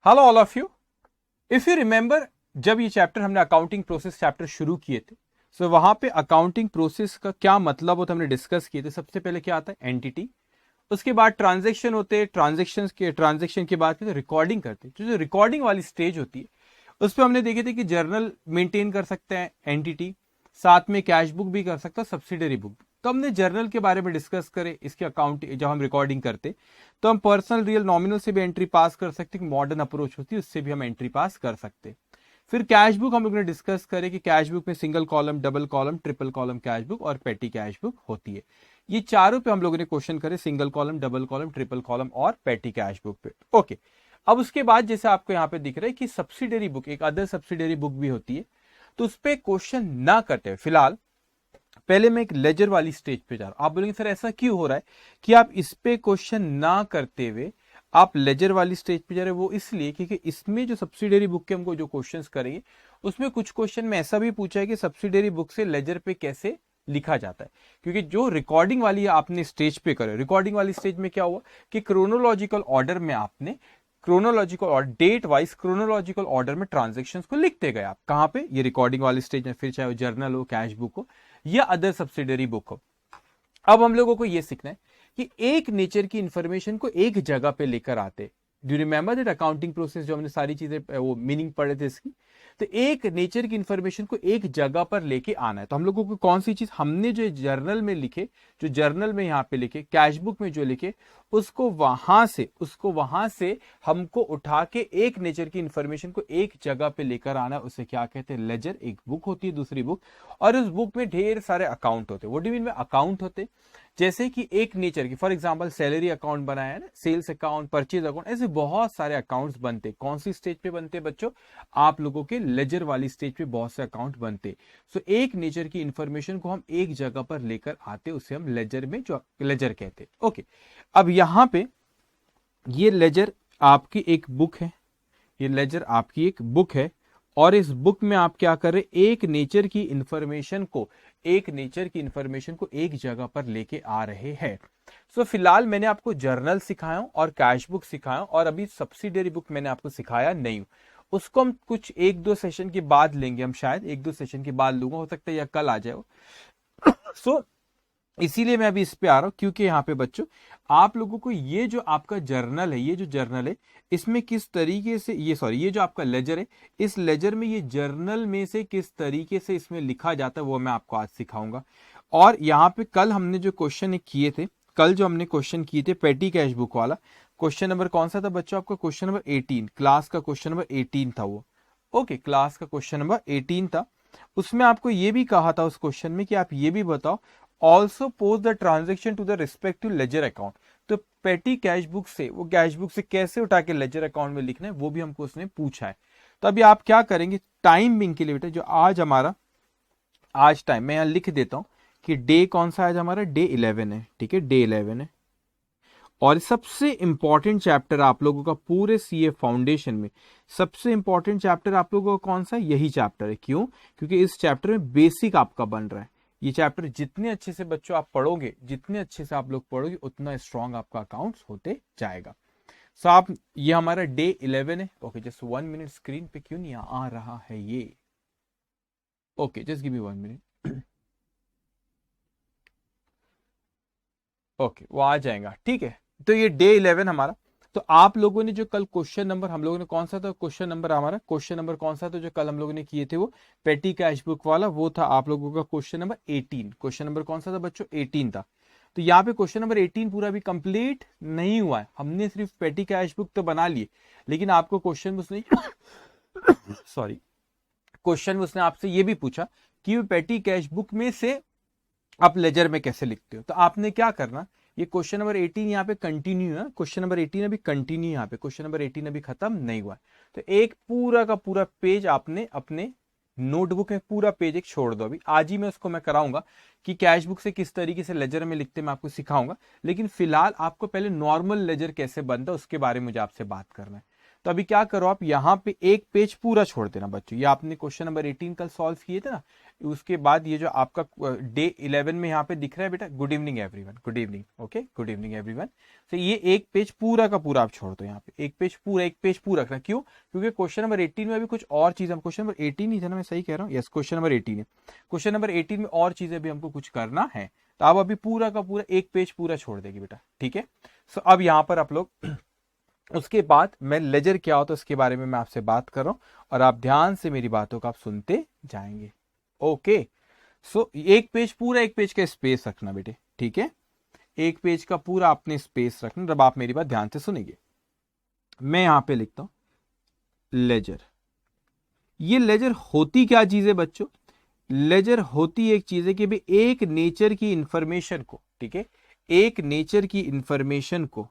Hello all of you. If you remember, जब ये chapter हमने अकाउंटिंग प्रोसेस चैप्टर शुरू किए थे, सो वहां पे अकाउंटिंग प्रोसेस का क्या मतलब होता है हमने डिस्कस किए थे। सबसे पहले क्या आता है? एंटिटी। उसके बाद ट्रांजैक्शन होते हैं, ट्रांजैक्शन के बाद फिर रिकॉर्डिंग करते हैं। जो रिकॉर्डिंग वाली स्टेज होती है उस पर हमने देखे थे कि जर्नल मेंटेन कर सकते हैं एंटिटी, साथ में कैश बुक भी कर सकता है, सब्सिडरी बुक। तो हमने जर्नल के बारे में डिस्कस करे। इसके अकाउंट जब हम रिकॉर्डिंग करते तो हम पर्सनल, रियल, नॉमिनल से भी एंट्री पास कर सकते हैं। मॉडर्न अप्रोच होती है उससे भी हम एंट्री पास कर सकते हैं। फिर कैश बुक हम लोग ने डिस्कस करे कि कैश बुक में single column, double column, triple column cash book और पेटी कैश बुक होती है। ये चारों पे हम लोगों ने क्वेश्चन करे, single column, double column, triple column और पेटी कैश बुक पे। ओके, अब उसके बाद जैसे आपको यहाँ पे दिख रहा है कि सब्सिडरी बुक, एक अदर सब्सिडरी बुक भी होती है, तो उस पर क्वेश्चन ना करते हुए फिलहाल पहले मैं एक लेजर वाली स्टेज पे जा रहा हूं। आप बोलेंगे सर ऐसा क्यों हो रहा है कि आप इस पे क्वेश्चन ना करते हुए आप लेजर वाली स्टेज पे जा रहे हैं? वो इसलिए क्योंकि इसमें जो सब्सिडरी बुक के हमको जो क्वेश्चंस करेंगे उसमें कुछ क्वेश्चन में ऐसा भी पूछा है कि सब्सिडरी बुक से लेजर पे कैसे लिखा जाता है। क्योंकि जो रिकॉर्डिंग वाली आपने स्टेज पे करे, रिकॉर्डिंग वाली स्टेज में क्या हुआ कि क्रोनोलॉजिकल ऑर्डर में आपने क्रोनोलॉजिकल और डेट वाइज क्रोनोलॉजिकल ऑर्डर में ट्रांजेक्शंस को लिखते गए। आप कहां पे? ये रिकॉर्डिंग वाली स्टेज में, फिर चाहे वो जर्नल हो, कैश बुक हो या अदर सब्सिडरी बुक हो। अब हम लोगों को यह सीखना है कि एक नेचर की इंफॉर्मेशन को एक जगह पे लेकर आते। Do you remember that accounting process, जो हमने सारी चीजें वो मीनिंग पढ़े थे इसकी। तो एक नेचर की इंफॉर्मेशन को एक जगह पर लेके आना है। तो हम लोगों को कौन सी चीज हमने जो जर्नल में लिखे, जो जर्नल में यहाँ पे लिखे, कैश बुक में जो लिखे, उसको वहां से हमको उठा के एक नेचर की इंफॉर्मेशन को एक जगह पे लेकर आना। उसे क्या कहते हैं? लेजर। एक बुक होती है, दूसरी बुक, और उस बुक में ढेर सारे अकाउंट होते हैं। What do you mean bye account होते? जैसे कि एक नेचर की, फॉर एग्जांपल सैलरी अकाउंट बनाया है ना, सेल्स अकाउंट, परचेज अकाउंट, ऐसे बहुत सारे अकाउंट्स बनते। कौन सी स्टेज पे बनते बच्चों? आप लोगों के लेजर वाली स्टेज पे बहुत से अकाउंट बनते। सो एक नेचर की इंफॉर्मेशन को हम एक जगह पर लेकर आते, उसे हम लेजर में जो लेजर कहते। ओके, अब यहां पे ये लेजर आपकी एक बुक है, ये लेजर आपकी एक बुक है, और इस बुक में आप क्या कर रहे? एक नेचर की इंफॉर्मेशन को एक जगह पर लेके आ रहे हैं। सो फिलहाल मैंने आपको जर्नल सिखाया हूं और कैश बुक सिखाया हूं, और अभी सब्सिडरी बुक मैंने आपको सिखाया नहीं हूं। उसको हम कुछ एक दो सेशन के बाद लेंगे। हम शायद एक दो सेशन के बाद लूंगा, हो सकता है या कल आ जाए। सो इसीलिए मैं अभी इस पे आ रहा हूं, क्योंकि यहां पे बच्चों आप लोगों को ये जो आपका जर्नल है, ये जो जर्नल है, इसमें किस तरीके से ये जो आपका लेजर है, इस लेजर में ये जर्नल में से किस तरीके से इसमें लिखा जाता है वो मैं आपको आज सिखाऊंगा। और यहाँ पे कल हमने जो क्वेश्चन किए थे, कल जो हमने क्वेश्चन किए थे पेटी कैश बुक वाला, क्वेश्चन नंबर कौन सा था बच्चों? आपका क्वेश्चन नंबर 18, क्लास का क्वेश्चन नंबर 18 था वो। ओके, क्लास का क्वेश्चन नंबर 18 था। उसमें आपको ये भी कहा था उस क्वेश्चन में कि आप ये भी बताओ, also post the transaction to the respective ledger account. तो पेटी कैश बुक से, वो कैश बुक से कैसे उठा के लेजर अकाउंट में लिखना है वो भी हमको उसने पूछा है। तो अभी आप क्या करेंगे? टाइम बिंग के लिए बेटा, जो आज हमारा आज टाइम मैं यहां लिख देता हूं कि डे कौन सा आज हमारा? डे 11 है। ठीक है, डे 11 है। और सबसे इंपॉर्टेंट चैप्टर आप लोगों का पूरे सीए फाउंडेशन में, सबसे इंपॉर्टेंट चैप्टर आप लोगों का कौन सा? यही चैप्टर है। क्यों? क्योंकि इस चैप्टर में बेसिक आपका बन रहा है। ये चैप्टर जितने अच्छे से बच्चों आप पढ़ोगे, जितने अच्छे से आप लोग पढ़ोगे, उतना स्ट्रांग आपका अकाउंट्स होते जाएगा। सो आप, ये हमारा डे 11 है। ओके, जस्ट 1 मिनट, स्क्रीन पे क्यों नहीं आ रहा है ये? Okay, just give me 1 minute. Okay, वो आ जाएगा। ठीक है, तो ये डे 11 हमारा। तो आप लोगों ने जो कल क्वेश्चन नंबर, हम लोगों ने कौन सा था क्वेश्चन नंबर? हमारा क्वेश्चन नंबर कौन सा था जो कल हम लोगों ने किए थे? वो पेटी कैश बुक वाला, वो था आप लोगों का क्वेश्चन नंबर 18। क्वेश्चन नंबर कौन सा था बच्चों? 18 था। तो यहाँ पे क्वेश्चन नंबर 18 पूरा भी कंप्लीट नहीं हुआ है। हमने सिर्फ पेटी कैश बुक तो बना लिए, लेकिन आपको क्वेश्चन उसने सॉरी, क्वेश्चन उसने आपसे ये भी पूछा कि पेटी कैश बुक में से आप लेजर में कैसे लिखते हो। तो आपने क्या करना, ये क्वेश्चन नंबर 18 यहाँ पे कंटिन्यू है। क्वेश्चन नंबर 18 अभी कंटिन्यू, यहाँ पे क्वेश्चन नंबर 18 अभी खत्म नहीं हुआ। तो एक पूरा का पूरा पेज आपने अपने नोटबुक में पूरा पेज एक छोड़ दो। अभी आज ही मैं उसको मैं कराऊंगा कि कैश बुक से किस तरीके से लेजर में लिखते मैं आपको सिखाऊंगा। लेकिन फिलहाल आपको पहले नॉर्मल लेजर कैसे बनता है उसके बारे में मुझे आपसे बात करना है। तो अभी क्या करो आप यहाँ पे एक पेज पूरा छोड़ देना बच्चों। ये आपने क्वेश्चन नंबर 18 कल सॉल्व किए थे ना, उसके बाद ये जो आपका डे 11 में यहाँ पे दिख रहा है बेटा, good evening everyone, good evening, okay, good evening everyone. तो ये एक पेज पूरा का पूरा आप छोड़ दो यहाँ पे, एक पेज पूरा रखना। क्यों? क्योंकि क्वेश्चन नंबर 18 में अभी कुछ और चीज, हम क्वेश्चन नंबर 18 ही था ना, मैं सही कह रहा हूँ? यस, क्वेश्चन नंबर 18 है। क्वेश्चन नंबर 18 में और चीजें भी हमको कुछ करना है, तो आप अभी पूरा का पूरा एक पेज पूरा छोड़ देगी बेटा, ठीक है। सो अब यहाँ पर आप लोग उसके बाद मैं लेजर क्या होता है उसके बारे में मैं आपसे बात कर रहा हूं, और आप ध्यान से मेरी बातों को आप सुनते जाएंगे। ओके, सो एक पेज पूरा, एक पेज का स्पेस रखना बेटे, ठीक है। एक पेज का पूरा आपने स्पेस रखना, जब आप मेरी बात ध्यान से सुनेंगे। मैं यहां पे लिखता हूं लेजर। ये लेजर होती क्या चीज है बच्चों? लेजर होती एक चीज है कि भाई एक नेचर की इंफॉर्मेशन को, ठीक है, एक नेचर की इंफॉर्मेशन को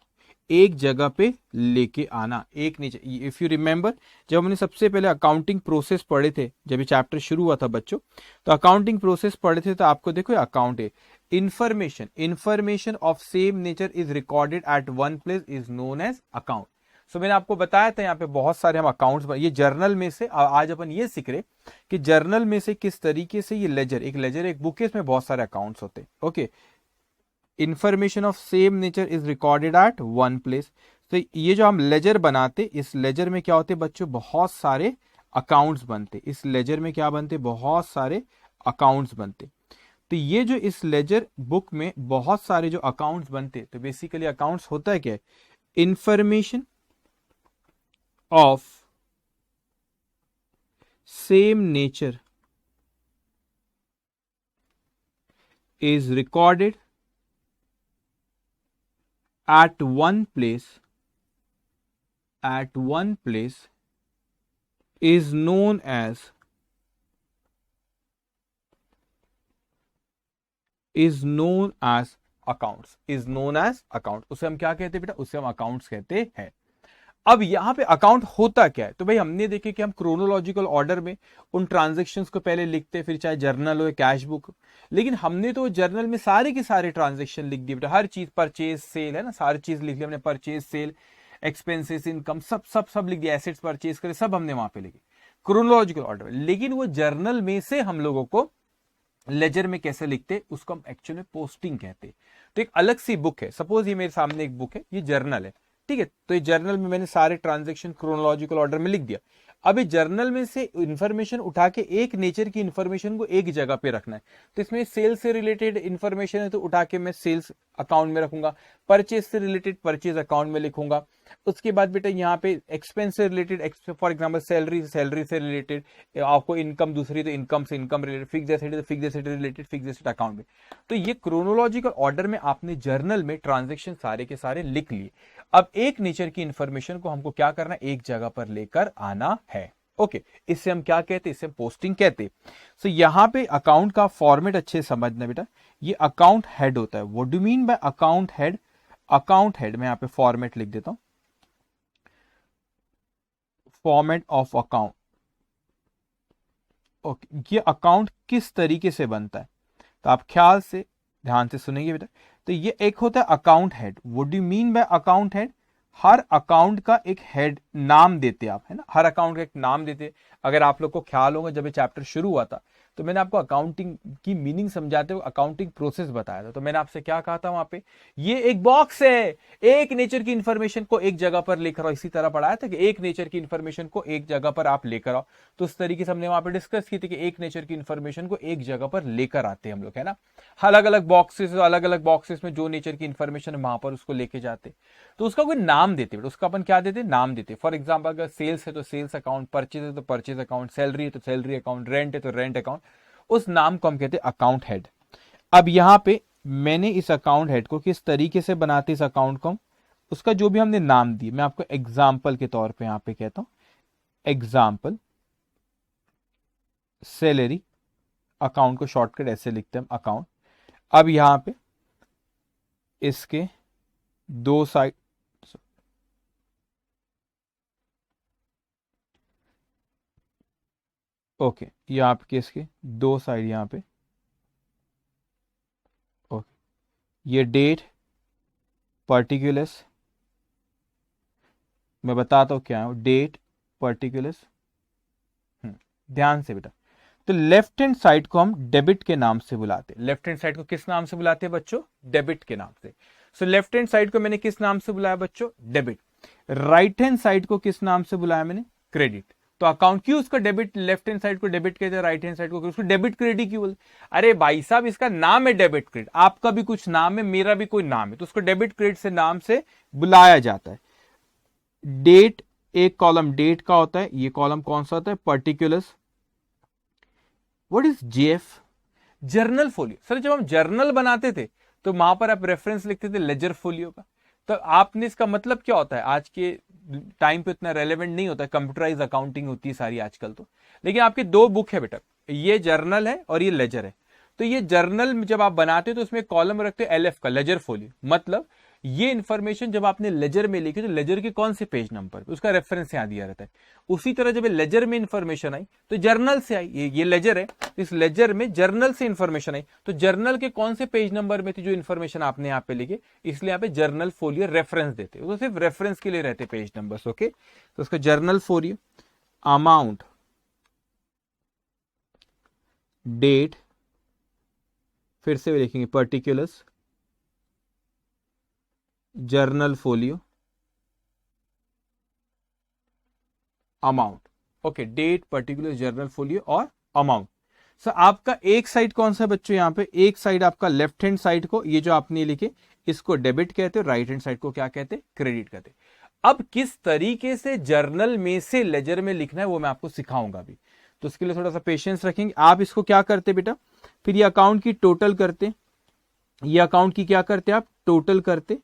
एक जगह पे लेके आना। एक नेचर, इफ यू रिमेंबर, जब हमने सबसे पहले अकाउंटिंग प्रोसेस पढ़े थे, जब ये चैप्टर शुरू हुआ था बच्चों, तो अकाउंटिंग प्रोसेस पढ़े थे, तो आपको देखो अकाउंट है, information of same nature is recorded at one place is known as account. So मैंने आपको बताया था यहाँ पे बहुत सारे हम अकाउंट्स, ये जर्नल में से आज अपन ये सीख रहे कि जर्नल में से किस तरीके से ये लेजर, एक बुक है, इसमें बहुत सारे अकाउंट्स होते हैं। Okay, information of same nature is recorded at one place. तो ये जो हम लेजर बनाते, इस लेजर में क्या होते बच्चों? बहुत सारे अकाउंट्स बनते। इस लेजर में क्या बनते? बहुत सारे अकाउंट्स बनते। तो ये जो इस लेजर बुक में बहुत सारे जो अकाउंट्स बनते, तो बेसिकली अकाउंट्स होता है क्या? Information of same nature is recorded at one place is known as accounts, उसे हम क्या कहते हैं बेटा? उसे हम अकाउंट्स कहते हैं। अब यहां पे अकाउंट होता क्या है? तो भाई हमने देखे कि हम क्रोनोलॉजिकल ऑर्डर में उन ट्रांजैक्शंस को पहले लिखते हैं, फिर चाहे जर्नल हो या कैश बुक, लेकिन हमने तो जर्नल में सारे के सारे ट्रांजैक्शन लिख दिए बेटा, हर चीज, परचेज सेल है ना, सारी चीज लिख ली हमने, परचेज सेल, एक्सपेंसेस, इनकम, सब सब सब लिख दिया, एसेट्स परचेज करे, सब हमने वहां पे लिखे क्रोनोलॉजिकल ऑर्डर। लेकिन वो जर्नल में से हम लोगों को लेजर में कैसे लिखते, उसको हम एक्चुअली पोस्टिंग कहते। तो एक अलग सी बुक है, सपोज ये मेरे सामने एक बुक है, ये जर्नल है, ठीक है। तो ये जर्नल में मैंने सारे ट्रांजैक्शन क्रोनोलॉजिकल ऑर्डर में लिख दिया। अब इस जर्नल में से इंफॉर्मेशन उठा के एक नेचर की इंफॉर्मेशन को एक जगह पे रखना है। तो इसमें सेल्स से रिलेटेड इंफॉर्मेशन है, तो उठा के मैं सेल्स अकाउंट में रखूंगा। परचेज से रिलेटेड परचेज अकाउंट में लिखूंगा। उसके बाद बेटा यहाँ पे एक्सपेंस से रिलेटेड, फॉर एग्जाम्पल सैलरी से रिलेटेड, आपको इनकम दूसरी तो इनकम से इनकम रिलेटेड, फिक्स एसेट तो fix asset related, fix asset account में। तो ये क्रोनोलॉजिकल ऑर्डर में आपने जर्नल में ट्रांजेक्शन सारे के सारे लिख लिए। अब एक नेचर की इंफॉर्मेशन को हमको क्या करना है? एक जगह पर लेकर आना है। ओके, इससे हम क्या कहते हैं? इससे हम पोस्टिंग कहते हैं। सो यहां पे अकाउंट का फॉर्मेट अच्छे से समझना बेटा। ये अकाउंट हेड होता है। What do mean bye account head? Account head मैं यहां पे फॉर्मेट लिख देता हूं, फॉर्मेट ऑफ अकाउंट। ओके, ये अकाउंट किस तरीके से बनता है, तो आप ख्याल से ध्यान से सुनेंगे बेटा। तो ये एक होता है account head. What do mean bye account head? Her account का एक हेड नाम देते आप, है ना, हर अकाउंट का एक नाम देते। अगर आप लोग को ख्याल होगा, जब ये चैप्टर शुरू हुआ था तो मैंने आपको अकाउंटिंग की मीनिंग समझाते हुए अकाउंटिंग प्रोसेस बताया था। तो मैंने आपसे क्या कहा था वहां पे? ये एक बॉक्स है, एक नेचर की इंफॉर्मेशन को एक जगह पर लेकर आओ। इसी तरह पढ़ाया था कि एक नेचर की इंफॉर्मेशन को एक जगह पर आप लेकर आओ। तो उस तरीके से हमने वहां पे डिस्कस की थी कि एक नेचर की इंफॉर्मेशन को एक जगह पर लेकर आते हम लोग, है ना। अलग अलग बॉक्सेस में जो नेचर की इंफॉर्मेशन है वहां पर उसको लेके जाते, तो उसका कोई नाम देते, उसका अपन क्या देते? नाम देते। फॉर एग्जाम्पल अगर सेल्स है तो सेल्स अकाउंट, परचेज है तो परचेज अकाउंट, सैलरी है तो सैलरी अकाउंट, रेंट है तो रेंट अकाउंट, उस नाम को हम कहते हैं अकाउंट हेड। अब यहां पे मैंने इस अकाउंट हेड को किस तरीके से बनाते, इस अकाउंट को उसका जो भी हमने नाम दिया, मैं आपको एग्जाम्पल के तौर पे यहां पे कहता हूं, एग्जाम्पल सैलरी अकाउंट को शॉर्टकट ऐसे लिखते हैं अकाउंट। अब यहां पे इसके दो साइड, ओके, ये आपके इसके दो साइड यहां पे, ओके, ये डेट, पर्टिकुलर्स, मैं बताता हूं क्या है, डेट पर्टिकुलर्स। ध्यान से बेटा, तो लेफ्ट हैंड साइड को हम डेबिट के नाम से बुलाते हैं। लेफ्ट हैंड साइड को किस नाम से बुलाते हैं बच्चों? डेबिट के नाम से। सो लेफ्ट हैंड साइड को मैंने किस नाम से बुलाया बच्चों? डेबिट। राइट हैंड साइड को किस नाम से बुलाया मैंने? क्रेडिट। तो अकाउंट क्यों उसका डेबिट, लेफ्ट हैंड साइड को डेबिट कहते हैं, राइट हैंड साइड को उसको डेबिट क्रेडिट क्यों बोलते? अरे भाई साहब, इसका नाम है डेबिट क्रेडिट, आपका भी कुछ नाम है, मेरा भी कोई नाम है, तो उसको डेबिट क्रेडिट से नाम से बुलाया जाता है। डेट, एक कॉलम डेट का होता है, ये कॉलम कौन सा होता है? Particulars. What is JF? Journal folio. Sir जब हम जर्नल बनाते थे तो वहां पर आप रेफरेंस लिखते थे लेजर फोलियो का, तो आपने इसका मतलब क्या होता है? आज के टाइम पे इतना रेलेवेंट नहीं होता है, कंप्यूटराइज अकाउंटिंग होती है सारी आजकल तो, लेकिन आपके दो बुक है बेटा, ये जर्नल है और ये लेजर है। तो ये जर्नल जब आप बनाते हो तो उसमें कॉलम रखते हो एलएफ का, लेजर फोलियो, मतलब ये इंफॉर्मेशन जब आपने लेजर में लिखी तो लेजर के कौन से पेज नंबर पे उसका रेफरेंस यहां दिया रहता है। उसी तरह जब लेजर में इंफॉर्मेशन आई तो जर्नल से आई, ये लेजर है, इस लेजर में जर्नल से इंफॉर्मेशन आई, तो जर्नल के कौन से पेज नंबर में थी जो इंफॉर्मेशन आपने यहाँ पे लिखे, इसलिए यहाँ पे जर्नल फोलियो रेफरेंस देते, तो सिर्फ रेफरेंस के लिए रहते पेज नंबर्स। ओके, तो उसका जर्नल फोलियो, अमाउंट, डेट, फिर से लिखेंगे particulars, journal folio, amount. Okay, date, particular, journal folio और अमाउंट। सर आपका एक साइड कौन सा है बच्चों? यहाँ पे एक साइड आपका लेफ्ट हैंड साइड को, ये जो आपने लिखे इसको डेबिट कहते हो, राइट हैंड साइड को क्या कहते हैं? क्रेडिट कहते हैं। अब किस तरीके से जर्नल में से लेजर में लिखना है वो मैं आपको सिखाऊंगा अभी, तो उसके लिए थोड़ा सा पेशेंस रखेंगे। आप इसको क्या करते बेटा, फिर ये अकाउंट की टोटल करते, ये अकाउंट की क्या करते आप? टोटल करते,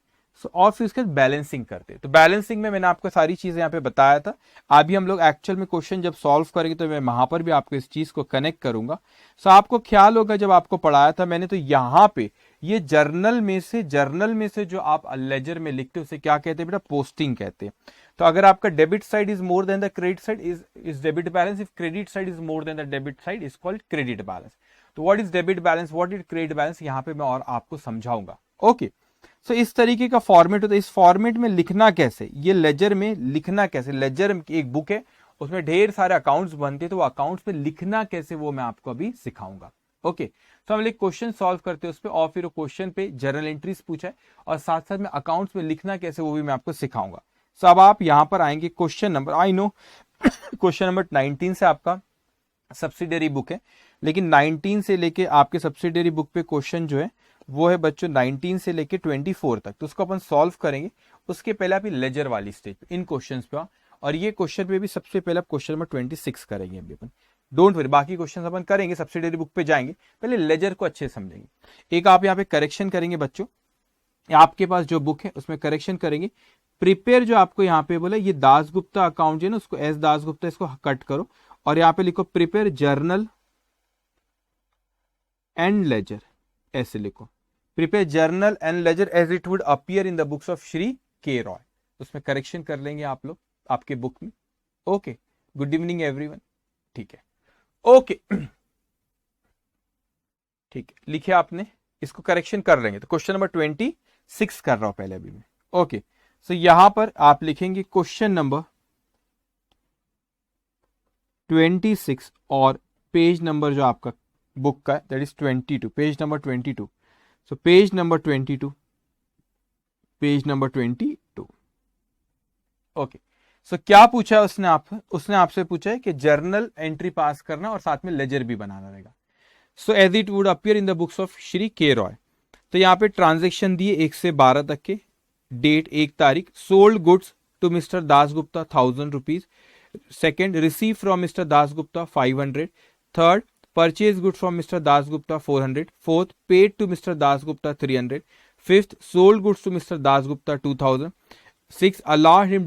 और फिर उसके बैलेंसिंग करते। तो बैलेंसिंग में मैंने आपको सारी चीजें यहाँ पे बताया था, अभी हम लोग एक्चुअल में क्वेश्चन जब सॉल्व करेंगे तो मैं वहां पर भी आपको इस चीज को कनेक्ट करूंगा। सो आपको ख्याल होगा जब आपको पढ़ाया था मैंने, तो यहाँ पे ये जर्नल में से जो आप लेजर में लिखते हो उसे क्या कहते हैं बेटा? पोस्टिंग कहते हैं। तो अगर आपका debit side is more than the credit side is debit balance, if credit side is more than the debit side is called credit balance. तो what is debit balance, what is credit balance, यहाँ पे मैं और आपको समझाऊंगा। Okay, सो इस तरीके का फॉर्मेट होता है। इस फॉर्मेट में लिखना कैसे, ये लेजर में लिखना कैसे, लेजर की एक बुक है उसमें ढेर सारे अकाउंट्स बनते हैं, तो वो अकाउंट्स पे लिखना कैसे वो मैं आपको अभी सिखाऊंगा। ओके, तो हम एक क्वेश्चन सॉल्व करते हैं उस पर, और फिर क्वेश्चन पे जर्नल एंट्रीज पूछा है और साथ साथ में अकाउंट्स में लिखना कैसे वो भी मैं आपको सिखाऊंगा। सो अब आप यहां पर आएंगे question number, I know question number 19 से आपका सब्सिडियरी बुक है, लेकिन 19 से लेके आपके सब्सिडियरी बुक पे क्वेश्चन जो है वो है बच्चों 19 से लेके 24 तक, तो उसको अपन सॉल्व करेंगे। उसके पहले आप लेजर वाली स्टेज पे इन क्वेश्चंस पे, और ये क्वेश्चन पे भी सबसे पहले आप क्वेश्चन नंबर 26 करेंगे अभी अपन, डोंट वरी, बाकी क्वेश्चन अपन करेंगे, सब्सिडियरी बुक पे जाएंगे, पहले लेजर को अच्छे समझेंगे। एक आप यहाँ पे करेक्शन करेंगे बच्चों, आपके पास जो बुक है उसमें करेक्शन करेंगे। प्रिपेयर जो आपको यहाँ पे बोला, ये दासगुप्ता अकाउंट जो है ना, उसको एस दासगुप्ता इसको कट करो और यहाँ पे लिखो प्रिपेयर जर्नल एंड लेजर, ऐसे लिखो, prepare journal and ledger as it would appear in the books of Shri K Roy. उसमें करेक्शन कर लेंगे आप लोग आपके बुक में। Okay, good evening everyone. ठीक है, ओके ठीक है, लिखे आपने, इसको करेक्शन कर लेंगे। तो क्वेश्चन नंबर 26 कर रहा हूं पहले अभी मैं। ओके, सो यहां पर आप लिखेंगे क्वेश्चन नंबर 26 और पेज नंबर जो आपका बुक का है that is 22, page number 22। So page number 22, page number 22। Okay, so क्या पूछा है उसने आपसे पूछा है कि जर्नल एंट्री पास करना और साथ में लेजर भी बनाना रहेगा। So as it would appear in the books of Shri K Roy. तो यहाँ पे ट्रांजेक्शन दिए 1 से 12 तक के, डेट 1 तारीख, sold goods to mister Dasgupta 1000 rupees, second receive from mister Dasgupta 500, third purchase good from mister Dasgupta 400, fourth paid to mister Dasgupta 300, fifth sold goods to mister Dasgupta 2000, six allowed him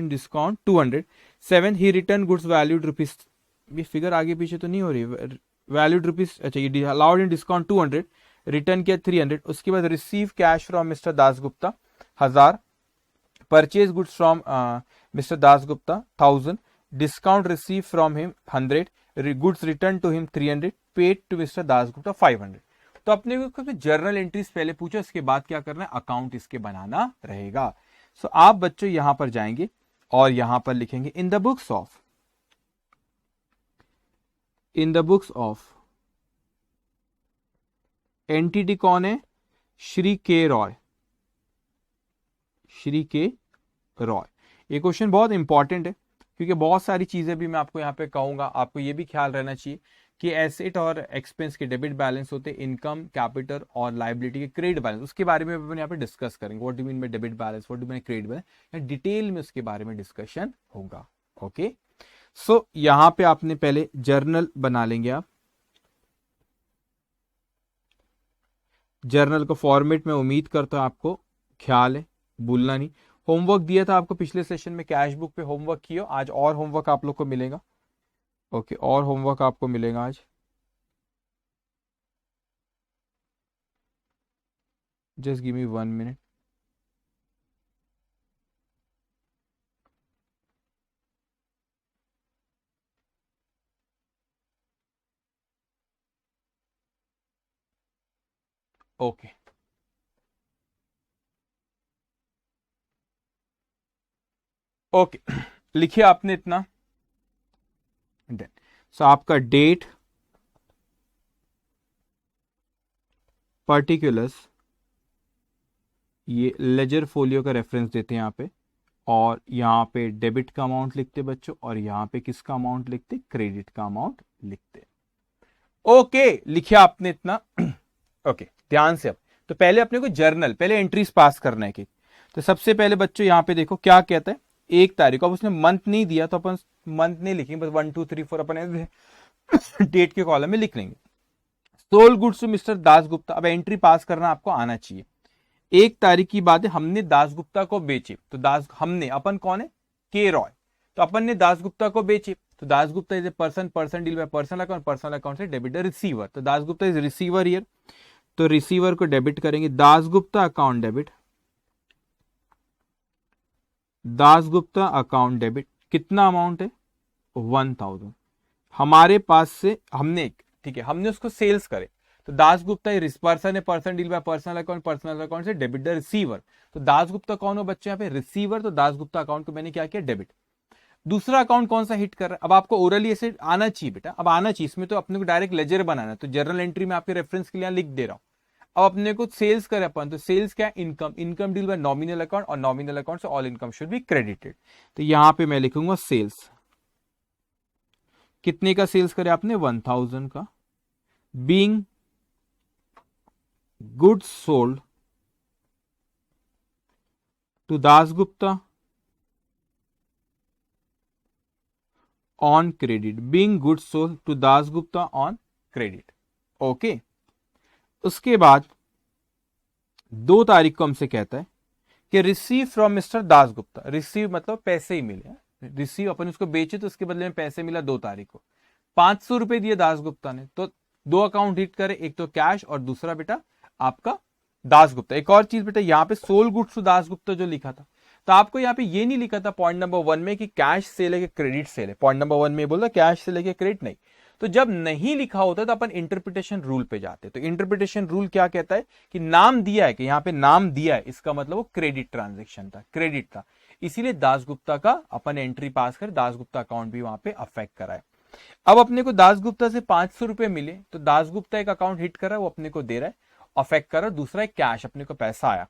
discount 200, seven he return goods valued rupees, ये figure आगे पीछे तो नहीं हो रही, valued rupees, अच्छा ये allowed in discount 200, return किया 300, उसके बाद receive cash from mister Dasgupta 1000, purchase goods from mister Dasgupta 1000, discount receive from him 100, goods return to him 300, paid to mister Dasgupta 500। तो अपने को जर्नल एंट्रीज पहले पूछा, उसके बाद क्या करना है, अकाउंट इसके बनाना रहेगा। सो आप बच्चों यहां पर जाएंगे और यहां पर लिखेंगे इन the books of, in the books of entity कौन है, श्री के रॉय, श्री के रॉय। ये क्वेश्चन बहुत इंपॉर्टेंट है क्योंकि बहुत सारी चीजें भी मैं आपको यहाँ पे कहूंगा, आपको ये भी ख्याल रहना चाहिए कि एसेट और एक्सपेंस के डेबिट बैलेंस होते हैं, इनकम, कैपिटल और लायबिलिटी के क्रेडिट बैलेंस, उसके बारे में अपन यहाँ पे डिस्कस करेंगे। What do mean by debit balance, what do mean credit balance, detail में उसके बारे में डिस्कशन होगा। ओके, सो यहां पे आपने पहले जर्नल बना लेंगे आप। जर्नल का फॉर्मेट में उम्मीद करता हूं आपको ख्याल है, भूलना नहीं। होमवर्क दिया था आपको पिछले सेशन में, कैश बुक पे होमवर्क किया, आज और होमवर्क आप लोग को मिलेगा। ओके, और होमवर्क आपको मिलेगा आज। Just give me 1 minute. Okay, okay, लिखिए आपने इतना। सो आपका डेट, पर्टिकुलर्स, ये लेजर फोलियो का रेफरेंस देते हैं यहाँ पे, और यहाँ पे डेबिट का अमाउंट लिखते बच्चों, और यहाँ पे किसका अमाउंट लिखते, क्रेडिट का अमाउंट लिखते। ओके, लिखिए आपने इतना। ओके, ध्यान से अब, तो पहले अपने को जर्नल, पहले एंट्रीज पास करना है कि, तो सबसे पहले बच्चों यहाँ पे देखो क्या कहता है, 1 तारीख। अब उसने मंथ नहीं दिया तो अपन मंथ नहीं लिखेंगे, बस 1 2 3 4 अपन डेट के कॉलम में लिख लेंगे। Sold goods to mister Dasgupta, अब एंट्री पास करना आपको आना चाहिए। 1 तारीख की बात है, हमने दासगुप्ता को बेचे, तो दास हमने, अपन कौन है, के रॉय, तो अपन ने दासगुप्ता को बेचे, तो Dasgupta is a person, person deal by personal account, personal account से डेबिट द रिसीवर, तो दासगुप्ता इज रिसीवर हियर, तो रिसीवर को डेबिट करेंगे, Dasgupta account debit, Dasgupta account debit, कितना अमाउंट है, 1000। हमारे पास से हमने, ठीक है, हमने उसको सेल्स करे, तो दासगुप्ता पर्सन है, person deal by personal account से डेबिट द रिसीवर, तो दासगुप्ता कौन हो बच्चे यहाँ पे, रिसीवर, तो दासगुप्ता अकाउंट को मैंने क्या किया, डेबिट। दूसरा अकाउंट कौन सा हिट कर रहा है, अब आपको ओरली ऐसे आना चाहिए बेटा, अब आना चाहिए, इसमें तो अपने को डायरेक्ट लेजर बनाना है, तो जर्नल एंट्री में आपके रेफरेंस के लिए लिख दे रहा हूं। अब अपने को सेल्स करे अपन, तो सेल्स क्या, income, income deal by nominal account, और नॉमिनल अकाउंट से all income should be credited, तो यहां पे मैं लिखूंगा सेल्स, कितने का सेल्स करे आपने, 1000 का, being goods sold to Dasgupta on credit, being goods sold to Dasgupta on credit. Okay, उसके बाद 2 तारीख को हमसे कहता है कि receive from mister Dasgupta, receive मतलब पैसे ही मिले, रिसीव अपन उसको बेचे तो उसके बदले में पैसे मिला 2 तारीख को, 500 रुपए दिए दासगुप्ता ने, तो 2 अकाउंट हिट करे, एक तो कैश और दूसरा बेटा आपका दासगुप्ता। एक और चीज बेटा, यहाँ पे सोल गुड्स टू दासगुप्ता जो लिखा था, तो आपको यहाँ पे ये नहीं लिखा था पॉइंट नंबर 1 में कि कैश सेल है कि क्रेडिट सेल है, पॉइंट नंबर 1 में बोला कैश सेल है कि क्रेडिट, नहीं। तो जब नहीं लिखा होता तो अपन इंटरप्रिटेशन रूल पे जाते, तो इंटरप्रिटेशन रूल क्या कहता है कि नाम दिया है, कि यहाँ पे नाम दिया है, इसका मतलब वो क्रेडिट ट्रांजेक्शन था, क्रेडिट था, इसीलिए दासगुप्ता का अपन एंट्री पास कर, दासगुप्ता अकाउंट भी वहां पे अफेक्ट कराए। अब अपने को दासगुप्ता से 500 रुपए मिले, तो दासगुप्ता एक अकाउंट हिट कर रहा है, वो अपने को दे रहा है, अफेक्ट कर रहा है, दूसरा एक कैश, अपने को पैसा आया,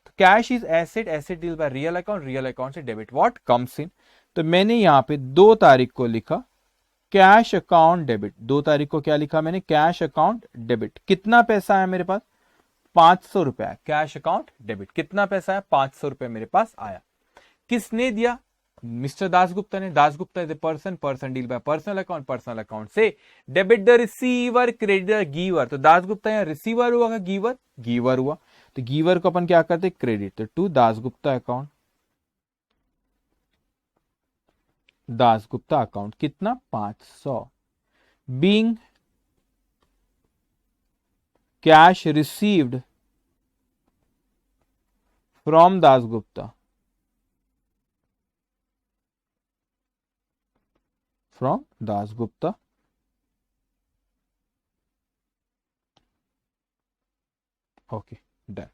तो cash is asset, asset deal by real account, real account से डेबिट व्हाट कम्स इन, तो मैंने यहां पे 2 तारीख को लिखा कैश अकाउंट डेबिट, 2 तारीख को क्या लिखा मैंने, कैश अकाउंट डेबिट, कितना पैसा आया मेरे पास, 500 रुपया, कैश अकाउंट डेबिट, कितना पैसा आया, 500 रुपया मेरे पास आया। किसने दिया, मिस्टर दासगुप्ता ने, Dasgupta is a person, person deal by personal account, personal account से debit the receiver, credit the giver, तो दासगुप्ता यहाँ रिसीवर हुआ, गिवर गिवर हुआ, तो गिवर को अपन क्या करते, क्रेडिट, तो to Dasgupta account, Dasgupta account कितना, 500, being cash received from Dasgupta, from Dasgupta, okay done.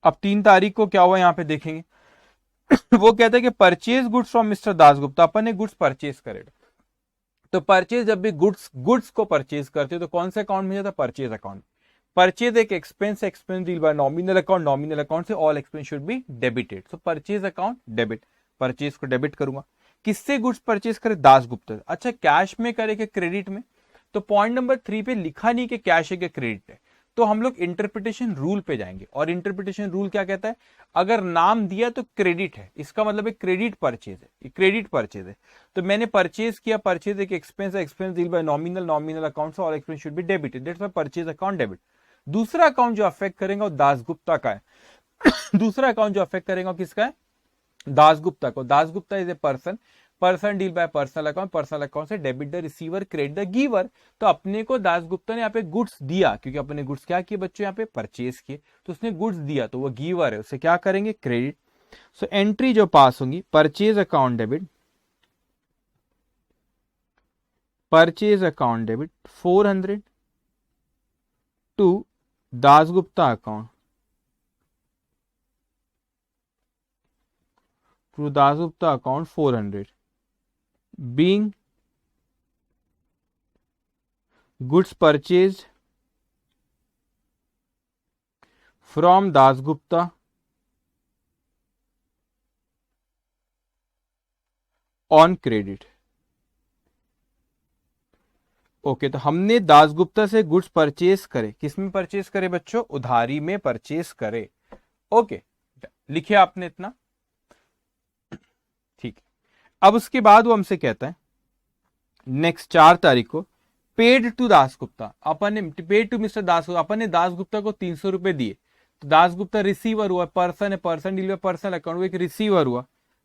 अब 3 तारीख को क्या हुआ यहाँ पे देखेंगे। वो कहता है कि purchase goods from mister Dasgupta, अपन ने गुड्स परचेज करे। तो परचेज, जब भी गुड्स को परचेज करते हो तो कौन से अकाउंट में जाता है, परचेज अकाउंट। परचेज एक expense, expense deal by nominal account, nominal account से all expense should be debited. So purchase account debit, purchase को डेबिट करूंगा। किससे गुड्स परचेज करे, दासगुप्ता। अच्छा, कैश में करे कि क्रेडिट में, तो पॉइंट नंबर 3 पे लिखा नहीं कि कैश है कि क्रेडिट है, तो हम लोग इंटरप्रिटेशन रूल पे जाएंगे। और इंटरप्रिटेशन रूल क्या कहता है, अगर नाम दिया तो क्रेडिट है, इसका मतलब है क्रेडिट परचेज है, क्रेडिट परचेज है। तो मैंने परचेज किया, परचेज एक एक्सपेंस है, expense deal by nominal, nominal account से all expense should be debited, that's why purchase account debit. दूसरा अकाउंट जो अफेक्ट करेगा वो दासगुप्ता का है। दूसरा अकाउंट जो अफेक्ट करेगा किसका है, दासगुप्ता को। Dasgupta is a person, person deal by personal account, personal account से debit the receiver, credit the giver. तो अपने को दासगुप्ता ने यहाँ पे गुड्स दिया, क्योंकि अपने गुड्स क्या किए बच्चों, यहाँ पे परचेज किए, तो उसने गुड्स दिया, तो वो गिवर है, उसे क्या करेंगे, क्रेडिट। सो एंट्री जो पास होंगी, purchase account debit, purchase account debit 400 to Dasgupta account, to Dasgupta account 400 being goods purchased from Dasgupta on credit। Okay, तो हमने दासगुप्ता से गुड्स परचेज करे, किसमें परचेज करे बच्चों, उधारी में परचेज करे। ओके, लिखे आपने इतना, ठीक है। अब उसके बाद वो हमसे कहता है नेक्स्ट 4 तारीख को, पेड टू दासगुप्ता, अपन ने पेड टू मिस्टर दासगुप्ता, अपन ने दासगुप्ता को 300 रुपए दिए, तो दासगुप्ता रिसीवर हुआ, पर्सन है, पर्सन डील में पर्सनल अकाउंट, वो एक रिसीवर हुआ,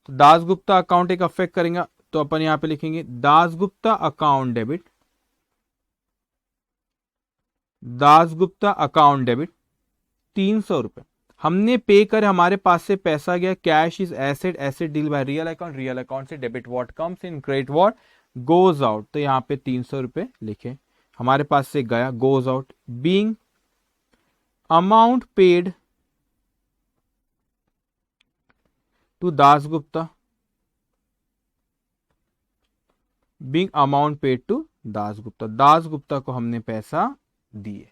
तो दासगुप्ता अकाउंट एक अफेक्ट करेगा। तो अपन यहां पे लिखेंगे Dasgupta account debit, Dasgupta account debit 300 रुपए हमने पे कर, हमारे पास से पैसा गया, cash is asset, asset deal by real account, real account से debit what comes in, credit what goes out. तो यहां पे 300 रुपए लिखे, हमारे पास से गया, goes out. Being amount paid to Dasgupta, being amount paid to Dasgupta, Dasgupta को हमने पैसा दिए।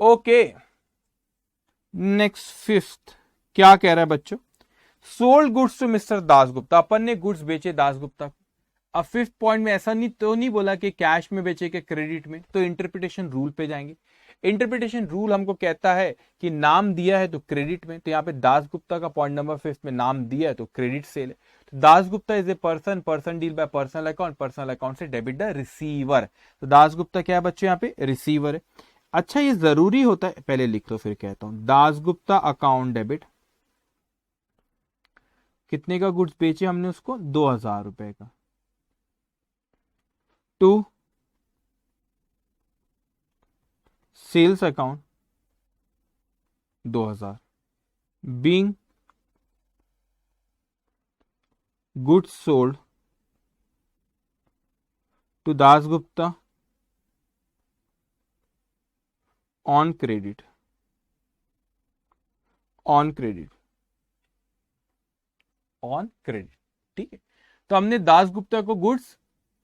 ओके, नेक्स्ट 5th क्या कह रहा है बच्चों, sold goods to mister Dasgupta, अपन ने गुड्स बेचे दासगुप्ता को। अब 5th पॉइंट में ऐसा नहीं बोला कि कैश में बेचे के क्रेडिट में, तो इंटरप्रिटेशन रूल पे जाएंगे। इंटरप्रिटेशन रूल हमको कहता है कि नाम दिया है तो क्रेडिट में, तो यहाँ पे दासगुप्ता का पॉइंट नंबर 5 में नाम दिया है तो क्रेडिट सेल है। तो Dasgupta is a person, person deal by personal account, personal account से डेबिट द रिसीवर। तो दासगुप्ता क्या है बच्चों, यहाँ पे रिसीवर है। अच्छा, ये जरूरी होता है, पहले लिख लो फिर कहता हूं, दासगुप्ता अकाउंट डेबिट, कितने का गुड्स बेचे हमने उसको, 2000 रुपए का, to sales account 2000, being goods sold to Dasgupta on credit, on credit, on credit, ठीक है। तो हमने दासगुप्ता को गुड्स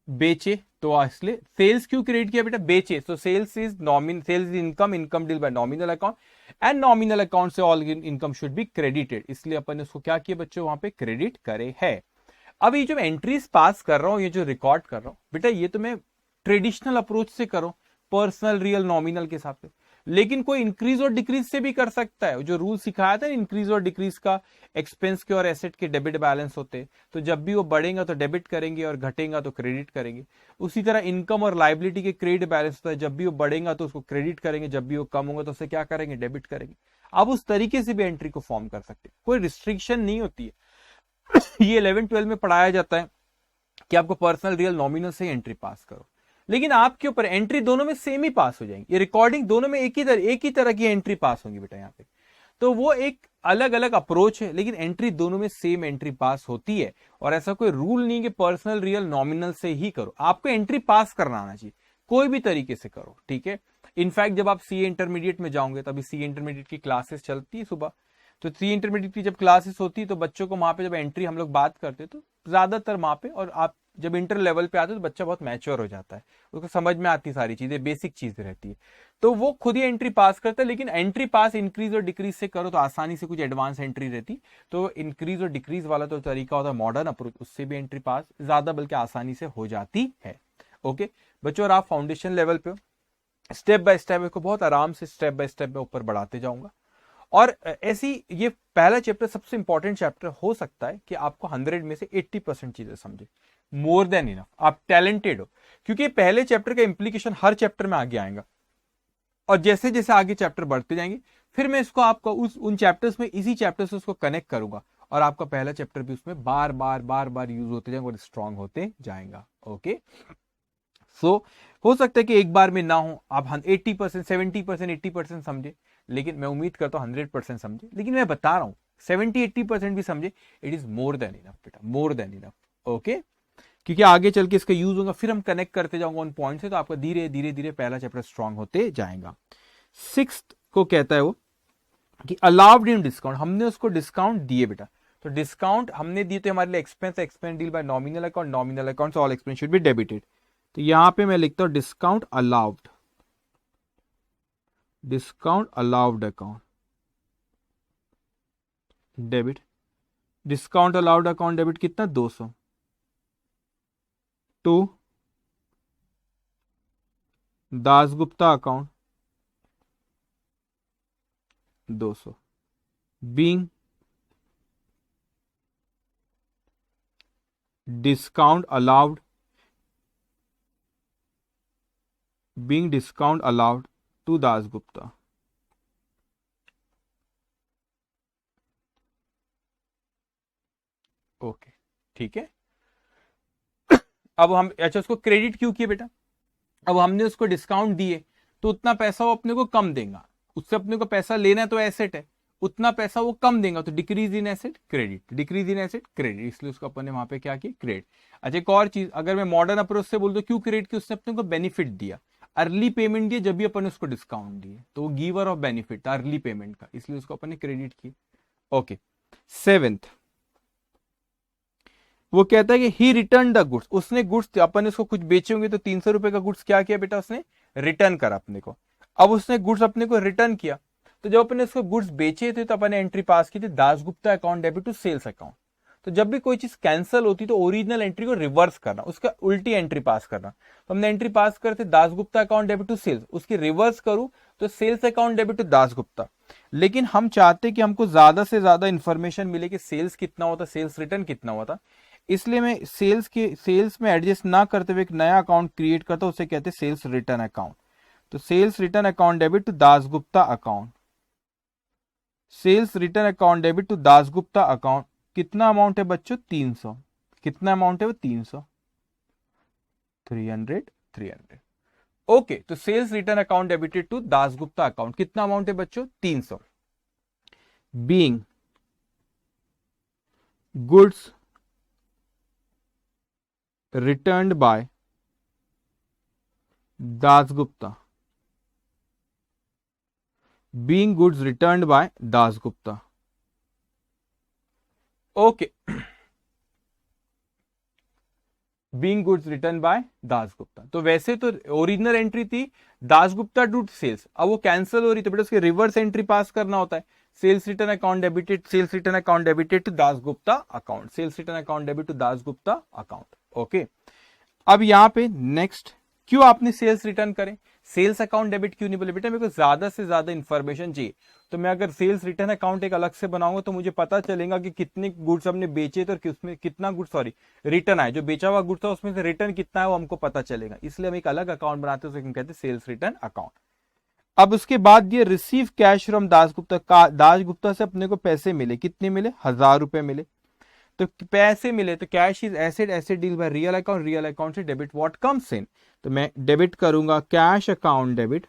बेचे, तो इसलिए सेल्स क्यों क्रेडिट किया बेटा, बेचे, तो sales is nominal, sales is income, income deal by nominal account, and nominal account से all income should be credited, इसलिए अपन ने उसको क्या किया बच्चों, वहां पे क्रेडिट करे है। अब ये जो एंट्रीज पास कर रहा हूं, ये जो रिकॉर्ड कर रहा हूं बेटा, ये तो मैं ट्रेडिशनल अप्रोच से कर रहा हूं, पर्सनल, रियल, नॉमिनल के हिसाब से, लेकिन कोई इंक्रीज और डिक्रीज से भी कर सकता है। जो रूल सिखाया था इंक्रीज और डिक्रीज का, एक्सपेंस के और एसेट के डेबिट बैलेंस होते हैं, तो जब भी वो बढ़ेगा तो डेबिट करेंगे और घटेगा तो क्रेडिट करेंगे। उसी तरह इनकम और लाइबिलिटी के क्रेडिट बैलेंस होता है, जब भी वो बढ़ेगा तो उसको क्रेडिट करेंगे, जब भी वो कम होगा तो उसे क्या करेंगे, डेबिट करेंगे। अब उस तरीके से भी एंट्री को फॉर्म कर सकते हैं, कोई रिस्ट्रिक्शन नहीं होती है। ये 11-12 में पढ़ाया जाता है कि आपको पर्सनल, रियल, नॉमिनल से एंट्री पास करो, लेकिन आपके ऊपर एंट्री दोनों में सेम ही पास हो जाएंगी। ये रिकॉर्डिंग दोनों में एक ही तरह की एंट्री पास होंगी बेटा यहाँ पे, तो वो एक अलग अलग अप्रोच है, लेकिन एंट्री दोनों में सेम एंट्री पास होती है। और ऐसा कोई रूल नहीं कि पर्सनल, रियल, नॉमिनल से ही करो, आपको एंट्री पास करना आना चाहिए, कोई भी तरीके से करो, ठीक है। इनफैक्ट जब आप सीए इंटरमीडिएट में जाओगे, तभी सीए इंटरमीडिएट की क्लासेस चलती है सुबह, तो प्री इंटरमीडिएट की जब क्लासेस होती है तो बच्चों को वहां पे जब एंट्री हम लोग बात करते तो ज्यादातर वहां पे, और आप जब इंटर लेवल पे आते हो तो बच्चा बहुत मैच्योर हो जाता है, उसको समझ में आती सारी चीजें, बेसिक चीजें रहती है, तो वो खुद ही एंट्री पास करता है। लेकिन एंट्री पास इंक्रीज और डिक्रीज से करो तो आसानी से कुछ एडवांस एंट्री रहती, तो इंक्रीज और डिक्रीज वाला तो तरीका होता है मॉडर्न अप्रोच, उससे भी एंट्री पास ज्यादा बल्कि आसानी से हो जाती है। ओके बच्चों, और आप फाउंडेशन लेवल पे हो, स्टेप बाय स्टेप इसको बहुत आराम से स्टेप बाय स्टेप में ऊपर बढ़ाते जाऊंगा। और ऐसी ये पहला चैप्टर सबसे इंपॉर्टेंट चैप्टर हो सकता है कि आपको 100 में से 80% चीजें समझे, मोर देन इनफ, आप टैलेंटेड हो, क्योंकि पहले चैप्टर का इंप्लीकेशन हर चैप्टर में आगे आएगा, और जैसे जैसे आगे चैप्टर बढ़ते जाएंगे फिर मैं इसको आपको उन चैप्टर्स में इसी चैप्टर से उसको कनेक्ट करूंगा, और आपका पहला चैप्टर भी उसमें बार बार यूज होते जाएंगे और स्ट्रांग होते जाएगा। ओके सो हो सकता है कि एक बार में ना हो, आप 80%, 70%, 80% समझे, लेकिन मैं उम्मीद करता हूं 100% समझे, लेकिन मैं बता रहा हूं 70-80% भी समझे, it is more than enough बेटा, मोर देन इनफ। ओके क्योंकि आगे चल के इसका यूज होगा, फिर हम कनेक्ट करते जाऊंगा उन पॉइंट से, तो आपका धीरे धीरे धीरे पहला चैप्टर स्ट्रांग होते जाएगा। 6th को कहता है वो कि अलाउड इन डिस्काउंट, हमने उसको डिस्काउंट दिए बेटा, तो डिस्काउंट हमने दिए तो हमारे लिए expense deal by nominal account, nominal account all expense should be debited, तो यहां पे मैं लिखता हूं discount allowed, discount allowed account debit, discount allowed account debit कितना 200 to Dasgupta account 200 being discount allowed, being discount allowed to Dasgupta. Okay ठीक है, अब हम अच्छा उसको क्रेडिट क्यों किए बेटा, अब हमने उसको डिस्काउंट दिए तो उतना पैसा वो अपने को कम देगा, उससे अपने को पैसा लेना है तो एसेट है, उतना पैसा वो कम देगा, तो decrease in asset credit, decrease in asset credit, इसलिए उसको अपन ने वहां पे क्या किया क्रेडिट। अच्छा एक और चीज, अगर मैं मॉडर्न अप्रोच से बोल दो क्यों क्रेडिट की, उसने अपने को बेनिफिट दिया, अर्ली पेमेंट दिए जब भी अपन उसको डिस्काउंट दिए, तो वो गिवर ऑफ बेनिफिट था अर्ली पेमेंट का, इसलिए उसको अपन ने क्रेडिट किया। ओके 7th वो कहता है कि ही रिटर्न द गुड्स, उसने गुड्स, अपन इसको कुछ बेचे होंगे तो 300 रुपए का गुड्स क्या किया बेटा उसने रिटर्न करा अपने को, अब उसने गुड्स अपने को रिटर्न किया, तो जब अपन इसको गुड्स बेचे थे तो अपन ने एंट्री पास की थी Dasgupta account debit to sales account, तो जब भी कोई चीज कैंसिल होती तो ओरिजिनल एंट्री को रिवर्स करना, उसका उल्टी एंट्री पास करना, तो हमने एंट्री पास करते Dasgupta account debit to sales, उसकी रिवर्स करूं तो sales account debit to Dasgupta, लेकिन हम चाहते कि हमको ज्यादा से ज्यादा इंफॉर्मेशन मिले कि सेल्स कितना होता, सेल्स रिटर्न कितना हुआ था, इसलिए मैं सेल्स में एडजस्ट ना करते हुए एक नया अकाउंट क्रिएट करता हूं, उसे कहते हैं सेल्स रिटर्न अकाउंट, तो sales return account debit to Dasgupta account, sales return account debit to Dasgupta account, कितना अमाउंट है बच्चों 300, कितना अमाउंट है वो 300, 300। ओके तो sales return account debited to Dasgupta account, कितना अमाउंट है बच्चों 300, being goods returned by Dasgupta, being goods returned by Dasgupta. Okay being goods return by Dasgupta, तो वैसे तो ओरिजिनल एंट्री थी दासगुप्ता टू सेल्स, अब वो कैंसिल हो रही तो बेटा उसके रिवर्स एंट्री पास करना होता है, sales return account debited, sales return account debited to Dasgupta account, sales return account debit to Dasgupta account. Okay अब यहां पे नेक्स्ट क्यों आपने सेल्स रिटर्न करें, सेल्स अकाउंट डेबिट क्यों नहीं बोले बेटा, मेरे को ज्यादा से ज्यादा इंफॉर्मेशन चाहिए, तो मैं अगर सेल्स रिटर्न अकाउंट एक अलग से बनाऊंगा तो मुझे पता चलेगा कि कितने गुड्स हमने बेचे थे और किसमें कितना गुड्स रिटर्न आए, जो बेचा हुआ गुड्स था उसमें से रिटर्न कितना है वो हमको पता चलेगा, इसलिए हम एक अलग अकाउंट बनाते हैं, उसे कहते हैं सेल्स रिटर्न अकाउंट। अब उसके बाद ये receive cash from Dasgupta, Dasgupta से अपने को पैसे मिले, कितने मिले 1000 रुपए मिले, तो पैसे मिले तो cash is asset, asset deal by real account, real account से डेबिट व्हाट कम्स इन, तो मैं डेबिट करूंगा cash account debit,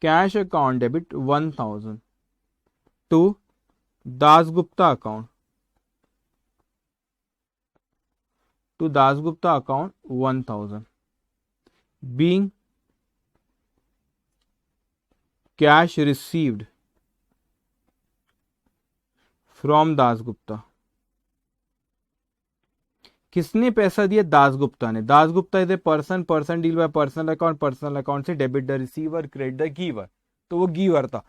cash account debit 1000 to Dasgupta account, to Dasgupta account 1000 being cash received from Dasgupta. किसने पैसा दिया? दासगुप्ता ने। Dasgupta is a person, person deal by personal account, personal account से debit the receiver, credit the giver, तो वो giver था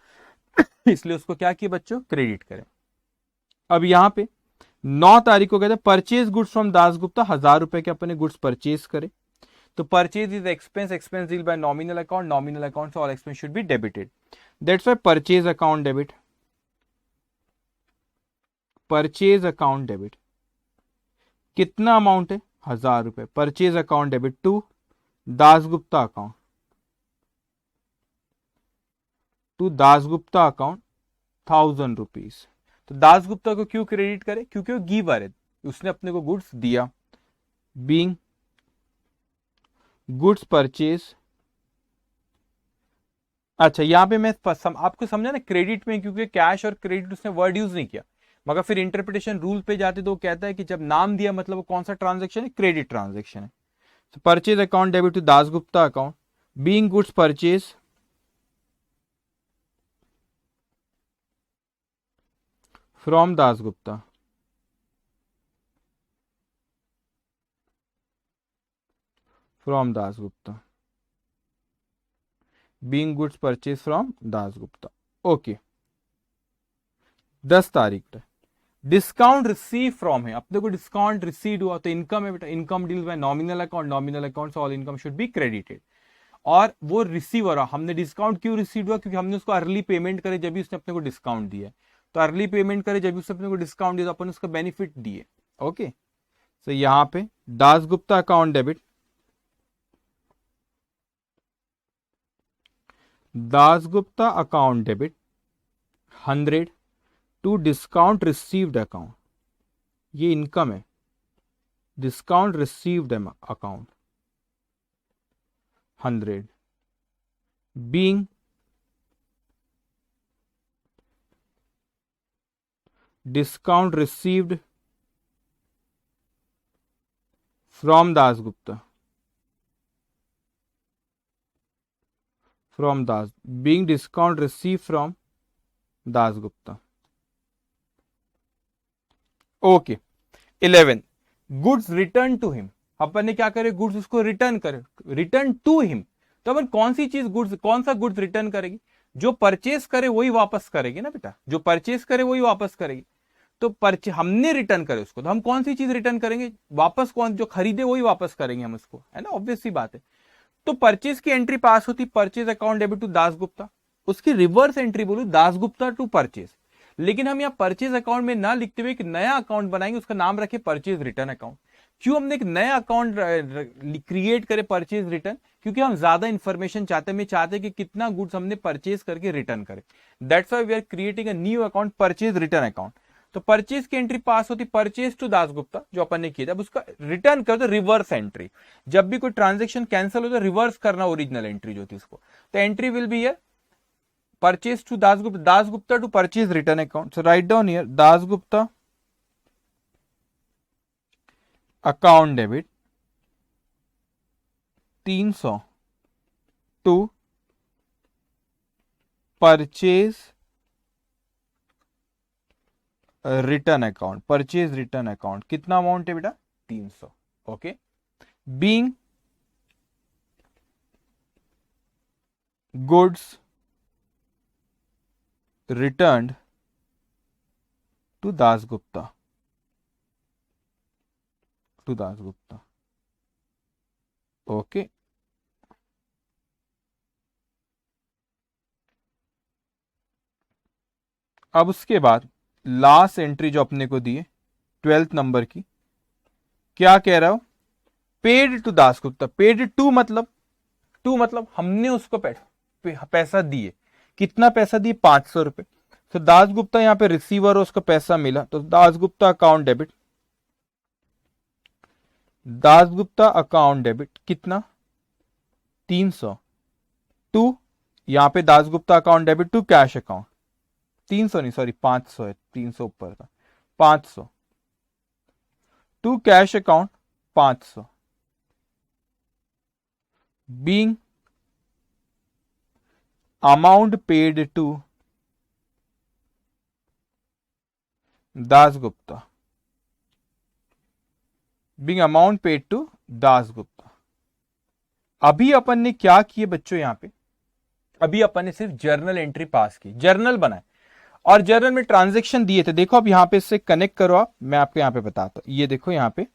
इसलिए उसको क्या किया बच्चों? क्रेडिट करें। अब यहां पे 9 तारीख को कहते हैं परचेज गुड्स फ्रॉम दासगुप्ता, 1000 रुपए के अपने गुड्स परचेज करे, तो purchase is expense, expense deal by nominal account, nominal account से all expense should be debited, that's why purchase account debit, purchase account debit. कितना अमाउंट है? 1000 रुपए। Purchase account debit to Dasgupta account, to Dasgupta account 1000 rupees. तो दासगुप्ता को क्यों credit करे? क्योंकि वो गिवर है, उसने अपने को गुड्स दिया। बीइंग गुड्स परचेज, अच्छा यहां पे मैं आपको समझा ना क्रेडिट में, क्योंकि कैश और क्रेडिट उसने वर्ड यूज नहीं किया, मगर फिर इंटरप्रिटेशन रूल पे जाते तो वो कहता है कि जब नाम दिया मतलब वो कौन सा ट्रांजेक्शन है? क्रेडिट ट्रांजेक्शन है। तो purchase account debit to Dasgupta account, being goods purchase from Dasgupta, from Dasgupta, being goods purchase from Dasgupta. Okay, 10 तारीख पे डिस्काउंट रिसीव फ्रॉम है, अपने को डिस्काउंट रिसीव हुआ तो इनकम है बेटा, income deal by nominal account, nominal account से all income should be credited. और वो रिसीव हो रहा, हमने डिस्काउंट क्यों रिसीव हुआ? क्योंकि हमने उसको अर्ली पेमेंट करे जब भी उसने अपने को डिस्काउंट दिया, तो अर्ली पेमेंट करे जब भी उसने अपने को डिस्काउंट दिया तो अपन उसका बेनिफिट दिए। ओके, तो यहां पे Dasgupta account debit, Dasgupta account debit 100 to discount received account, ये इनकम है, discount received account 100 being discount received from Dasgupta, from Das, being discount receive from Dasgupta. Okay, 11 goods return to him, अपन ने क्या करे? गुड्स उसको रिटर्न करे, रिटर्न टू हिम। तो अपन कौन सी चीज गुड्स, कौन सा गुड्स रिटर्न करेगी? जो परचेस करे वही वापस करेगी ना बेटा, जो परचेस करे वही वापस करेगी। तो परचे हमने रिटर्न करे उसको, तो हम कौन सी चीज रिटर्न करेंगे? वापस कौन, जो खरीदे वही वापस करेंगे हम उसको, है ना, ऑब्वियस सी बात है। तो परचेज की एंट्री पास होती, purchase account debit to Dasgupta, उसकी रिवर्स एंट्री बोलू दासगुप्ता टू परचेज, लेकिन हम यहाँ परचेज अकाउंट में ना लिखते हुए एक नया अकाउंट बनाएंगे, उसका नाम रखे परचेज रिटर्न अकाउंट। क्यों हमने एक नया अकाउंट क्रिएट करे परचेज रिटर्न? क्योंकि हम ज्यादा इंफॉर्मेशन चाहते हैं, चाहते कि कितना गुड्स हमने परचेज करके रिटर्न करे, that's why we are creating a new account purchase return account. तो परचेज की एंट्री पास होती परचेज टू दासगुप्ता, जो अपन ने किया, जब उसका रिटर्न कर दो रिवर्स एंट्री, जब भी कोई ट्रांजेक्शन कैंसिल हो तो रिवर्स करना ओरिजिनल एंट्री जो थी उसको, तो entry will be here purchase to Dasgupta, Dasgupta to purchase return account. So write down here Dasgupta account debit 300 to purchase return account, purchase return account कितना अमाउंट है बेटा? 300। Okay, being goods returned to Dasgupta, to Dasgupta. Okay, अब उसके बाद last entry जो अपने को दी है 12th नंबर की, क्या कह रहा हो? Paid to Dasgupta, paid to मतलब, टू मतलब हमने उसको पैसा दिए, कितना पैसा दिए? 500 रुपए। तो दासगुप्ता यहाँ पे रिसीवर हो, उसको पैसा मिला, तो Dasgupta account debit, Dasgupta account debit कितना? 300 टू, यहाँ पे Dasgupta account debit to cash account, 300 नहीं सॉरी 500 है, 300 ऊपर था, 500 to cash account 500 being amount paid to Dasgupta, being amount paid to Dasgupta. अभी अपन ने क्या किए बच्चों, यहां पे अभी अपन ने सिर्फ जर्नल एंट्री पास की, जर्नल बनाए और जर्नल में ट्रांजैक्शन दिए थे। देखो अब यहां पे इससे कनेक्ट करो आप, मैं आपको यहां पे बताता हूं। ये देखो यहां पे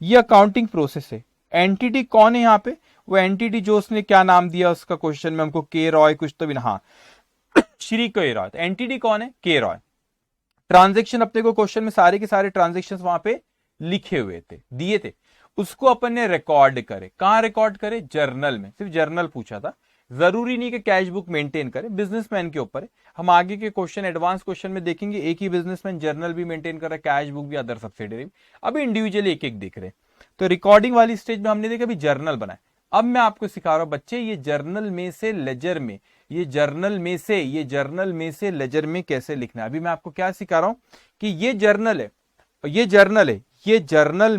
ये अकाउंटिंग प्रोसेस है। एंटिटी कौन है यहां पे, वो एंटिटी जो उसने क्या नाम दिया उसका क्वेश्चन में हमको के रॉय कुछ तो भी ना, हाँ श्री के रॉय। तो एंटिटी कौन है, के रॉय। ट्रांजेक्शन अपने को क्वेश्चन में सारे के सारे ट्रांजेक्शन वहां पे लिखे हुए थे, दिए थे, उसको अपन ने रिकॉर्ड करे। कहां रिकॉर्ड करे, जर्नल में। सिर्फ जर्नल पूछा था, जरूरी नहीं कि कैश बुक मेंटेन करे, बिजनेसमैन के ऊपर है। हम आगे के क्वेश्चन, एडवांस क्वेश्चन में देखेंगे, एक ही बिजनेसमैन जर्नल भी मेंटेन कर रहा है, कैश बुक भी, अदर सब्सिडरी भी। अभी इंडिविजुअली एक एक देख रहे हैं। तो रिकॉर्डिंग वाली स्टेज में हमने देखा अभी जर्नल बनाए। अब मैं आपको सिखा रहा हूं बच्चे, ये जर्नल में से लेजर में, ये जर्नल में से लेजर में कैसे लिखना है। अभी मैं आपको क्या सिखा रहा हूं कि ये जर्नल है, ये जर्नल है, ये जर्नल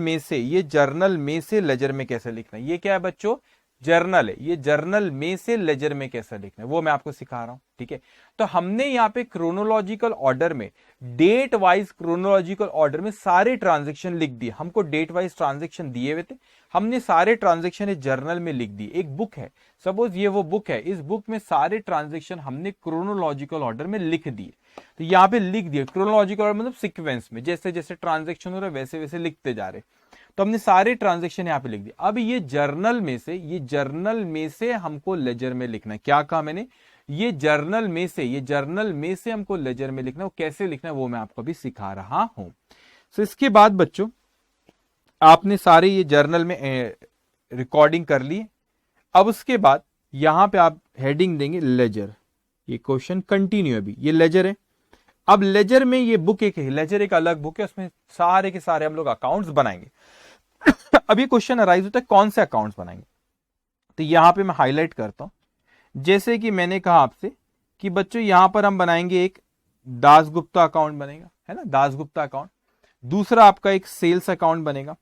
में से लेजर में कैसे लिखना है। ये क्या है बच्चों, जर्नल है, ये जर्नल में से लेजर में कैसे लिखना है वो मैं आपको सिखा रहा हूं। ठीक है, तो हमने यहां पे क्रोनोलॉजिकल ऑर्डर में, डेट वाइज क्रोनोलॉजिकल ऑर्डर में सारे ट्रांजेक्शन लिख दिए। हमको डेट वाइज ट्रांजेक्शन दिए हुए थे, हमने सारे ट्रांजेक्शन इस जर्नल में लिख दिए। एक बुक है, सपोज ये वो बुक है, इस बुक में सारे ट्रांजेक्शन हमने क्रोनोलॉजिकल ऑर्डर में लिख दिए। तो यहाँ पे लिख दिए क्रोनोलॉजिकल ऑर्डर मतलब सीक्वेंस में, जैसे जैसे ट्रांजेक्शन हो रहा है वैसे वैसे लिखते जा रहे। तो हमने सारे ट्रांजेक्शन यहाँ पे लिख दिए। अब ये जर्नल में से हमको लेजर में लिखना है। क्या कहा मैंने, ये जर्नल में से हमको लेजर में लिखना है। वो कैसे लिखना है वो मैं आपको अभी सिखा रहा हूं। तो इसके बाद बच्चों आपने सारे ये जर्नल में रिकॉर्डिंग कर ली। अब उसके बाद यहां पे आप हेडिंग देंगे लेजर। ये क्वेश्चन कंटिन्यू, अभी ये लेजर है। अब लेजर में ये बुक एक है, लेजर एक अलग बुक है, उसमें सारे के सारे हम लोग अकाउंट्स बनाएंगे। अब ये क्वेश्चन अराइज होता है कौन से अकाउंट्स बनाएंगे, तो यहां पे मैं हाईलाइट करता हूं। जैसे कि मैंने कहा आपसे कि बच्चों यहां पर हम बनाएंगे एक दासगुप्ता अकाउंट बनेगा, है ना, दासगुप्ता अकाउंट। दूसरा आपका एक सेल्स अकाउंट बनेगा।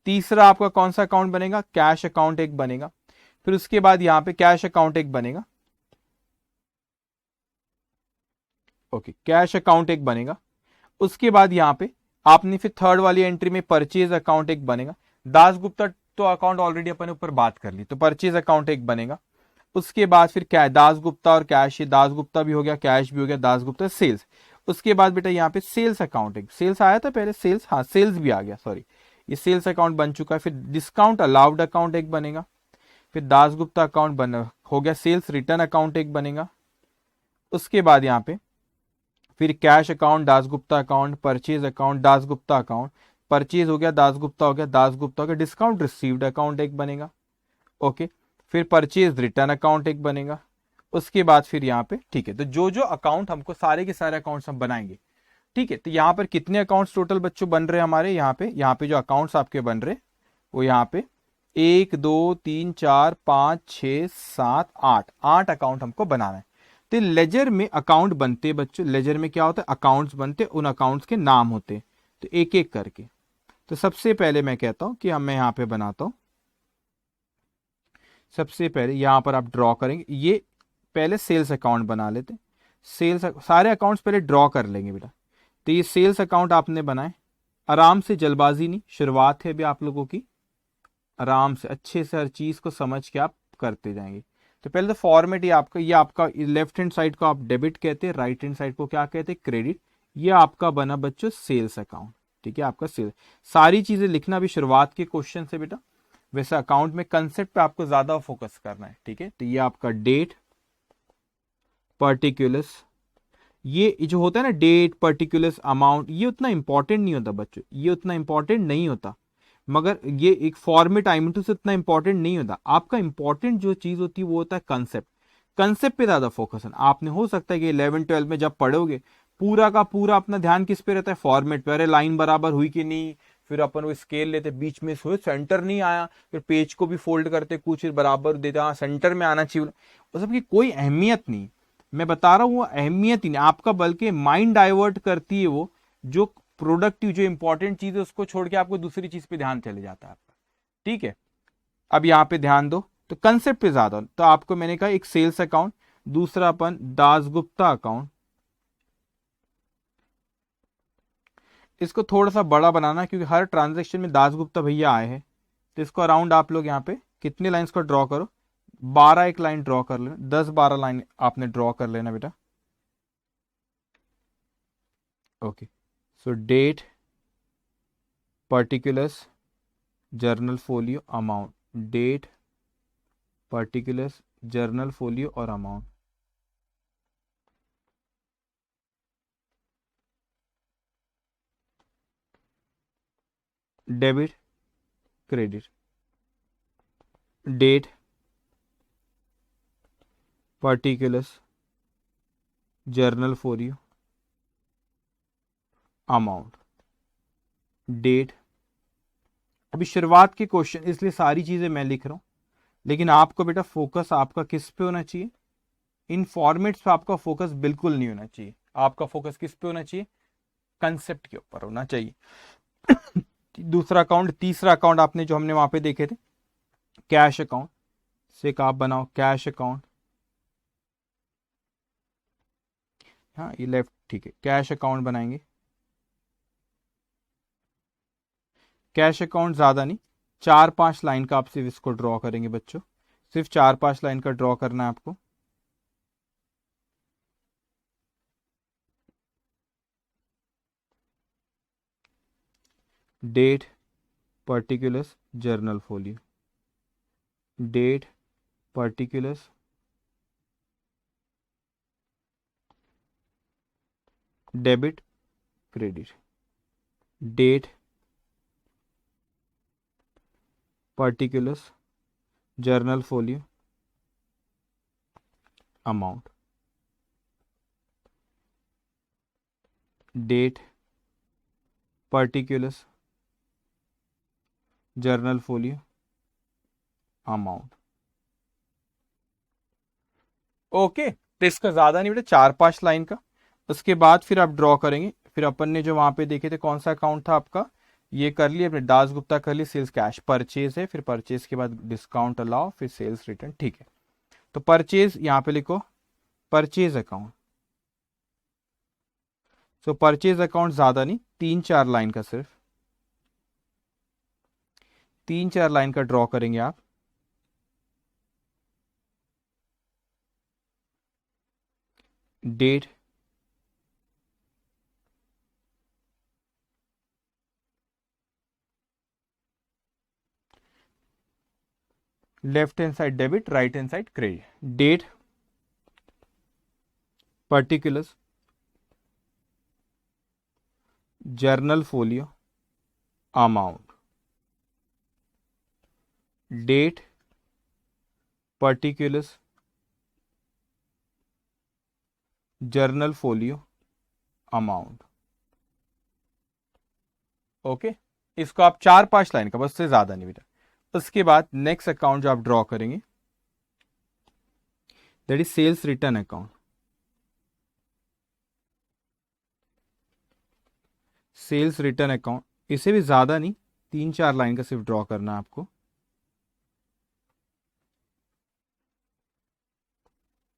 तीसरा आपका कौन सा अकाउंट बनेगा, कैश अकाउंट एक बनेगा। फिर उसके बाद यहां पे कैश अकाउंट एक बनेगा, ओके, कैश अकाउंट एक बनेगा। उसके बाद यहां पे आपने फिर थर्ड वाली एंट्री में परचेज अकाउंट एक बनेगा। दासगुप्ता तो अकाउंट ऑलरेडी अपन ऊपर बात कर ली, तो परचेज अकाउंट एक बनेगा। उसके बाद फिर क्या है, दासगुप्ता और कैश, ये दासगुप्ता भी हो गया, कैश भी हो गया, दासगुप्ता सेल्स। उसके बाद बेटा यहाँ पे सेल्स अकाउंट एक, सेल्स आया था पहले, सेल्स, हाँ सेल्स भी आ गया, सॉरी, ये सेल्स अकाउंट बन चुका है। फिर डिस्काउंट अलाउड अकाउंट एक बनेगा। फिर दासगुप्ता अकाउंट बन हो गया, सेल्स रिटर्न अकाउंट एक बनेगा। उसके बाद यहाँ पे फिर cash account, Dasgupta account, purchase account, Dasgupta account, purchase हो गया, दासगुप्ता हो गया, दासगुप्ता हो गया, डिस्काउंट रिसीव्ड अकाउंट एक बनेगा, ओके। फिर परचेज रिटर्न अकाउंट एक बनेगा। उसके बाद फिर यहाँ पे, ठीक है, तो जो जो अकाउंट हमको सारे के सारे अकाउंट्स हम बनाएंगे, ठीक है। तो यहाँ पर कितने अकाउंट्स टोटल बच्चों बन रहे हैं हमारे, यहाँ पे जो अकाउंट्स आपके बन रहे वो यहाँ पे 1 2 3 4 5 6 7 8, 8 अकाउंट हमको बनाना है। तो लेजर में अकाउंट बनते बच्चों, लेजर में क्या होता है, अकाउंट्स बनते, उन अकाउंट्स के नाम होते, तो एक एक करके। तो सबसे पहले मैं कहता हूं कि मैं यहां पे बनाता हूं। सबसे पहले यहां पर आप ड्रॉ करेंगे, ये पहले सेल्स अकाउंट बना लेते, सेल्स सारे अकाउंट्स पहले ड्रॉ कर लेंगे बेटा। तो ये सेल्स अकाउंट आपने बनाए, आराम से, जल्दबाजी नहीं, शुरुआत है अभी आप लोगों की, आराम से अच्छे से हर चीज को समझ के आप करते जाएंगे। तो पहले तो फॉर्मेट ये आपका लेफ्ट हैंड साइड को आप डेबिट कहते हैं, राइट हैंड साइड को क्या कहते हैं, क्रेडिट। ये आपका बना बच्चों सेल्स अकाउंट, ठीक है, आपका सेल्स। सारी चीजें लिखना भी शुरुआत के क्वेश्चन से बेटा, वैसे अकाउंट में कंसेप्ट पे आपको ज्यादा फोकस करना है, ठीक है। तो ये आपका डेट, पर्टिकुलर्स, ये जो होता है ना डेट, पर्टिकुलर्स, अमाउंट, ये उतना इंपॉर्टेंट नहीं होता बच्चों, ये उतना इंपॉर्टेंट नहीं होता, मगर ये एक फॉर्मेट आई से उतना इंपॉर्टेंट नहीं होता। आपका इंपॉर्टेंट जो चीज होती है वो होता है कंसेप्ट, कंसेप्ट पे ज्यादा फोकस है। आपने हो सकता है कि 11-12 में जब पढ़ोगे पूरा का पूरा अपना ध्यान किस पे रहता है, फॉर्मेट पे, अरे लाइन बराबर हुई कि नहीं, फिर अपन वो स्केल लेते, बीच में सेंटर नहीं आया, फिर पेज को भी फोल्ड करते कुछ बराबर देते, हाँ सेंटर में आना चाहिए, वो सब की कोई अहमियत नहीं। मैं बता रहा हूं वो अहमियत ही नहीं आपका, बल्कि माइंड डाइवर्ट करती है वो, जो प्रोडक्टिव जो इंपॉर्टेंट चीज है उसको छोड़ के आपको दूसरी चीज पे ध्यान चले जाता है आपका, ठीक है। अब यहां पे ध्यान दो, तो कंसेप्ट पे ज्यादा, तो आपको मैंने कहा एक सेल्स अकाउंट, दूसरा अपन दासगुप्ता अकाउंट, इसको थोड़ा सा बड़ा बनाना, क्योंकि हर ट्रांजेक्शन में दासगुप्ता भैया आए हैं, तो इसको अराउंड आप लोग यहाँ पे कितनी लाइंस को ड्रॉ करो, 12 एक लाइन ड्रॉ कर लेना, 10-12 लाइन आपने ड्रॉ कर लेना बेटा। Okay, so date, particulars, journal folio, amount, date, particulars, journal folio और amount. Debit, credit, date, particulars, journal folio, amount, date. अभी शुरुआत के क्वेश्चन, इसलिए सारी चीजें मैं लिख रहा हूं, लेकिन आपको बेटा फोकस आपका किस पे होना चाहिए, इन फॉर्मेट्स पे आपका फोकस बिल्कुल नहीं होना चाहिए। आपका फोकस किस पे होना चाहिए, कंसेप्ट के ऊपर होना चाहिए। दूसरा अकाउंट, तीसरा अकाउंट आपने जो हमने वहां पे देखे थे, कैश अकाउंट से एक आप बनाओ कैश अकाउंट। हाँ ये लेफ्ट, ठीक है, कैश अकाउंट बनाएंगे। कैश अकाउंट ज्यादा नहीं, 4-5 लाइन का आप सिर्फ इसको ड्रॉ करेंगे बच्चों, सिर्फ 4-5 लाइन का ड्रॉ करना है आपको। Date, particulars, journal folio, date, particulars, debit, credit, date, particulars, journal folio, amount, date, particulars, journal folio, amount. Okay, तो इसका ज्यादा नहीं बेटा, 4-5 लाइन का। उसके बाद फिर आप ड्रॉ करेंगे, फिर अपन ने जो वहां पे देखे थे, कौन सा अकाउंट था आपका, ये कर लिए अपने दासगुप्ता कर लिए, सेल्स कैश परचेज है, फिर परचेज के बाद डिस्काउंट अलाउ, फिर सेल्स रिटर्न, ठीक है। तो परचेज यहां पे लिखो, परचेज अकाउंट। सो परचेज अकाउंट ज्यादा नहीं, 3-4 लाइन का, सिर्फ 3-4 लाइन का ड्रॉ करेंगे आप। Date, left hand side debit, right hand side credit, date, particulars, journal folio, amount, date, particulars, journal folio, amount. Okay, इसको आप 4-5 लाइन का, बस से ज्यादा नहीं बेटा। उसके बाद नेक्स्ट अकाउंट जो आप ड्रॉ करेंगे, that is sales return account. Sales return account, इसे भी ज्यादा नहीं, 3-4 लाइन का सिर्फ ड्रॉ करना है आपको।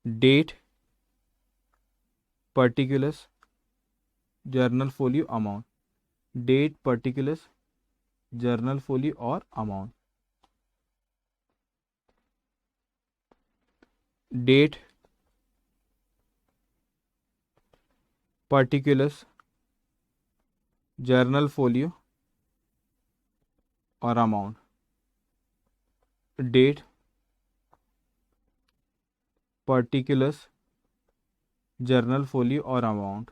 Date, particulars, journal folio, amount, date, particulars, journal folio और amount, date, particulars, journal folio और amount, date, particulars, journal folio और अमाउंट।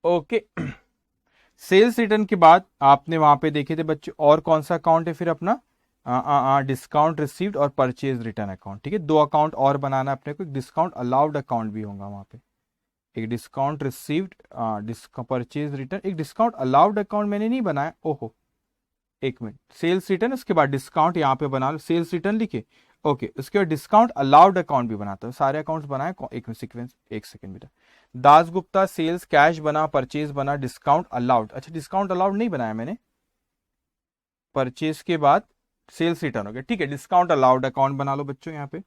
ओके, सेल्स रिटर्न के बाद आपने वहां पे देखे थे बच्चों, और कौन सा अकाउंट है फिर अपना, डिस्काउंट रिसीव्ड और परचेज रिटर्न अकाउंट, ठीक है। 2 अकाउंट और बनाना अपने को, एक डिस्काउंट अलाउड अकाउंट भी होगा वहां पे, एक डिस्काउंट रिसीव्ड, परचेज रिटर्न, एक डिस्काउंट अलाउड अकाउंट मैंने नहीं बनाया, ओहो एक मिनट, सेल्स रिटर्न, उसके बाद डिस्काउंट यहाँ पे बना लो, सेल्स रिटर्न लिखे, ओके, उसके बाद डिस्काउंट अलाउड अकाउंट भी बनाता हूँ, सारे अकाउंट्स बनाए, एक सीक्वेंस, एक सेकंड बेटा। दासगुप्ता सेल्स कैश बना, परचेज बना, डिस्काउंट अलाउड, अच्छा डिस्काउंट अलाउड नहीं बनाया मैंने, परचेज के बाद सेल्स रिटर्न हो गया, ठीक है, डिस्काउंट अलाउड अकाउंट बना लो बच्चों यहाँ पे।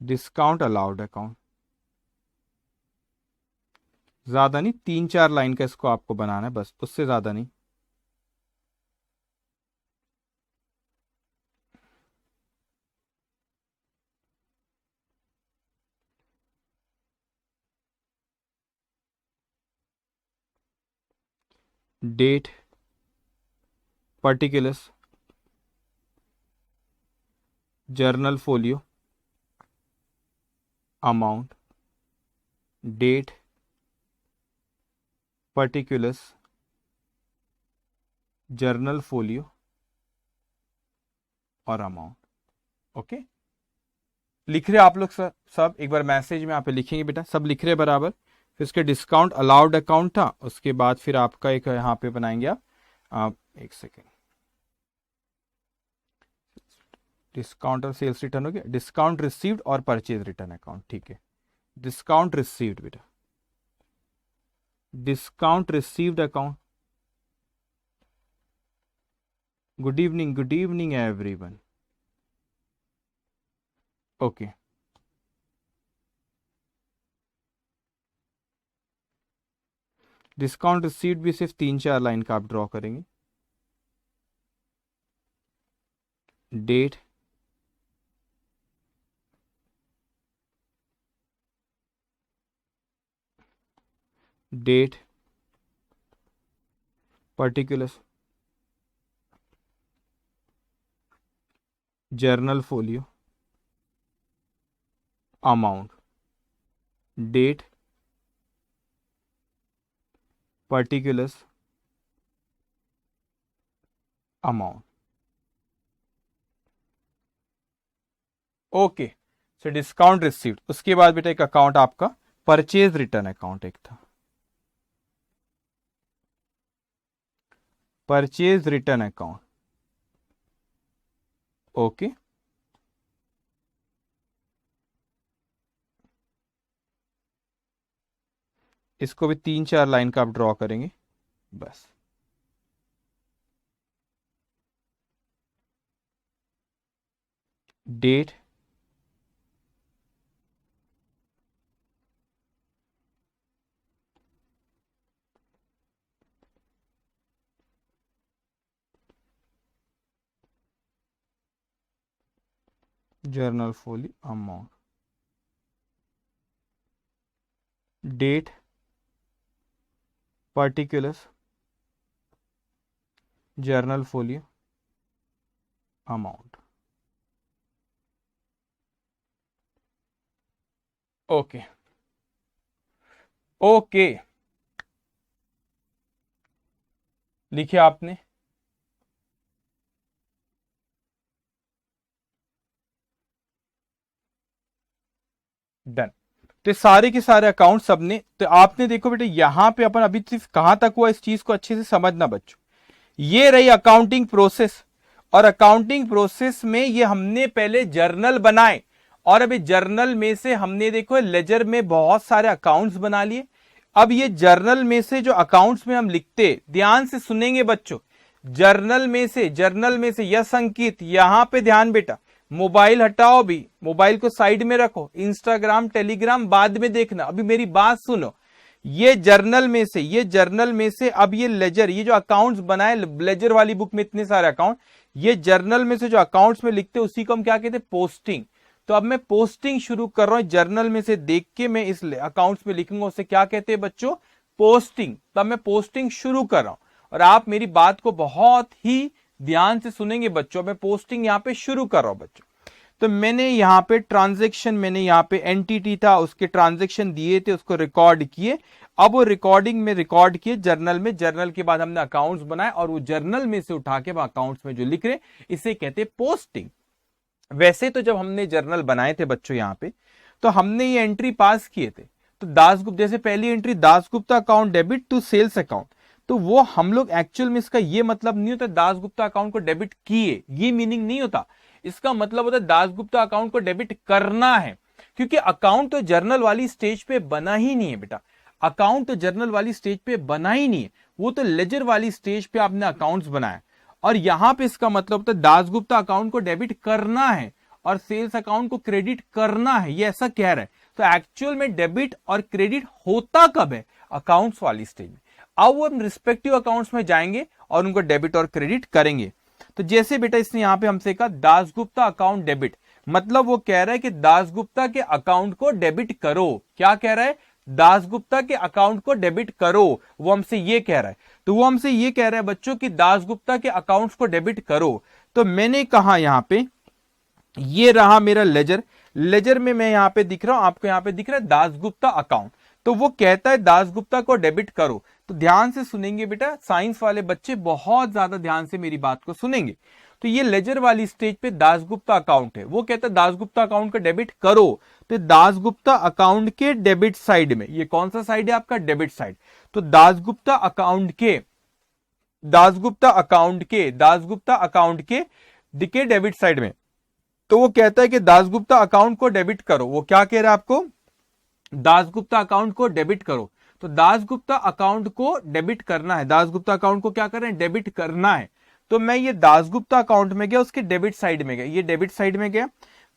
डिस्काउंट अलाउड अकाउंट, ज्यादा नहीं, 3-4 लाइन का इसको आपको बनाना है बस, उससे ज्यादा नहीं। Date, particulars, journal folio, amount, date, particulars, journal folio और अमाउंट। ओके, लिख रहे आप लोग सब एक बार मैसेज में यहाँ पे लिखेंगे बेटा, सब लिख रहे बराबर। फिर उसके डिस्काउंट अलाउड अकाउंट था, उसके बाद फिर आपका एक यहाँ पे बनाएंगे आप एक सेकेंड, डिस्काउंट और सेल्स रिटर्न हो गया, डिस्काउंट रिसीव्ड और परचेज रिटर्न अकाउंट। ठीक है, डिस्काउंट रिसीव्ड बेटा, discount received account. Good evening everyone. Okay, discount received भी सिर्फ 3-4 लाइन का आप ड्रॉ करेंगे। Date, date, particulars, journal folio, amount, date, particulars, amount. Okay, so discount received, उसके बाद बेटा एक अकाउंट आपका परचेज रिटर्न अकाउंट एक था, परचेज रिटर्न अकाउंट। ओके, इसको भी 3-4 लाइन का आप ड्रॉ करेंगे बस। Date, journal folio, amount, date, particulars, journal folio, amount. Okay, okay, लिखिए आपने। डन। तो सारे के सारे अकाउंट सबने, तो आपने देखो बेटे यहां पे अपन अभी सिर्फ कहां तक हुआ, इस चीज को अच्छे से समझना बच्चों। ये रही अकाउंटिंग प्रोसेस, और अकाउंटिंग प्रोसेस में ये हमने पहले जर्नल बनाए, और अभी जर्नल में से हमने देखो लेजर में बहुत सारे अकाउंट्स बना लिए। अब ये जर्नल में से जो अकाउंट्स में हम लिखते, ध्यान से सुनेंगे बच्चों, जर्नल में से यस अंकित, यहां पे ध्यान बेटा, मोबाइल हटाओ, भी मोबाइल को साइड में रखो, इंस्टाग्राम टेलीग्राम बाद में देखना, अभी मेरी बात सुनो। ये जर्नल में से अब ये लेजर, ये जो अकाउंट्स बनाए लेजर वाली बुक में इतने सारे अकाउंट, ये जर्नल में से जो अकाउंट्स में लिखते उसी को हम क्या कहते हैं, पोस्टिंग। तो अब मैं पोस्टिंग शुरू कर रहा हूं, जर्नल में से देख के मैं इस अकाउंट्स में लिखूंगा, उसे क्या कहते हैं बच्चों, पोस्टिंग। तब मैं पोस्टिंग शुरू कर रहा हूं, और आप मेरी बात को बहुत ही ध्यान से सुनेंगे बच्चों। मैं पोस्टिंग यहां पे शुरू कर रहा हूं बच्चों। तो मैंने यहां पे ट्रांजैक्शन, मैंने यहां पे एंटिटी था, उसके ट्रांजैक्शन दिए थे, उसको रिकॉर्ड किए। अब वो रिकॉर्डिंग में रिकॉर्ड किए जर्नल में, जर्नल के बाद हमने अकाउंट्स बनाए, और वो जर्नल में से उठा के अकाउंट्स में जो लिख रहे, इसे कहते पोस्टिंग। वैसे तो जब हमने जर्नल बनाए थे बच्चों यहां पे, तो हमने ये एंट्री पास किए थे। तो दासगुप्त, जैसे पहली entry Dasgupta account debit to sales account, तो वो हम लोग एक्चुअल में इसका ये मतलब नहीं होता दासगुप्ता अकाउंट को डेबिट किए, ये मीनिंग नहीं होता। इसका मतलब होता है दासगुप्ता अकाउंट को डेबिट करना है, क्योंकि अकाउंट तो जर्नल वाली स्टेज पे बना ही नहीं है बेटा, अकाउंट तो जर्नल वाली स्टेज पे बना ही नहीं है, वो तो लेजर वाली स्टेज पे आपने अकाउंट्स बनाया। और यहां पे इसका मतलब होता है दासगुप्ता अकाउंट को डेबिट करना है, और सेल्स अकाउंट को क्रेडिट करना है, ये ऐसा कह रहा है। तो एक्चुअल में डेबिट और क्रेडिट होता कब है? अकाउंट्स वाली स्टेज में। अब वो हम रिस्पेक्टिव अकाउंट्स में जाएंगे और उनको डेबिट और क्रेडिट करेंगे। तो जैसे बेटा इसने यहां पे हमसे कहा दासगुप्ता अकाउंट डेबिट, मतलब वो कह रहा है कि दासगुप्ता के अकाउंट को डेबिट करो। क्या कह रहा है? दासगुप्ता के अकाउंट को डेबिट करो, वो हमसे ये कह रहा है। तो वो हमसे ये कह रहा है बच्चों कि दासगुप्ता के अकाउंट्स को डेबिट करो। तो मैंने कहा यहां पे ये रहा मेरा लेजर, लेजर में मैं यहां पे दिख रहा हूं, आपको यहां पे दिख रहा है दासगुप्ता अकाउंट। तो वो कहता है दासगुप्ता को डेबिट करो। तो ध्यान से सुनेंगे बेटा, साइंस वाले बच्चे बहुत ज्यादा ध्यान से मेरी बात को सुनेंगे। तो ये लेजर वाली स्टेज पे दासगुप्ता अकाउंट है, वो कहता है दासगुप्ता अकाउंट का डेबिट करो। तो दासगुप्ता अकाउंट के डेबिट साइड में, ये कौन सा साइड है आपका? Debit side. तो दासगुप्ता अकाउंट के डेबिट साइड में, तो वो कहता है कि दासगुप्ता अकाउंट को डेबिट करो। वो क्या कह रहा है आपको? दासगुप्ता अकाउंट को डेबिट करो। तो दासगुप्ता अकाउंट को डेबिट करना है, दासगुप्ता अकाउंट को क्या कर रहे हैं? डेबिट करना है। तो मैं ये दासगुप्ता अकाउंट में गया, उसके डेबिट साइड में गया, ये डेबिट साइड में गया।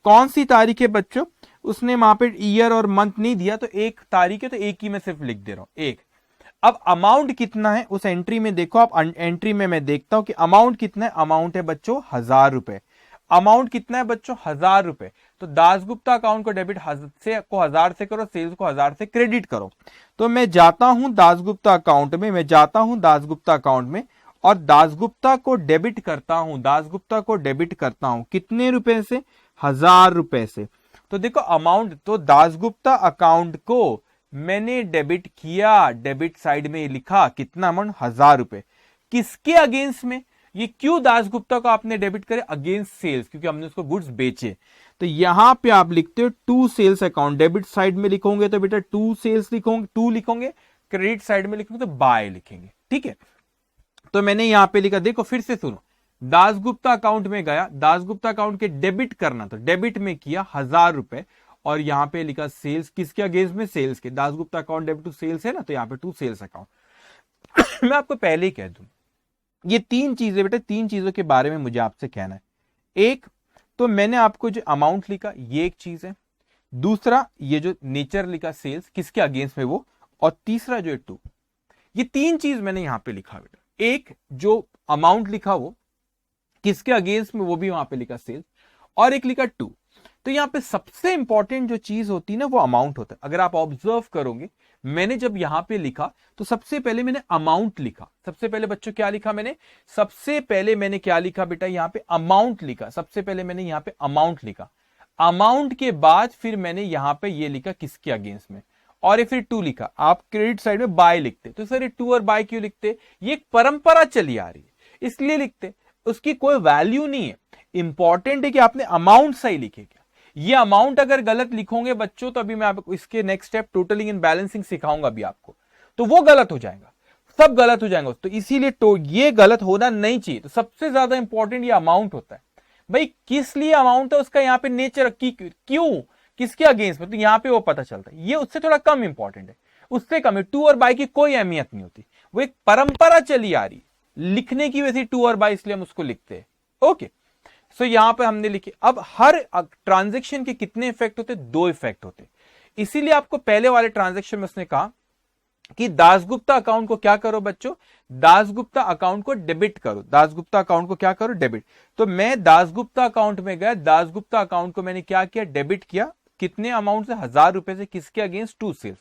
कौन सी तारीख है बच्चों? उसने वहां पे ईयर और मंथ नहीं दिया, तो एक तारीख है, तो एक ही मैं सिर्फ लिख दे रहा हूं, एक। अब अमाउंट कितना है उस एंट्री में देखो आप, एंट्री में मैं देखता हूं कि अमाउंट कितना है। अमाउंट है बच्चों 1000 रुपए। अमाउंट कितना है बच्चों? 1000 रुपए। तो दासगुप्ता अकाउंट को डेबिट से को 1000 से करो, सेल्स को 1000 से क्रेडिट करो। तो मैं जाता हूं दासगुप्ता अकाउंट में, मैं जाता हूं दासगुप्ता अकाउंट में और दासगुप्ता को डेबिट करता हूं, दासगुप्ता को डेबिट करता हूं। कितने रुपए से? 1000 रुपए से। तो देखो अमाउंट, तो दासगुप्ता अकाउंट को मैंने डेबिट किया, डेबिट साइड में लिखा कितना अमाउंट? 1000 रुपए। किसके अगेंस्ट में? ये क्यों दासगुप्ता को आपने डेबिट करे? अगेंस्ट सेल्स, क्योंकि हमने उसको गुड्स बेचे। तो यहां पे आप लिखते हो to sales account, debit side में लिखोगे तो बेटा टू सेल्स लिखोगे, टू लिखोगे, क्रेडिट साइड में लिखोगे तो बाय लिखेंगे, ठीक है। तो मैंने यहां पे लिखा, देखो फिर से सुनो, दासगुप्ता अकाउंट में गया, दासगुप्ता अकाउंट के डेबिट करना, तो डेबिट में किया 1000 रुपए और यहां पे लिखा सेल्स, किसके अगेंस्ट में? सेल्स के। Dasgupta account debit to sales है ना, तो यहां पे टू सेल्स अकाउंट। मैं आपको पहले ही कह दूं, ये तीन चीजें बेटा, तीन चीजों के बारे में मुझे आपसे कहना है। एक तो मैंने आपको जो अमाउंट लिखा ये एक चीज है, दूसरा ये जो नेचर लिखा सेल्स किसके अगेंस्ट में वो, और तीसरा जो है टू। ये तीन चीज मैंने यहां पे लिखा बेटा, एक जो अमाउंट लिखा वो किसके अगेंस्ट में, वो भी वहां पे लिखा सेल्स, और एक लिखा टू। तो यहां पे सबसे इंपॉर्टेंट जो चीज होती है ना वो अमाउंट होता है। अगर आप ऑब्जर्व करोगे, मैंने जब यहां पे लिखा तो सबसे पहले मैंने अमाउंट लिखा। सबसे पहले बच्चों क्या लिखा मैंने? सबसे पहले मैंने क्या लिखा बेटा? यहां पे अमाउंट लिखा। सबसे पहले मैंने यहां पे अमाउंट लिखा। अमाउंट के बाद फिर मैंने यहां पे ये लिखा किसके अगेंस्ट में, और फिर टू लिखा। आप क्रेडिट साइड में बाय लिखते, तो सर ये टू और बाय क्यों लिखते? ये एक परंपरा चली आ रही है इसलिए लिखते, उसकी कोई वैल्यू नहीं है। इंपॉर्टेंट है कि आपने अमाउंट सही लिखे क्या। ये अमाउंट अगर गलत लिखोगे बच्चों, तो अभी मैं आपको इसके next step totalling and balancing सिखाऊंगा अभी आपको, तो वो गलत हो जाएगा, सब गलत हो जाएगा। तो इसीलिए तो ये गलत होना नहीं चाहिए। तो सबसे ज्यादा इंपॉर्टेंट ये अमाउंट होता है। भाई किस लिए अमाउंट है, उसका यहाँ पे नेचर क्यों, किसके अगेंस्ट में, तो यहाँ पे वो पता चलता है। ये उससे थोड़ा कम इंपॉर्टेंट है, उससे कम है। टू और बाय की कोई अहमियत नहीं होती, वो एक परंपरा चली आ रही है लिखने की, वैसे टू और बाय इसलिए हम उसको लिखते हैं। ओके, सो यहां पे हमने लिखे। अब हर ट्रांजैक्शन के कितने इफेक्ट होते? दो इफेक्ट होते। इसीलिए आपको पहले वाले ट्रांजैक्शन में उसने कहा कि दासगुप्ता अकाउंट को क्या करो बच्चों? दासगुप्ता अकाउंट को डेबिट करो। दासगुप्ता अकाउंट को क्या करो? डेबिट। तो मैं दासगुप्ता अकाउंट में गया, दासगुप्ता अकाउंट को मैंने क्या किया? डेबिट किया। कितने अमाउंट से? 1000 रुपए से। किसके अगेंस्ट? To sales.